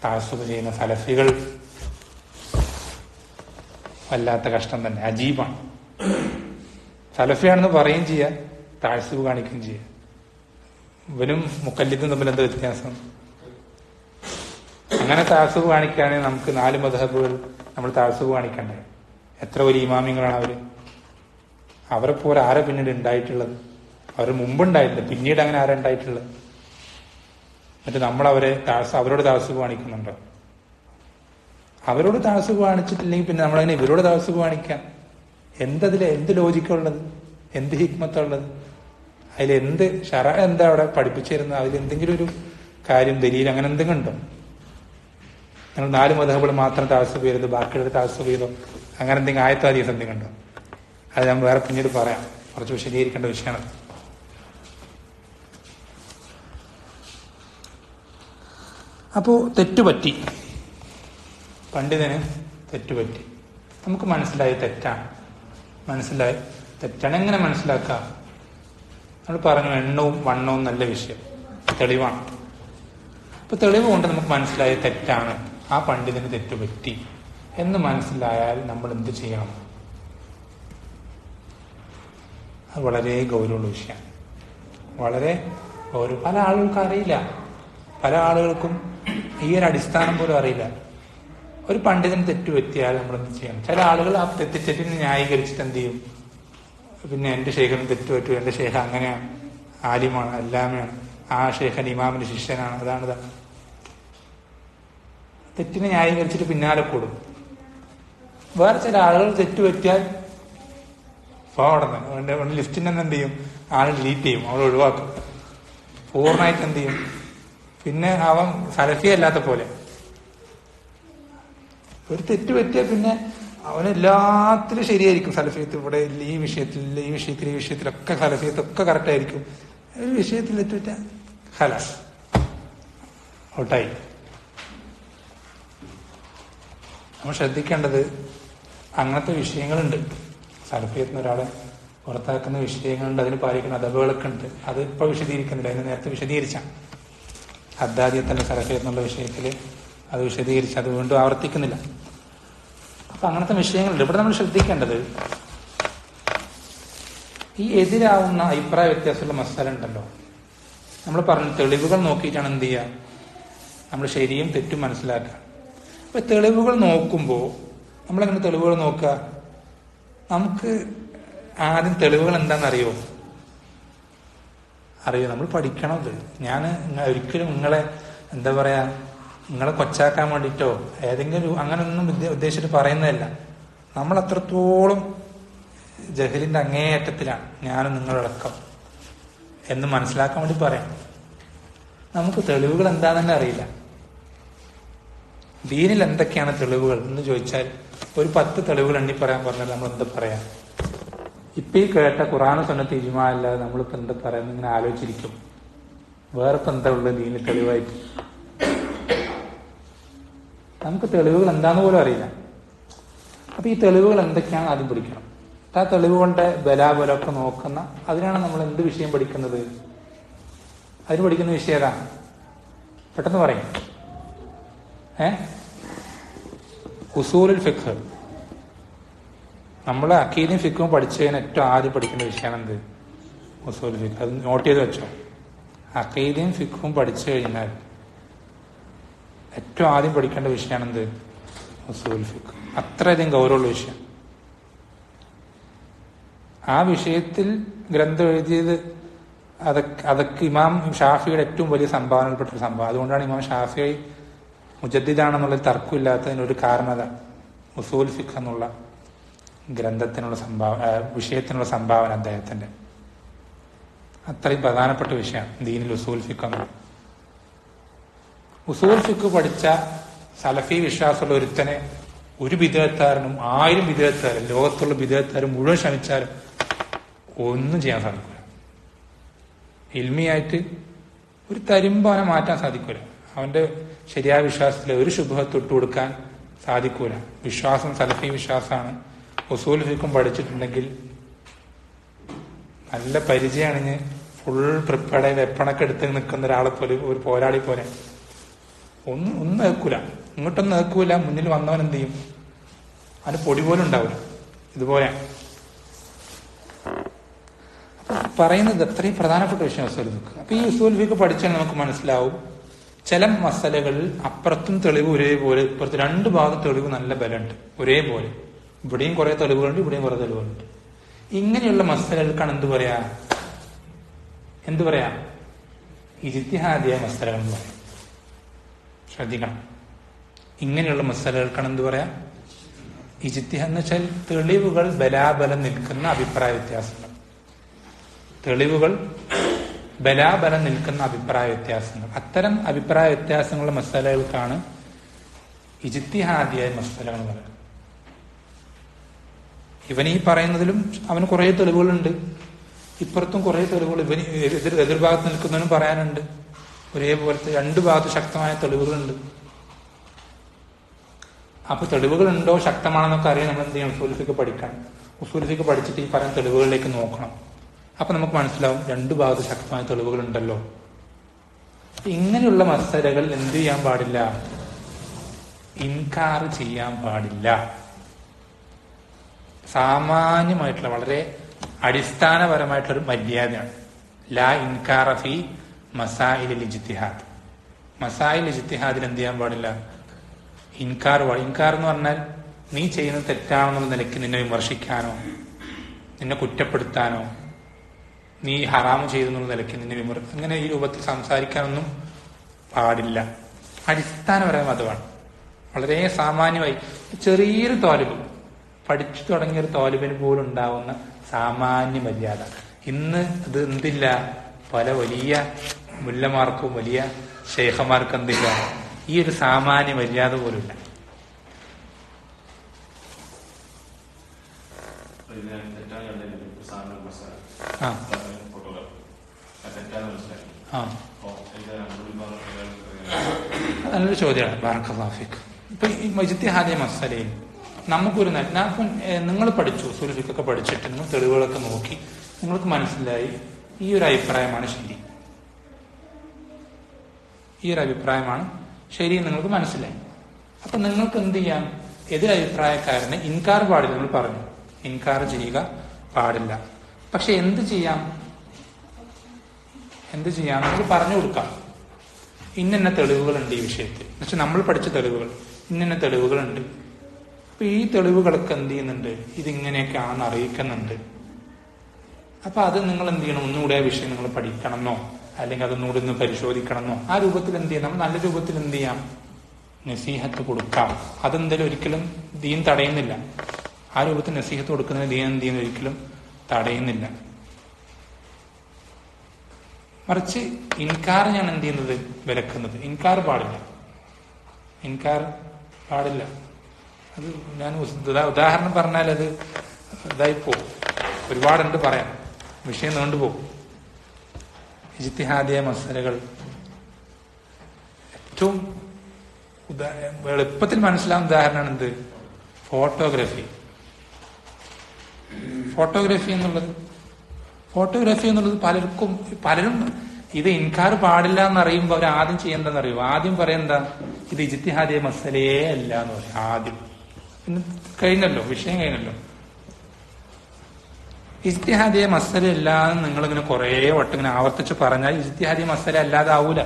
Speaker 1: തഅസ്സുബ് ചെയ്യുന്ന സലഫികൾ വല്ലാത്ത കഷ്ടം തന്നെ, അജീബാണ്. സലഫിയാണെന്ന് പറയുകയും ചെയ്യാം, തഅസ്സുബ് കാണിക്കുകയും ചെയ്യാം. ഇവനും മുഖല്ലിദും തമ്മിൽ എന്താ വ്യത്യാസം? അങ്ങനെ തഅസ്സുബ് കാണിക്കുകയാണെങ്കിൽ നമുക്ക് 4 മദ്ഹബുകൾ നമ്മൾ തഅസ്സുബ് കാണിക്കണ്ടേ? എത്ര വലിയ ഇമാമിങ്ങളാണ് അവര്. അവരെ പോലെ ആരാ പിന്നീട് ഉണ്ടായിട്ടുള്ളത്? അവർ മുമ്പുണ്ടായിട്ടില്ല, പിന്നീട് അങ്ങനെ ആരാ ഉണ്ടായിട്ടുള്ളത്? എന്നിട്ട് നമ്മൾ അവരോട് തഅസ്സുബ് കാണിക്കുന്നുണ്ടോ? അവരോട് തഅസ്സുബ് കാണിച്ചിട്ടില്ലെങ്കിൽ പിന്നെ നമ്മളതിനെ ഇവരോട് തഅസ്സുബ് കാണിക്കാം? എന്ത് ലോജിക്കുള്ളത്? എന്ത് ഹിക്മത്തുള്ളത്? അതിലെന്ത് ശറഅ എന്താ അവിടെ പഠിപ്പിച്ചിരുന്നത്? അതിലെന്തെങ്കിലും ഒരു കാര്യം, ദലീൽ, അങ്ങനെ എന്തെങ്കിലും ഉണ്ടോ? നിങ്ങൾ 4 മദ്ഹബുകൾ മാത്രം തഅസ്സുബ് ചെയ്തത്, ബാക്കിയുള്ള തഅസ്സുബ് ചെയ്തോ? അങ്ങനെ എന്തെങ്കിലും ആയത്തോ ഹദീസ് എന്തെങ്കിലും ഉണ്ടോ? അത് ഞാൻ വേറെ പിന്നീട് പറയാം. കുറച്ച് വിശദീകരിക്കേണ്ട വിഷയമാണ്. അപ്പോ തെറ്റുപറ്റി, പണ്ഡിതന് തെറ്റുപറ്റി, നമുക്ക് മനസ്സിലായി തെറ്റാണ്. എങ്ങനെ മനസ്സിലാക്കാം? നമ്മൾ പറഞ്ഞു എണ്ണവും വണ്ണവും നല്ല വിഷയം, തെളിവാണ്. അപ്പൊ തെളിവ് കൊണ്ട് നമുക്ക് മനസ്സിലായ തെറ്റാണ്, ആ പണ്ഡിതന് തെറ്റുപറ്റി എന്ന് മനസ്സിലായാൽ നമ്മൾ എന്ത് ചെയ്യണം? അത് വളരെ ഗൗരവമുള്ള വിഷയമാണ്. വളരെ പല ആളുകൾക്കും അറിയില്ല. പല ആളുകൾക്കും ഈ ഒരു അടിസ്ഥാനം പോലും അറിയില്ല. ഒരു പണ്ഡിതന് തെറ്റുപറ്റിയാൽ നമ്മൾ എന്ത് ചെയ്യണം? ചില ആളുകൾ ആ തെറ്റിനെ ന്യായീകരിച്ചിട്ട് എന്ത് ചെയ്യും? പിന്നെ എന്റെ ശേഖരന് തെറ്റുപറ്റു, എന്റെ ശേഖ അങ്ങനെയാണ്, ആലിമാണ്, എല്ലാമയാണ്, ആ ശേഖൻ ഇമാമിന്റെ ശിഷ്യനാണ്, അതാണ്. തെറ്റിനെ ന്യായീകരിച്ചിട്ട് പിന്നാലെ കൂടും. വേറെ ചില ആളുകൾ തെറ്റുപറ്റിയാൽ അവിടെ ലിസ്റ്റിൽ നിന്ന് എന്ത് ചെയ്യും? ആളെ ഡിലീറ്റ് ചെയ്യും, അവളെ ഒഴിവാക്കും, പൂർണ്ണമായിട്ട് എന്ത് ചെയ്യും? പിന്നെ അവൻ സലഫി അല്ലാത്ത പോലെ. ഒരു തെറ്റ് പറ്റിയാൽ പിന്നെ അവനെല്ലാത്തിലും ശരിയായിരിക്കും. സലഫിയത്ത് ഇവിടെ ഈ വിഷയത്തിലൊക്കെ സലഫിയത്തൊക്കെ കറക്റ്റ് ആയിരിക്കും. ഒരു വിഷയത്തിൽ തെറ്റുപറ്റ ഹലാസ് ഔട്ടായി. നമ്മൾ ശ്രദ്ധിക്കേണ്ടത് അങ്ങനത്തെ വിഷയങ്ങളുണ്ട്. സലഫിയത്തിന് ഒരാളെ പുറത്താക്കുന്ന വിഷയങ്ങളുണ്ട്, അതിന് പാലിക്കുന്ന അദബുകളൊക്കെ ഉണ്ട്. അത് ഇപ്പൊ വിശദീകരിക്കുന്നില്ല, അതിന് നേരത്തെ വിശദീകരിച്ച ഹദ്ദാദിയത്തിന്റെ സലഫിയത്തിനുള്ള വിഷയത്തിൽ അത് വിശദീകരിച്ച് അത് വീണ്ടും ആവർത്തിക്കുന്നില്ല. അപ്പൊ അങ്ങനത്തെ വിഷയങ്ങളുണ്ട്. ഇവിടെ നമ്മൾ ശ്രദ്ധിക്കേണ്ടത് ഈ എതിരാവുന്ന അഭിപ്രായ വ്യത്യാസമുള്ള മസാല ഉണ്ടല്ലോ, നമ്മൾ പറഞ്ഞു തെളിവുകൾ നോക്കിയിട്ടാണ് എന്ത് ചെയ്യുക, നമ്മൾ ശരിയും തെറ്റും മനസ്സിലാക്കുക. അപ്പൊ തെളിവുകൾ നോക്കുമ്പോൾ നമ്മളെങ്ങനെ തെളിവുകൾ നോക്കുക? നമുക്ക് ആദ്യം തെളിവുകൾ എന്താണെന്നറിയോ? നമ്മൾ പഠിക്കണത്. ഞാൻ ഒരിക്കലും നിങ്ങളെ എന്താ പറയാ, നിങ്ങളെ കൊച്ചാക്കാൻ വേണ്ടിയിട്ടോ ഏതെങ്കിലും അങ്ങനെയൊന്നും ഉദ്ദേശിച്ചിട്ട് പറയുന്നതല്ല. നമ്മൾ അത്രത്തോളം ജഹലിന്റെ അങ്ങേയറ്റത്തിലാണ് ഞാനും നിങ്ങളടക്കം എന്ന് മനസ്സിലാക്കാൻ വേണ്ടി പറയാം. നമുക്ക് തെളിവുകൾ എന്താണെന്ന് അറിയില്ല. ദീനിൽ എന്തൊക്കെയാണ് തെളിവുകൾ എന്ന് ചോദിച്ചാൽ ഒരു 10 തെളിവുകൾ എണ്ണി പറയാൻ പറഞ്ഞാൽ നമ്മൾ എന്താ പറയാ? ഇപ്പൊ ഈ കേട്ട ഖുർആനും സുന്നത്തും ഇജ്മാ അല്ലാതെ നമ്മളിപ്പോ എന്താ പറയാന്ന് ഇങ്ങനെ ആലോചിച്ചിരിക്കും. വേറെ ഇപ്പൊ എന്താ ഉള്ളത് ദീനിൽ തെളിവായിട്ട്? നമുക്ക് തെളിവുകൾ എന്താന്ന് പോലും അറിയില്ല. അപ്പൊ ഈ തെളിവുകൾ എന്തൊക്കെയാണ് ആദ്യം പഠിക്കണം. ആ തെളിവുകളുടെ ബലാബലമൊക്കെ നോക്കുന്ന, അതിനാണ് നമ്മൾ എന്ത് വിഷയം പഠിക്കുന്നത്? അതിന് പഠിക്കുന്ന വിഷയം ഏതാ? പെട്ടെന്ന് പറയും. ഉസൂലുൽ ഫിഖ്. നമ്മൾ അഖീദയും ഫിഖും പഠിച്ചതിന് ഏറ്റവും ആദ്യം പഠിക്കേണ്ട വിഷയമാണ് എന്ത്? ഉസൂലുൽ ഫിഖ്. അത് നോട്ട് ചെയ്ത് വെച്ചോ. അഖീദയും ഫിഖും പഠിച്ചു കഴിഞ്ഞാൽ ഏറ്റവും ആദ്യം പഠിക്കേണ്ട വിഷയമാണ് എന്ത്? ഉസൂലുൽ ഫിഖ്. അത്രയധികം ഗൗരവമുള്ള വിഷയം. ആ വിഷയത്തിൽ ഗ്രന്ഥം എഴുതിയത് അതൊക്കെ ഇമാം ഷാഫിയുടെ ഏറ്റവും വലിയ സംഭാവനയിൽപ്പെട്ട ഒരു സംഭവം. അതുകൊണ്ടാണ് ഇമാം ഷാഫി മുജദ്ദിദാണെന്നുള്ള തർക്കമില്ലാത്തതിനൊരു കാരണത ഉസൂൽ ഫിഖ് എന്നുള്ള ഗ്രന്ഥത്തിനുള്ള വിഷയത്തിനുള്ള സംഭാവന അദ്ദേഹത്തിന്റെ. അത്രയും പ്രധാനപ്പെട്ട വിഷയമാണ് ദീനിൽ ഉസൂൽ ഫിഖ് എന്നത്. ഉസൂൽ ഫിഖ് പഠിച്ച സലഫി വിശ്വാസമുള്ള ഒരുത്തനെ ഒരു ബിദ്അത്താരനും 1000 ബിദ്അത്താരും ലോകത്തുള്ള ബിദ്അത്താരും മുഴുവൻ ശ്രമിച്ചാലും ഒന്നും ചെയ്യാൻ സാധിക്കില്ല. ഇൽമിയായിട്ട് ഒരു തരിമ്പ് അവനെ മാറ്റാൻ സാധിക്കൂല. അവന്റെ ശരിയായ വിശ്വാസത്തിൽ ഒരു ശുഭത്ത് ഇട്ട് കൊടുക്കാൻ സാധിക്കൂല. വിശ്വാസം സലഫി വിശ്വാസമാണ്. ഉസൂൽ ഫിഖും പഠിച്ചിട്ടുണ്ടെങ്കിൽ നല്ല പരിചയമാണ്. ഫുൾ പ്രിപ്പയർഡ് വെപ്പണൊക്കെ എടുത്ത് നിൽക്കുന്ന ഒരാളെ പോലെ, ഒരു പോരാളി പോലെ. ഒന്നും നേക്കൂല, ഇങ്ങോട്ടൊന്നും നേക്കൂല. മുന്നിൽ വന്നവൻ എന്ത് ചെയ്യും? അതിന് പൊടി പോലും ഉണ്ടാവില്ല. ഇതുപോലെ പറയുന്നത് അത്രയും പ്രധാനപ്പെട്ട വിഷയം ഉസൂൽ ഫിഖ്. അപ്പൊ ഈ ഉസൂൽ ഫിഖ് പഠിച്ചാൽ നമുക്ക് മനസ്സിലാവും ചില മസലകളിൽ അപ്പുറത്തും തെളിവ് ഒരേപോലെ, ഇപ്പുറത്ത് 2 ഭാഗം തെളിവ് നല്ല ബലമുണ്ട് ഒരേപോലെ. ഇവിടെയും കുറെ തെളിവുകളുണ്ട്, ഇവിടെയും കുറെ തെളിവുകളുണ്ട്. ഇങ്ങനെയുള്ള മസലകൾക്കാണ് എന്ത് പറയാ? ഇജ്തിഹാദിയായ മസലകൾ എന്ന് പറയും. ശ്രദ്ധിക്കണം. ഇങ്ങനെയുള്ള മസലകൾക്കാണ് എന്ത് പറയാ? ഇജ്തിഹാദ് എന്ന് വെച്ചാൽ തെളിവുകൾ ബലാബലം നിൽക്കുന്ന അഭിപ്രായ വ്യത്യാസങ്ങൾ. തെളിവുകൾ ബലാബലം നിൽക്കുന്ന അഭിപ്രായ വ്യത്യാസങ്ങൾ. അത്തരം അഭിപ്രായ വ്യത്യാസങ്ങളുടെ മസലകൾക്കാണ് ഇജ്തിഹാദിയായ മസലകൾ എന്ന് പറയുന്നത്. ഇവൻ ഈ പറയുന്നതിലും അവന് കുറെ തെളിവുകളുണ്ട്, ഇപ്പുറത്തും കുറെ തെളിവുകൾ ഇവന് എതിർഭാഗത്ത് നിൽക്കുന്നവനും പറയാനുണ്ട്. ഒരേപോലത്തെ 2 ഭാഗത്ത് ശക്തമായ തെളിവുകളുണ്ട്. അപ്പൊ തെളിവുകളുണ്ടോ ശക്തമാണെന്നൊക്കെ അറിയാൻ നമ്മൾ എന്ത് ചെയ്യണം? ഉസൂൽ ഫിഖ് പഠിക്കണം. ഉസൂൽ ഫിഖ് പഠിച്ചിട്ട് ഈ പറയുന്ന തെളിവുകളിലേക്ക് നോക്കണം. അപ്പൊ നമുക്ക് മനസ്സിലാവും 2 ഭാഗത്ത് ശക്തമായ തെളിവുകൾ ഉണ്ടല്ലോ. ഇങ്ങനെയുള്ള മസലകൾ എന്ത് ചെയ്യാൻ പാടില്ല? ഇൻകാർ ചെയ്യാൻ പാടില്ല. സാമാന്യമായിട്ടുള്ള വളരെ അടിസ്ഥാനപരമായിട്ടൊരു മര്യാദയാണ്. ലാ ഇൻകാറ ഫി മസായിലിൽ ഇജ്തിഹാദ്. മസായിൽ ഇജ്തിഹാദിന് എന്ത് ചെയ്യാൻ പാടില്ല? ഇൻകാർ പാടില്ല. ഇൻകാർ എന്ന് പറഞ്ഞാൽ നീ ചെയ്യുന്നത് തെറ്റാണെന്നുള്ള നിലയ്ക്ക് നിന്നെ വിമർശിക്കാനോ നിന്നെ കുറ്റപ്പെടുത്താനോ നീ ഹറാമ് ചെയ്തെന്നുള്ള നിലയ്ക്ക് നിന്നെ അങ്ങനെ ഈ രൂപത്തിൽ സംസാരിക്കാനൊന്നും പാടില്ല. അടിസ്ഥാനപരമായ മതമാണ്. വളരെ സാമാന്യമായി ചെറിയൊരു തോലിബ്, പഠിച്ചു തുടങ്ങിയൊരു തോലിബിന് പോലും ഉണ്ടാവുന്ന സാമാന്യ മര്യാദ ഇന്ന് അത് എന്തില്ല? പല വലിയ മുല്ലമാർക്കും വലിയ ശൈഖമാർക്കും എന്തില്ല? ഈ ഒരു സാമാന്യ മര്യാദ പോലുമില്ല. നല്ലൊരു ചോദ്യമാണ്. ബാറക്കല്ലാഹു ഫീക്. ഇപ്പൊ ഈ ഇജ്തിഹാദി മസലയിൽ നമുക്കൊരു നിങ്ങൾ പഠിച്ചു, ഉസൂൽ ഫിഖ് പഠിച്ചിട്ട് നിങ്ങൾ തെളിവുകളൊക്കെ നോക്കി നിങ്ങൾക്ക് മനസ്സിലായി ഈ ഒരു അഭിപ്രായമാണ് ശരി, ഈ ഒരു അഭിപ്രായമാണ് ശരി നിങ്ങൾക്ക് മനസ്സിലായി. അപ്പൊ നിങ്ങൾക്ക് എന്ത് ചെയ്യാം? എതിരഭിപ്രായക്കാരന് ഇൻകാർ പാടില്ല. നമ്മൾ പറഞ്ഞു ഇൻകാർ ചെയ്യുക പാടില്ല. പക്ഷെ എന്ത് ചെയ്യാം? നമുക്ക് പറഞ്ഞു കൊടുക്കാം. ഇന്ന തെളിവുകളുണ്ട് ഈ വിഷയത്തിൽ. എന്നുവെച്ചാൽ നമ്മൾ പഠിച്ച തെളിവുകൾ, ഇന്ന തെളിവുകളുണ്ട്. അപ്പൊ ഈ തെളിവുകളൊക്കെ എന്ത് ചെയ്യുന്നുണ്ട്? ഇതിങ്ങനെയൊക്കെയാണെന്ന് അറിയിക്കുന്നുണ്ട്. അപ്പൊ അത് നിങ്ങൾ എന്ത് ചെയ്യണം? ഒന്നുകൂടെ ആ വിഷയം നിങ്ങൾ പഠിക്കണമെന്നോ അല്ലെങ്കിൽ അതൊന്നുകൂടി ഒന്ന് പരിശോധിക്കണമെന്നോ ആ രൂപത്തിൽ എന്ത് ചെയ്യാം? നമ്മൾ നല്ല രൂപത്തിൽ എന്ത് ചെയ്യാം? നസീഹത്ത് കൊടുക്കാം. അതെന്തായാലും ഒരിക്കലും ദീൻ തടയുന്നില്ല. ആ രൂപത്തിൽ നസീഹത്ത് കൊടുക്കുന്നതിന് ദീൻ എന്ത് ചെയ്യുന്ന ഒരിക്കലും തടയുന്നില്ല. മറിച്ച് ഇൻകാർ ഞാൻ എന്ത് ചെയ്യുന്നത്? വിലക്കുന്നത്. ഇൻകാർ പാടില്ല. അത് ഞാൻ ഉദാഹരണം പറഞ്ഞാൽ അത് ഇതായി പോകും. ഒരുപാടുണ്ട് പറയാം, വിഷയം നീണ്ടുപോകും. ഇജ്തിഹാദിയ മസലകൾ ഏറ്റവും എളുപ്പത്തിൽ മനസ്സിലാവുന്ന ഉദാഹരണമാണ് എന്ത്? ഫോട്ടോഗ്രാഫി എന്നുള്ളത് പലരും ഇത് ഇൻകാർ പാടില്ല എന്നറിയുമ്പോൾ അവർ ആദ്യം ചെയ്യേണ്ടതെന്നറിയോ? ആദ്യം പറയെന്താ? ഇത് ഇജ്തിഹാദിയ മസലയേ അല്ല എന്ന് പറയും ആദ്യം. പിന്നെ കഴിഞ്ഞല്ലോ, വിഷയം കഴിഞ്ഞല്ലോ. ഇജ്തിഹാദിയ മസല അല്ലാതെ നിങ്ങളിങ്ങനെ കുറെ വട്ടം ഇങ്ങനെ ആവർത്തിച്ച് പറഞ്ഞാൽ ഇജ്തിഹാദിയ മസല അല്ലാതെ ആവൂല.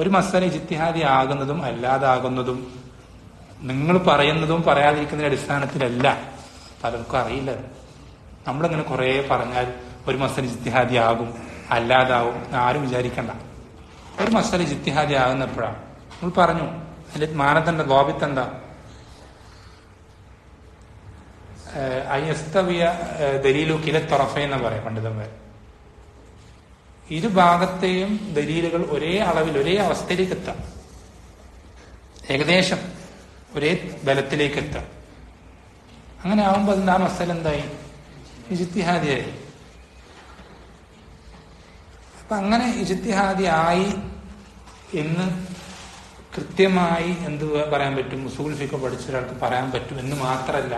Speaker 1: ഒരു മസല ഇജ്തിഹാദി ആകുന്നതും അല്ലാതാകുന്നതും നിങ്ങൾ പറയുന്നതും പറയാതിരിക്കുന്നതിന്റെ അടിസ്ഥാനത്തിലല്ല. പലർക്കും അറിയില്ല. നമ്മളിങ്ങനെ കുറെ പറഞ്ഞാൽ ഒരു മസല ഇജ്തിഹാദി ആകും അല്ലാതാവും ആരും വിചാരിക്കണ്ട. ഒരു മസല ഇജ്തിഹാദി ആകുന്നപ്പോഴാണ് നമ്മൾ പറഞ്ഞു. അതിന്റെ മാനദണ്ഡ ഗോപിത്ത് എന്താ? അയ്യസ്തവിയ ദലീലു കില തൊറഫേ എന്ന് പറയാം പണ്ഡിതന്മാർ. ഇരുഭാഗത്തെയും ദലീലുകൾ ഒരേ അളവിൽ ഒരേ അവസ്ഥയിലേക്ക് എത്താം, ഏകദേശം ഒരേ ബലത്തിലേക്ക് എത്താം. അങ്ങനെ ആവുമ്പോൾ അതിന്റെ ആ മസല എന്തായി? ഇജ്തിഹാദിയായി. അപ്പൊ അങ്ങനെ ഇജ്തിഹാദി ആയി എന്ന് കൃത്യമായി എന്ത് പറയാൻ പറ്റും? ഉസൂൽ ഫിഖ് പഠിച്ച ഒരാൾക്ക് പറയാൻ പറ്റും എന്ന് മാത്രമല്ല,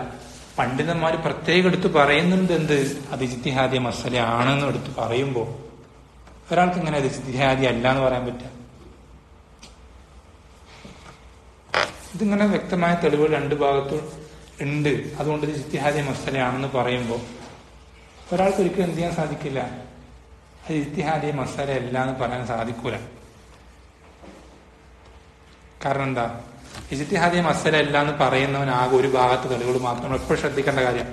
Speaker 1: പണ്ഡിതന്മാർ പ്രത്യേകം എടുത്ത് പറയുന്നുണ്ട് എന്ത്? അത് ഇജ്തിഹാദിയ മസല ആണെന്ന് എടുത്ത് പറയുമ്പോൾ ഒരാൾക്ക് ഇങ്ങനെ അത് ഇജ്തിഹാദി അല്ല എന്ന് പറയാൻ പറ്റുക? ഇതിങ്ങനെ വ്യക്തമായ തെളിവുകൾ രണ്ടു ഭാഗത്തും ഉണ്ട്. അതുകൊണ്ട് ഇത് ഇജ്തിഹാദിയ മസലയാണെന്ന് പറയുമ്പോൾ ഒരാൾക്ക് ഒരിക്കലും എന്ത് ചെയ്യാൻ സാധിക്കില്ല? അത് ഇജ്തിഹാദിയ മസല അല്ല എന്ന് പറയാൻ സാധിക്കൂല. കാരണം എന്താ? ഇജ്തിഹാദിയ മസല അല്ല എന്ന് പറയുന്നവൻ ആകെ ഒരു ഭാഗത്ത് തെളിവുകൾ മാത്രം. നമ്മൾ എപ്പോഴും ശ്രദ്ധിക്കേണ്ട കാര്യം,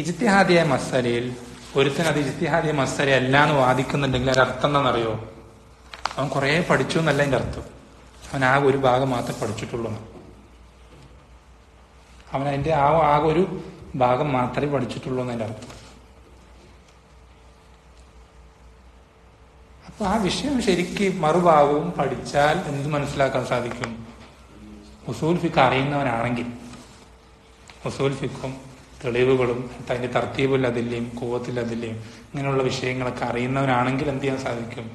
Speaker 1: ഇജ്തിഹാദിയ മസലയിൽ ഒരുത്തൻ അത് ഇജ്തിഹാദിയ മസല അല്ല എന്ന് വാദിക്കുന്നുണ്ടെങ്കിൽ അതിന്റെ അർത്ഥം എന്താണെന്നറിയോ? അവൻ കുറെ പഠിച്ചു എന്നല്ല അതിന്റെ അർത്ഥം. അവൻ ആകെ ഒരു ഭാഗം മാത്രമേ പഠിച്ചിട്ടുള്ളൂ. അവൻ അതിന്റെ ആകെ ഒരു ഭാഗം മാത്രമേ പഠിച്ചിട്ടുള്ളൂ എന്നതിന്റെ അർത്ഥം. അപ്പൊ ആ വിഷയം ശരിക്ക് മറുഭാഗവും പഠിച്ചാൽ എന്ത് മനസ്സിലാക്കാൻ സാധിക്കും? ഉസൂൽ ഫിഖ് അറിയുന്നവനാണെങ്കിൽ, ഉസൂൽ ഫിഖും തെളിവുകളും അതിന്റെ തർത്തീബുല്ലതില്ലേയും കൂവത്തില്ലതില്ലേയും ഇങ്ങനെയുള്ള വിഷയങ്ങളൊക്കെ അറിയുന്നവനാണെങ്കിൽ എന്ത് ചെയ്യാൻ സാധിക്കും?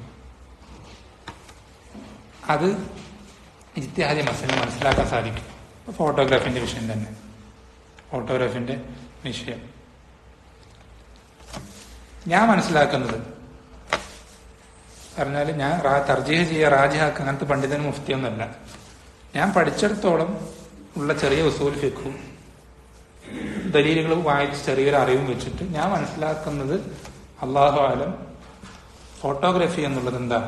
Speaker 1: അത് ഇജ്തിഹാദി മസല മനസ്സിലാക്കാൻ സാധിക്കും. ഫോട്ടോഗ്രാഫിന്റെ വിഷയം തന്നെ, ഫോട്ടോഗ്രാഫിന്റെ വിഷയം ഞാൻ മനസ്സിലാക്കുന്നത് പറഞ്ഞാൽ ഞാൻ തർജീഹ് ചെയ്യുക റാജിഹാക്ക് അങ്ങനത്തെ പണ്ഡിതനും മുഫ്തിയൊന്നുമല്ല. ഞാൻ പഠിച്ചിടത്തോളം ഉള്ള ചെറിയ ഉസൂൽ ഫിഖും ദലീലുകൾ വായിച്ച് ചെറിയൊരു അറിവും വെച്ചിട്ട് ഞാൻ മനസ്സിലാക്കുന്നത് അല്ലാഹു ആലം ഫോട്ടോഗ്രാഫി എന്നുള്ളത് എന്താ,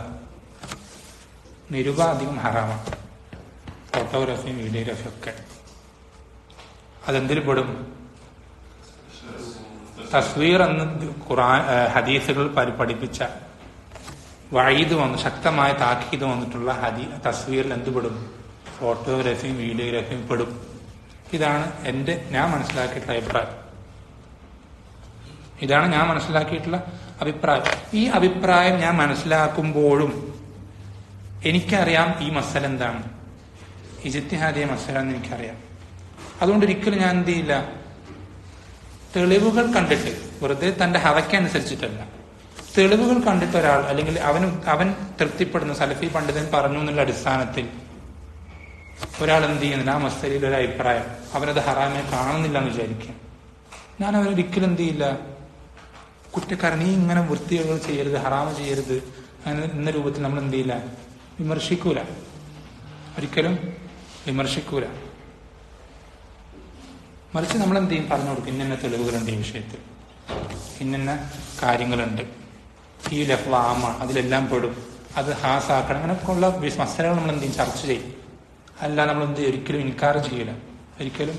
Speaker 1: നിരുപാധികം ഹറാമാണ്. ഫോട്ടോഗ്രാഫിയും വീഡിയോഗ്രാഫിയും ഒക്കെ അതെന്തിൽ പെടും? തസ്വീർ എന്ന് ഖുർആൻ ഹദീസുകൾ പഠിപ്പിച്ച വഈദ് വന്നു, ശക്തമായ താക്കീത് വന്നിട്ടുള്ള തസ്വീറിൽ എന്തുപെടും? ഫോട്ടോഗ്രാഫിയും വീഡിയോഗ്രാഫിയും പെടും. ഇതാണ് ഞാൻ മനസ്സിലാക്കിയിട്ടുള്ള അഭിപ്രായം. ഇതാണ് ഞാൻ മനസ്സിലാക്കിയിട്ടുള്ള അഭിപ്രായം. ഈ അഭിപ്രായം ഞാൻ മനസ്സിലാക്കുമ്പോഴും എനിക്കറിയാം ഈ മസല എന്താണ്, ഇജ്തിഹാദിയ മസല എന്ന് എനിക്കറിയാം. അതുകൊണ്ട് ഒരിക്കലും ഞാൻ എന്ത് ചെയ്യില്ല, തെളിവുകൾ കണ്ടിട്ട്, വെറുതെ തന്റെ ഹവയ്ക്കനുസരിച്ചിട്ടല്ല, തെളിവുകൾ കണ്ടിട്ട് ഒരാൾ അല്ലെങ്കിൽ അവൻ തൃപ്തിപ്പെടുന്ന സലഫി പണ്ഡിതൻ പറഞ്ഞു എന്നുള്ള അടിസ്ഥാനത്തിൽ ഒരാൾ എന്ത് ചെയ്യുന്നില്ല, ആ മസലയിൽ ഒരു അഭിപ്രായം അവനത് ഹറാമെ കാണുന്നില്ല എന്ന് വിചാരിക്കാം, ഞാൻ അവരൊരിക്കലും എന്ത് ചെയ്യില്ല, കുറ്റക്കാരൻ നീ ഇങ്ങനെ വൃത്തികൾ ചെയ്യരുത്, ഹറാമ ചെയ്യരുത് അങ്ങനെ എന്ന രൂപത്തിൽ നമ്മൾ എന്ത് ചെയ്യില്ല, വിമർശിക്കൂല, ഒരിക്കലും വിമർശിക്കൂല. മറിച്ച് നമ്മൾ എന്ത് ചെയ്യും, പറഞ്ഞു കൊടുക്കും ഇന്ന തെളിവുകളുണ്ട് ഈ വിഷയത്തിൽ, ഇന്ന കാര്യങ്ങളുണ്ട്, ഈ ലഫ്ള് ആമാണ്, അതിലെല്ലാം പെടും, അത് ഹാസാക്കണം, അങ്ങനെയൊക്കെയുള്ള മസലകൾ നമ്മൾ എന്ത് ചെയ്യും, ചർച്ച ചെയ്യും. അല്ല നമ്മൾ എന്ത് ചെയ്യും, ഒരിക്കലും ഇൻകാർ ചെയ്യില്ല, ഒരിക്കലും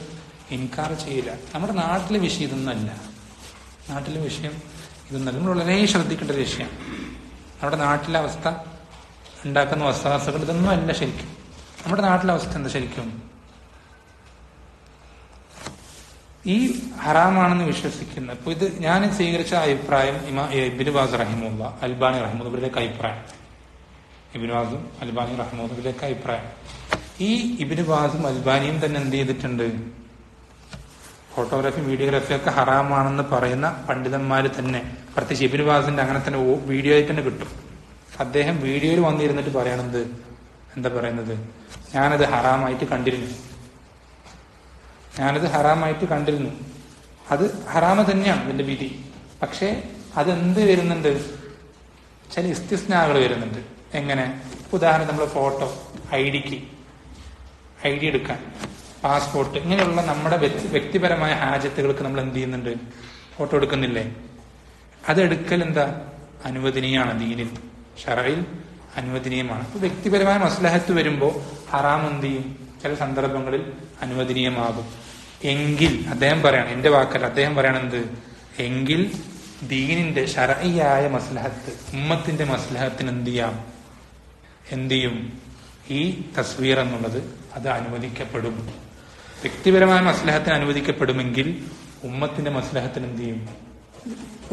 Speaker 1: ഇൻകാർ ചെയ്യില്ല. നമ്മുടെ നാട്ടിലെ വിഷയം ഇതൊന്നല്ല, നാട്ടിലെ വിഷയം ഇതൊന്നല്ല. നമ്മൾ വളരെ ശ്രദ്ധിക്കേണ്ട ഒരു വിഷയമാണ്. നമ്മുടെ നാട്ടിലെ അവസ്ഥ, ഉണ്ടാക്കുന്ന വസ്തുവസ്തുക്കൾ ഇതൊന്നും അല്ല ശരിക്കും. നമ്മുടെ നാട്ടിലെ അവസ്ഥ എന്താ ശരിക്കും? ഈ ഹറാമാണെന്ന് വിശ്വസിക്കുന്ന, ഇപ്പൊ ഇത് ഞാൻ സ്വീകരിച്ച അഭിപ്രായം ഇബ്നു ബാസ് റഹിമുള്ള, അൽബാനി റഹിമുള്ള, ഇവരുടെയൊക്കെ അഭിപ്രായം, ഇബ്നു ബാസും അൽബാനി റഹിമുള്ള ഇവരുടെയൊക്കെ അഭിപ്രായം. ഈ ഇബ്നു ബാസും അൽബാനിയും തന്നെ എന്ത് ചെയ്തിട്ടുണ്ട്, ഫോട്ടോഗ്രാഫി വീഡിയോഗ്രാഫി ഒക്കെ ഹറാമാണെന്ന് പറയുന്ന പണ്ഡിതന്മാര് തന്നെ, പ്രത്യേകിച്ച് ഇബ്നു ബാസിന്റെ അങ്ങനെ തന്നെ വീഡിയോ ആയിട്ട് തന്നെ കിട്ടും. അദ്ദേഹം വീഡിയോയിൽ വന്നിരുന്നിട്ട് പറയണത് എന്താ പറയുന്നത്, ഞാനത് ഹറാമായിട്ട് കണ്ടിരുന്നു, അത് ഹറാമ തന്നെയാണ് അതിന്റെ വിധി. പക്ഷെ അതെന്ത് വരുന്നുണ്ട്, ചില ഇസ്തിസ്നാകൾ വരുന്നുണ്ട്. എങ്ങനെ? ഉദാഹരണം, നമ്മൾ ഫോട്ടോ ഐ ഡി എടുക്കാൻ, പാസ്പോർട്ട്, ഇങ്ങനെയുള്ള നമ്മുടെ വ്യക്തിപരമായ ഹാജത്തുകൾക്ക് നമ്മൾ എന്ത് ചെയ്യുന്നുണ്ട്, ഫോട്ടോ എടുക്കുന്നില്ലേ? അതെടുക്കൽ എന്താ, അനുവദനീയമാണ്, ദീനിൽ ശറയിൽ അനുവദനീയമാണ്. അപ്പൊ വ്യക്തിപരമായ മസ്ലഹത്ത് വരുമ്പോൾ ഹറാം എന്ത് ചെയ്യും, ചില സന്ദർഭങ്ങളിൽ അനുവദനീയമാകും. എങ്കിൽ അദ്ദേഹം പറയാണ്, എന്റെ വാക്കല്ല, അദ്ദേഹം പറയണെന്ത്, എങ്കിൽ ദീനിന്റെ ശറഈയായ മസ്ലഹത്ത്, ഉമ്മത്തിന്റെ മസ്ലഹത്തിന് എന്ത് ചെയ്യും, ഈ തസ്വീർ എന്നുള്ളത് അത് അനുവദിക്കപ്പെടും. വ്യക്തിപരമായ മസ്ലഹത്തിന് അനുവദിക്കപ്പെടുമെങ്കിൽ ഉമ്മത്തിന്റെ മസ്ലഹത്തിന് എന്ത് ചെയ്യും,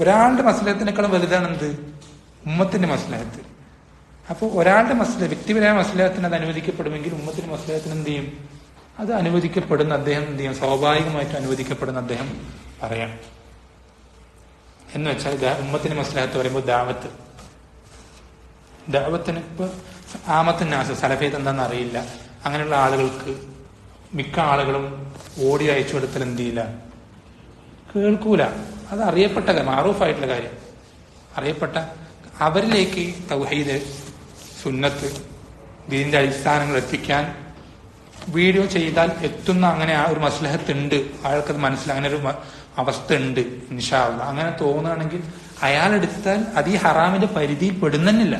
Speaker 1: ഒരാളുടെ മസ്ലഹത്തിനേക്കാളും വലുതാണ് എന്ത്, ഉമ്മത്തിന്റെ മസ്ലഹത്ത്. അപ്പോൾ ഒരാളുടെ വ്യക്തിപരമായ മസ്ലഹത്തിന് അത് അനുവദിക്കപ്പെടുമെങ്കിൽ ഉമ്മത്തിന്റെ മസ്ലഹത്തിന് എന്ത് ചെയ്യും, അത് അനുവദിക്കപ്പെടുന്ന അദ്ദേഹം എന്ത് ചെയ്യും, സ്വാഭാവികമായിട്ടും അനുവദിക്കപ്പെടുന്ന അദ്ദേഹം പറയാം. എന്ന് വെച്ചാൽ ഉമ്മത്തിന്റെ മസ്ലഹത്ത് പറയുമ്പോൾ ദഅവത്തിന് ഇപ്പൊ ആമത്തിനാസ് സലഫിയത്ത് എന്താണെന്ന് അറിയില്ല, അങ്ങനെയുള്ള ആളുകൾക്ക് മിക്ക ആളുകളും ഓടി അയച്ചു കൊടുത്താൽ എന്ത് ചെയ്യില്ല, കേൾക്കൂല. അത് അറിയപ്പെട്ട മാറൂഫായിട്ടുള്ള കാര്യം, അറിയപ്പെട്ട അവരിലേക്ക് തൗഹീദ്, സുന്നത്ത്, ദീനിന്റെ അടിസ്ഥാനങ്ങൾ എത്തിക്കാൻ വീഡിയോ ചെയ്താൽ എത്തുന്ന അങ്ങനെ ആ ഒരു മസ്ലഹത്ത് ഉണ്ട്, അയാൾക്കത് മനസ്സിലായി, അങ്ങനെ ഒരു അവസ്ഥ ഉണ്ട്, ഇൻഷാ അല്ലാഹ് അങ്ങനെ തോന്നുകയാണെങ്കിൽ അയാളെടുത്താൽ അത് ഈ ഹറാമിന്റെ പരിധിയിൽ പെടുന്നില്ല.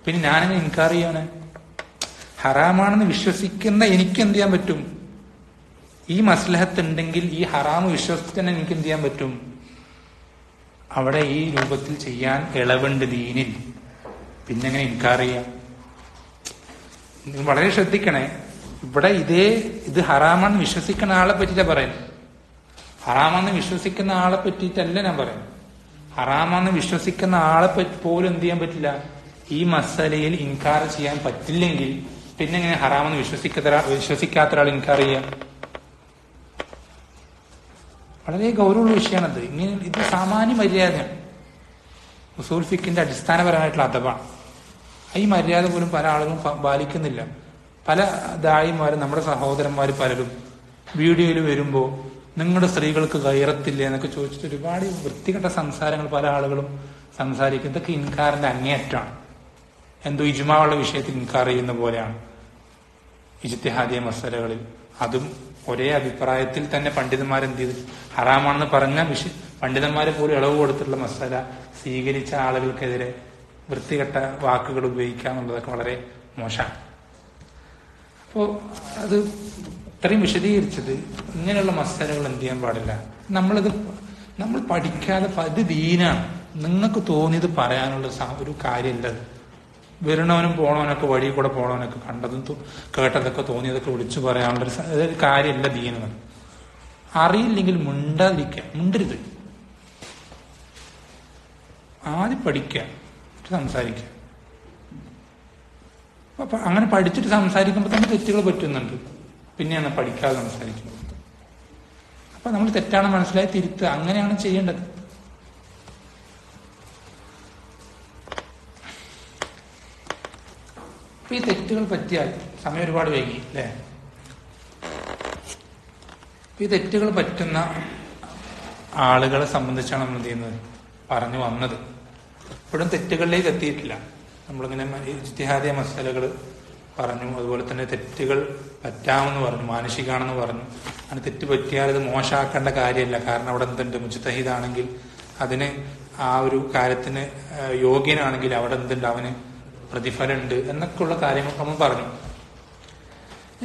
Speaker 1: പിന്നെ ഞാനെങ്ങനെ ഇൻകാർ ചെയ്യാണ്? ഹറാമാണെന്ന് വിശ്വസിക്കുന്ന എനിക്ക് എന്ത് ചെയ്യാൻ പറ്റും, ഈ മസ്ലഹത്ത് ഉണ്ടെങ്കിൽ ഈ ഹറാമ് വിശ്വസിച്ച് തന്നെ എനിക്ക് എന്ത് ചെയ്യാൻ പറ്റും, അവിടെ ഈ രൂപത്തിൽ ചെയ്യാൻ ഇളവുണ്ട് ദീനിൽ, പിന്നെങ്ങനെ ഇൻകാർ ചെയ്യാം? വളരെ ശ്രദ്ധിക്കണേ. ഇവിടെ ഇത് ഹറാമാണെന്ന് വിശ്വസിക്കുന്ന ആളെ പറ്റിയിട്ടാ പറയുന്നത്, ഹറാമാണെന്ന് വിശ്വസിക്കുന്ന ആളെ പറ്റിയിട്ടല്ല ഞാൻ പറയുന്നത്. ഹറാമാണെന്ന് വിശ്വസിക്കുന്ന ആളെ പോലും എന്ത് ചെയ്യാൻ പറ്റില്ല, ഈ മസലയിൽ ഇൻകാർ ചെയ്യാൻ പറ്റില്ലെങ്കിൽ പിന്നെ എങ്ങനെ ഹറാമെന്ന് വിശ്വസിക്കാത്ത ഒരാൾ ഇൻകാർ ചെയ്യാം? വളരെ ഗൗരവമുള്ള വിഷയമാണത്. ഇത് സാമാന്യ മര്യാദയാണ്, ഉസൂൽ ഫിഖിന്റെ അടിസ്ഥാനപരമായിട്ടുള്ള അദബാണ്. ഈ മര്യാദ പോലും പല ആളുകളും പാലിക്കുന്നില്ല. പല ദായിമാരും നമ്മുടെ സഹോദരന്മാർ പലരും വീഡിയോയിൽ വരുമ്പോൾ നിങ്ങളുടെ സ്ത്രീകൾക്ക് ഗൈറത്തില്ലേ എന്നൊക്കെ ചോദിച്ചിട്ട് ഒരുപാട് വൃത്തികെട്ട സംസാരങ്ങൾ പല ആളുകളും സംസാരിക്കും. ഇതൊക്കെ ഇൻകാറിന്റെ അങ്ങേയറ്റമാണ്. എന്തോ ഇജ്മാഉള്ള വിഷയത്തിൽ ഇൻകാർ ചെയ്യുന്ന പോലെയാണ് ഇജ്തിഹാദിയ മസലകളിൽ അതും ഒരേ അഭിപ്രായത്തിൽ തന്നെ പണ്ഡിതന്മാരെന്ത് ചെയ്തു? ഹറാമാണെന്ന് പറഞ്ഞ പണ്ഡിതന്മാരെ പോലും ഇളവ് കൊടുത്തിട്ടുള്ള മസാല സ്വീകരിച്ച ആളുകൾക്കെതിരെ വൃത്തികെട്ട വാക്കുകൾ ഉപയോഗിക്കുക എന്നുള്ളതൊക്കെ വളരെ മോശമാണ്. അപ്പോൾ അത് ഇത്രയും വിശദീകരിച്ചത് ഇങ്ങനെയുള്ള മസാലകൾ എന്ത് ചെയ്യാൻ പാടില്ല. നമ്മൾ പഠിക്കാതെ ഇത് ദീനാണ്. നിങ്ങൾക്ക് തോന്നിയത് പറയാനുള്ള ഒരു കാര്യമില്ലത്. വരണവനും പോണവനൊക്കെ വഴി കൂടെ പോണവനൊക്കെ കണ്ടതും കേട്ടതൊക്കെ തോന്നിയതൊക്കെ വിളിച്ചു പറയാനുള്ള ഒരു കാര്യമില്ല ദീനെന്ന്. അറിയില്ലെങ്കിൽ മിണ്ടരുത്. ആദ്യം പഠിക്കുക, സംസാരിക്കുക. അപ്പൊ അങ്ങനെ പഠിച്ചിട്ട് സംസാരിക്കുമ്പോൾ തന്നെ തെറ്റുകൾ പറ്റുന്നുണ്ട്. പിന്നെയാണ് പഠിക്കാതെ സംസാരിക്കുന്നത്. അപ്പൊ നമ്മൾ തെറ്റാണ് മനസ്സിലായി തിരുത്തുക. അങ്ങനെയാണ് ചെയ്യേണ്ടത്. ഈ തെറ്റുകൾ പറ്റിയാൽ സമയം ഒരുപാട് വൈകി അല്ലേ? ഈ തെറ്റുകൾ പറ്റുന്ന ആളുകളെ സംബന്ധിച്ചാണ് നമ്മൾ എന്ത് ചെയ്യുന്നത് പറഞ്ഞു വന്നത്. ഇപ്പോഴും തെറ്റുകളിലേക്ക് എത്തിയിട്ടില്ല. നമ്മളിങ്ങനെ ഇജ്തിഹാദിയ മസലകൾ പറഞ്ഞു, അതുപോലെ തന്നെ തെറ്റുകൾ പറ്റാമെന്ന് പറഞ്ഞു, മാനുഷികാണെന്ന് പറഞ്ഞു. അങ്ങനെ തെറ്റ് പറ്റിയാൽ അത് മോശമാക്കേണ്ട കാര്യമില്ല. കാരണം അവിടെ എന്തുണ്ട്? മുജ്തഹിദാണെങ്കിൽ അതിന് ആ ഒരു കാര്യത്തിന് യോഗ്യനാണെങ്കിൽ അവിടെ എന്തുണ്ട്? അവന് പ്രതിഫലമുണ്ട് എന്നൊക്കെയുള്ള കാര്യങ്ങൾ നമ്മൾ പറഞ്ഞു.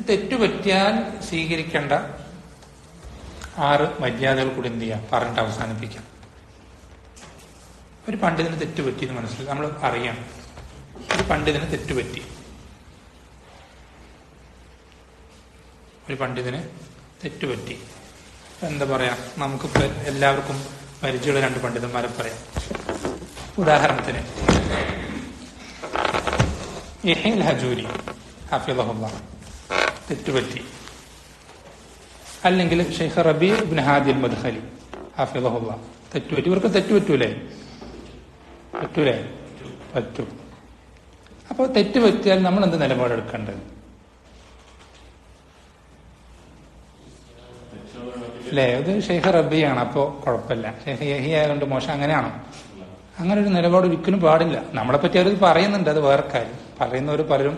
Speaker 1: തെറ്റുപറ്റിയാൽ സ്വീകരിക്കേണ്ട 6 മര്യാദകൾ കൂടി എന്ത് ചെയ്യാം പറഞ്ഞിട്ട് അവസാനിപ്പിക്കാം. ഒരു പണ്ഡിതന് തെറ്റുപറ്റി എന്ന് മനസ്സിലാക്കി നമ്മൾ അറിയണം. ഒരു പണ്ഡിതന് തെറ്റുപറ്റി, എന്താ പറയാ, നമുക്കിപ്പോ എല്ലാവർക്കും പരിചയമുള്ള 2 പണ്ഡിതന്മാരെ പറയാം. ഉദാഹരണത്തിന് യഹ്യ ഹജൂരി ഹഫിളഹുല്ലാഹ് തെറ്റുപറ്റി. അല്ലെങ്കിൽ ഷെയ്ഖ് റബീ ഇബ്നു ഹാദി അൽ മദ്ഖലി ഹഫിളഹുല്ലാഹ് തെറ്റുപറ്റി. ഇവർക്ക് തെറ്റുപറ്റൂലേ? പറ്റും. അപ്പോൾ തെറ്റുപറ്റിയാൽ നമ്മൾ എന്ത് നിലപാടെടുക്കേണ്ടത് അല്ലേ? അത് ഷെയ്ഖ് റബിയാണ്, അപ്പോ കുഴപ്പമില്ല. ഷെയ്ഖ് യഹ്യ ആയതുകൊണ്ട് മോശം അങ്ങനെയാണോ? അങ്ങനെ ഒരു നിലപാട് ഒരിക്കലും പാടില്ല. നമ്മളെ പറ്റി അവർ പറയുന്നുണ്ട്, അത് വേറെ കാര്യം. പറയുന്നവർ പലരും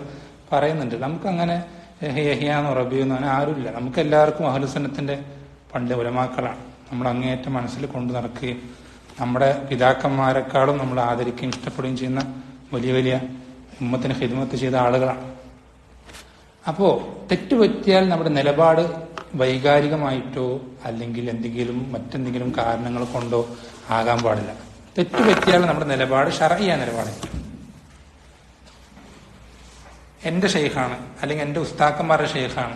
Speaker 1: പറയുന്നുണ്ട്. നമുക്കങ്ങനെ യഹ്യാന്നോ റബിയെന്നോ അങ്ങനെ ആരുമില്ല. നമുക്ക് എല്ലാവർക്കും അഹ്ലുസുന്നത്തിന്റെ ഉലമാക്കളാണ് നമ്മൾ അങ്ങേയറ്റം മനസ്സിൽ കൊണ്ടു നടക്കുകയും നമ്മുടെ പിതാക്കന്മാരെക്കാളും നമ്മൾ ആദരിക്കുകയും ഇഷ്ടപ്പെടുകയും ചെയ്യുന്ന വലിയ വലിയ ഉമ്മത്തിന് ഖിദ്മത്ത് ചെയ്ത ആളുകളാണ്. അപ്പോ തെറ്റുപറ്റിയാൽ നമ്മുടെ നിലപാട് വൈകാരികമായിട്ടോ അല്ലെങ്കിൽ മറ്റെന്തെങ്കിലും കാരണങ്ങൾ കൊണ്ടോ ആകാൻ പാടില്ല. തെറ്റുപറ്റിയാൽ നമ്മുടെ നിലപാട് ശർഈയ നിലപാടായിരിക്കും. എന്റെ ഷെയ്ഖാണ് അല്ലെങ്കിൽ എന്റെ ഉസ്താക്കന്മാരുടെ ഷെയ്ഖാണ്,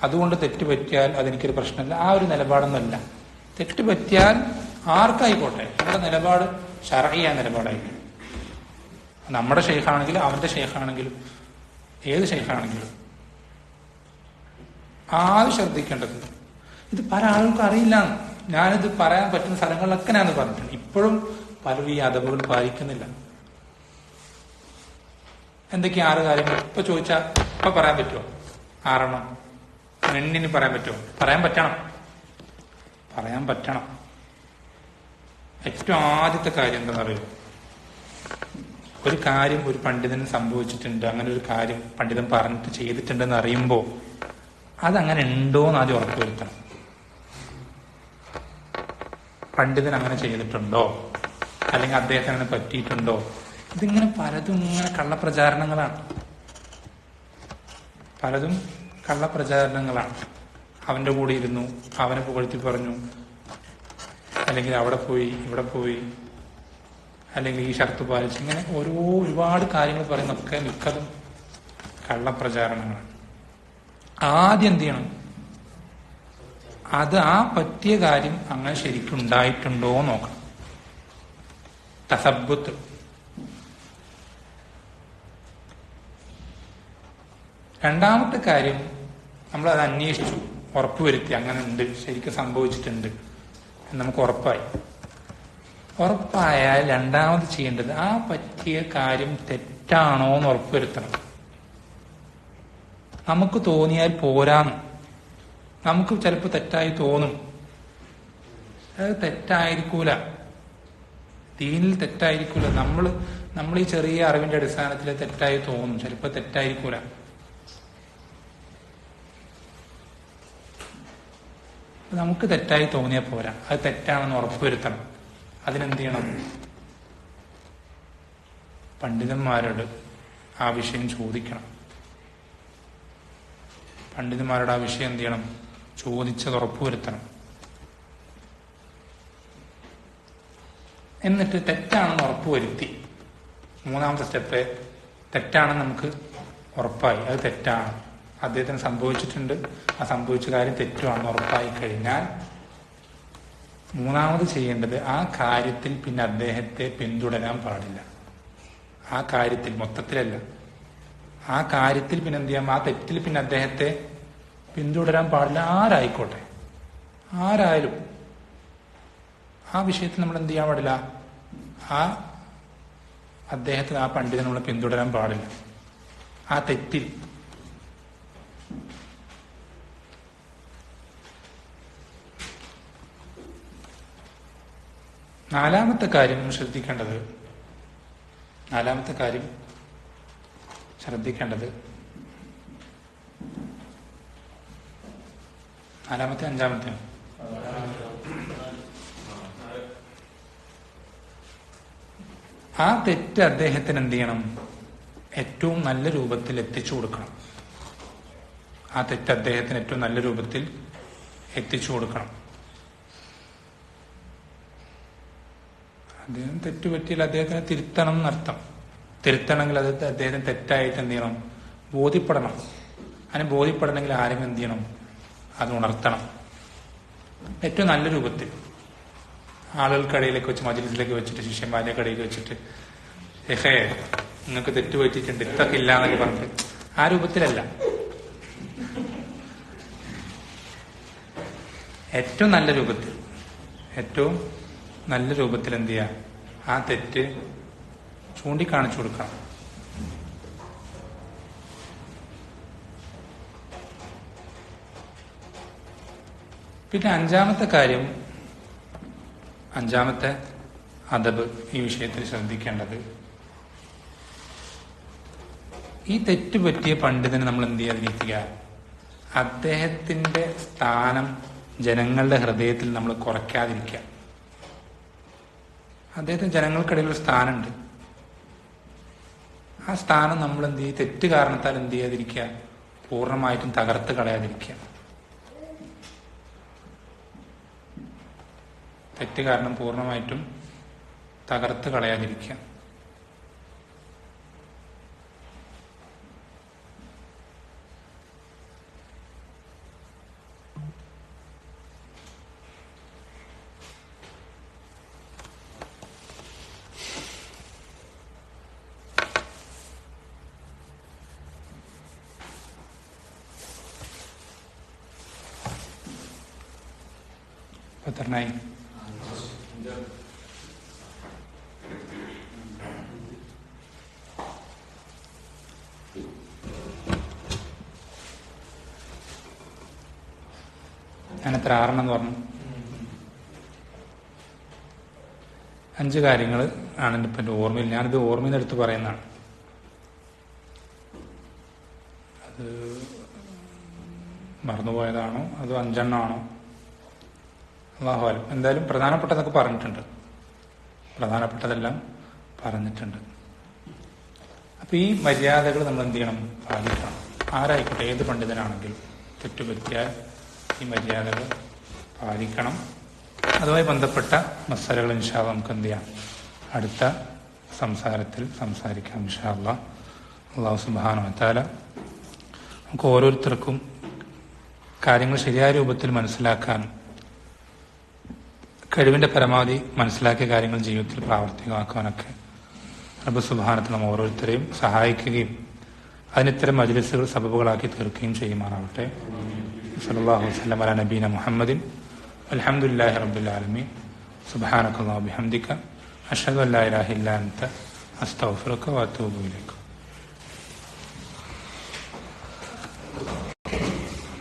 Speaker 1: അതുകൊണ്ട് തെറ്റുപറ്റിയാൽ അതെനിക്കൊരു പ്രശ്നമില്ല, ആ ഒരു നിലപാടൊന്നുമല്ല. തെറ്റുപറ്റിയാൽ ആർക്കായിക്കോട്ടെ നമ്മുടെ നിലപാട് ശർഈയ നിലപാടായിരിക്കും. നമ്മുടെ ഷെയ്ഖാണെങ്കിലും അവന്റെ ഷെയ്ഖാണെങ്കിലും ഏത് ഷെയ്ഖാണെങ്കിലും ആദ്യം ശ്രദ്ധിക്കേണ്ടത്, ഇത് പല ആളുകൾക്കും അറിയില്ല. ഞാനിത് പറയാൻ പറ്റുന്ന സ്ഥലങ്ങളിലൊക്കെ ഞാനത് പറഞ്ഞിട്ടുണ്ട്. ഇപ്പോഴും പലരും ഈ അദബുകൾ പാലിക്കുന്നില്ല. എന്തൊക്കെയാ 6 കാര്യങ്ങൾ ഇപ്പൊ ചോദിച്ചാൽ ഇപ്പൊ പറയാൻ പറ്റുമോ? 6 എണ്ണിന് പറയാൻ പറ്റുമോ? പറയാൻ പറ്റണം. ഏറ്റവും ആദ്യത്തെ കാര്യം എന്താണെന്ന് അറിയോ? ഒരു കാര്യം ഒരു പണ്ഡിതന് സംഭവിച്ചിട്ടുണ്ട്, അങ്ങനെ ഒരു കാര്യം പണ്ഡിതൻ പറഞ്ഞിട്ട് ചെയ്തിട്ടുണ്ടെന്ന് അറിയുമ്പോൾ അതങ്ങനെ ഉണ്ടോന്ന് ആദ്യം ഉറപ്പുവരുത്തണം. പണ്ഡിതൻ അങ്ങനെ ചെയ്തിട്ടുണ്ടോ അല്ലെങ്കിൽ അദ്ദേഹത്തിന് അങ്ങനെ പറ്റിയിട്ടുണ്ടോ? ഇതിങ്ങനെ പലതും ഇങ്ങനെ കള്ളപ്രചാരണങ്ങളാണ്. അവന്റെ കൂടെ ഇരുന്നു, അവനെ പുകഴ്ത്തി പറഞ്ഞു, അല്ലെങ്കിൽ അവിടെ പോയി ഇവിടെ പോയി, അല്ലെങ്കിൽ ഈ ഷർത്ത് പാലിച്ച്, ഇങ്ങനെ ഒരുപാട് കാര്യങ്ങൾ പറയുന്നൊക്കെ മിക്കതും കള്ളപ്രചാരണങ്ങളാണ്. ആദ്യം എന്ത് ചെയ്യണം? അത് ആ പറ്റിയ കാര്യം അങ്ങനെ ശരിക്കും ഉണ്ടായിട്ടുണ്ടോ നോക്കണം. തസബ്ബുത്ത്. രണ്ടാമത്തെ കാര്യം, നമ്മൾ അത് അന്വേഷിച്ചു, ഉറപ്പുവരുത്തി അങ്ങനെ ഉണ്ട്, ശരിക്കും സംഭവിച്ചിട്ടുണ്ട് എന്ന് നമുക്ക് ഉറപ്പായാൽ രണ്ടാമത് ചെയ്യേണ്ടത് ആ പറ്റിയ കാര്യം തെറ്റാണോ എന്ന് ഉറപ്പുവരുത്തണം. നമുക്ക് തോന്നിയാൽ പോരാന്ന്. നമുക്ക് ചിലപ്പോൾ തെറ്റായി തോന്നും. അത് തെറ്റായിരിക്കൂല, ദീനിൽ തെറ്റായിരിക്കൂല. നമ്മൾ ഈ ചെറിയ അറിവിന്റെ അടിസ്ഥാനത്തിൽ തെറ്റായി തോന്നും, ചിലപ്പോൾ തെറ്റായിരിക്കൂല. നമുക്ക് തെറ്റായി തോന്നിയാൽ പോരാ, അത് തെറ്റാണെന്ന് ഉറപ്പുവരുത്തണം. അതിനെന്ത് ചെയ്യണം? പണ്ഡിതന്മാരോട് ആ വിഷയം ചോദിക്കണം. പണ്ഡിതന്മാരോട് ആ വിഷയം എന്ത് ചെയ്യണം? ചോദിച്ചത് ഉറപ്പുവരുത്തണം. എന്നിട്ട് തെറ്റാണെന്ന് ഉറപ്പുവരുത്തി, മൂന്നാമത്തെ സ്റ്റെപ്പ്, തെറ്റാണെന്ന് നമുക്ക് ഉറപ്പായി, അത് തെറ്റാണ്, അദ്ദേഹത്തിന് സംഭവിച്ചിട്ടുണ്ട്, ആ സംഭവിച്ച കാര്യം തെറ്റുവാണെന്ന് ഉറപ്പായി കഴിഞ്ഞാൽ മൂന്നാമത് ചെയ്യേണ്ടത് ആ കാര്യത്തിൽ പിന്നെ അദ്ദേഹത്തെ പിന്തുടരാൻ പാടില്ല. ആ കാര്യത്തിൽ, മൊത്തത്തിലല്ല, ആ കാര്യത്തിൽ പിന്നെ എന്ത് ചെയ്യാം? ആ തെറ്റിൽ പിന്നെ അദ്ദേഹത്തെ പിന്തുടരാൻ പാടില്ല. ആരായിക്കോട്ടെ, ആരായാലും ആ വിഷയത്തിൽ നമ്മൾ എന്ത് ചെയ്യാൻ പാടില്ല? ആ അദ്ദേഹത്തിന്, ആ പണ്ഡിതനെ നമ്മൾ പിന്തുടരാൻ പാടില്ല ആ തെറ്റിൽ. നാലാമത്തെ കാര്യം ശ്രദ്ധിക്കേണ്ടത്, അഞ്ചാമത്തെ ആ തെറ്റ് അദ്ദേഹത്തിന് എന്ത് ചെയ്യണം? ഏറ്റവും നല്ല രൂപത്തിൽ എത്തിച്ചു കൊടുക്കണം. ആ തെറ്റ് അദ്ദേഹത്തിന് ഏറ്റവും നല്ല രൂപത്തിൽ എത്തിച്ചു കൊടുക്കണം. അദ്ദേഹം തെറ്റുപറ്റിയാൽ അദ്ദേഹത്തിനെ തിരുത്തണം എന്നർത്ഥം. തിരുത്തണമെങ്കിൽ അത് അദ്ദേഹത്തിന് തെറ്റായിട്ട് എന്ത് ചെയ്യണം? ബോധ്യപ്പെടണം. അതിന് ബോധ്യപ്പെടണമെങ്കിൽ ആരെങ്കിലും എന്ത് ചെയ്യണം? അത് ഉണർത്തണം ഏറ്റവും നല്ല രൂപത്തിൽ. ആളുകൾക്കിടയിലേക്ക് വെച്ച്, മജ്‌ലിസിലേക്ക് വെച്ചിട്ട്, ശിഷ്യന്മാരുടെ ഇടയിൽ വെച്ചിട്ട്, നിങ്ങൾക്ക് തെറ്റുപറ്റിയിട്ടുണ്ട്, ഇതൊക്കെ ഇല്ല എന്നൊക്കെ പറഞ്ഞിട്ട്, ആ രൂപത്തിലല്ല. ഏറ്റവും നല്ല രൂപത്തിൽ എന്ത് ചെയ്യുക? ആ തെറ്റ് ചൂണ്ടിക്കാണിച്ചു കൊടുക്കണം. പിന്നെ അഞ്ചാമത്തെ അദബ് ഈ വിഷയത്തിൽ ശ്രദ്ധിക്കേണ്ടത്, ഈ തെറ്റ് പറ്റിയ പണ്ഡിതനെ നമ്മൾ എന്ത് ചെയ്യാതിരിക്കുക? അദ്ദേഹത്തിന്റെ സ്ഥാനം ജനങ്ങളുടെ ഹൃദയത്തിൽ നമ്മൾ കുറയ്ക്കാതിരിക്കുക. അദ്ദേഹത്തിന് ജനങ്ങൾക്കിടയിൽ ഒരു സ്ഥാനമുണ്ട്. ആ സ്ഥാനം നമ്മൾ എന്ത് ചെയ്യും? തെറ്റ് കാരണത്താൽ എന്ത് ചെയ്യാതിരിക്കുക? പൂർണ്ണമായിട്ടും തകർത്ത് കളയാതിരിക്കുക. തെറ്റ് കാരണം പൂർണ്ണമായിട്ടും തകർത്ത് കളയാതിരിക്കുക. എത്രനായി? ഞാനെത്ര 6 എന്ന് പറഞ്ഞു? 5 കാര്യങ്ങൾ ആണ് ഇപ്പം എൻ്റെ ഓർമ്മയിൽ. ഞാനിത് ഓർമ്മയിൽ നിന്ന് എടുത്ത് പറയുന്നതാണ്. അത് മറന്നുപോയതാണോ അതോ 5 എണ്ണമാണോ? അല്ലാഹു അലം. എന്തായാലും പ്രധാനപ്പെട്ടതൊക്കെ പറഞ്ഞിട്ടുണ്ട്, പ്രധാനപ്പെട്ടതെല്ലാം പറഞ്ഞിട്ടുണ്ട്. അപ്പൊ ഈ മര്യാദകൾ നമ്മൾ എന്ത് ചെയ്യണം? പാലിക്കണം. ആരായിക്കോട്ടെ, ഏത് പണ്ഡിതനാണെങ്കിലും തെറ്റുപറ്റിയാൽ ഈ മര്യാദകൾ പാലിക്കണം. അതുമായി ബന്ധപ്പെട്ട മസലകൾ ഇൻഷാ അല്ലാഹ് നമുക്ക് എന്ത് ചെയ്യാം? അടുത്ത സംസാരത്തിൽ സംസാരിക്കാം ഇൻഷാ അല്ലാഹ്. അല്ലാഹു സുബ്ഹാനഹു വ തആല നമുക്ക് ഓരോരുത്തർക്കും കാര്യങ്ങൾ ശരിയായ രൂപത്തിൽ മനസ്സിലാക്കാനും കഴിവിന്റെ പരമാവധി മനസ്സിലാക്കിയ കാര്യങ്ങൾ ജീവിതത്തിൽ പ്രാവർത്തികമാക്കാനൊക്കെ റബ്ബ് സുബ്ഹാനഹു വ തആല നാം ഓരോരുത്തരെയും സഹായിക്കുകയും അതിനിത്തരം മജ്‌ലിസുകൾ സബബുകളാക്കി തീർക്കുകയും ചെയ്യുമാറാവട്ടെ. സല്ലല്ലാഹു അലൈഹി വസല്ലം അലാ നബീന മുഹമ്മദിൻ അൽഹംദുലില്ലാഹി റബ്ബിൽ ആലമീൻ. സുബ്ഹാനകല്ലാഹു ബിഹംദിക അഷ്ഹദു അൻ ലാ ഇലാഹ ഇല്ലാ അൻത അസ്തഗ്ഫിറുക വ അത്തൂബു ഇലൈക്.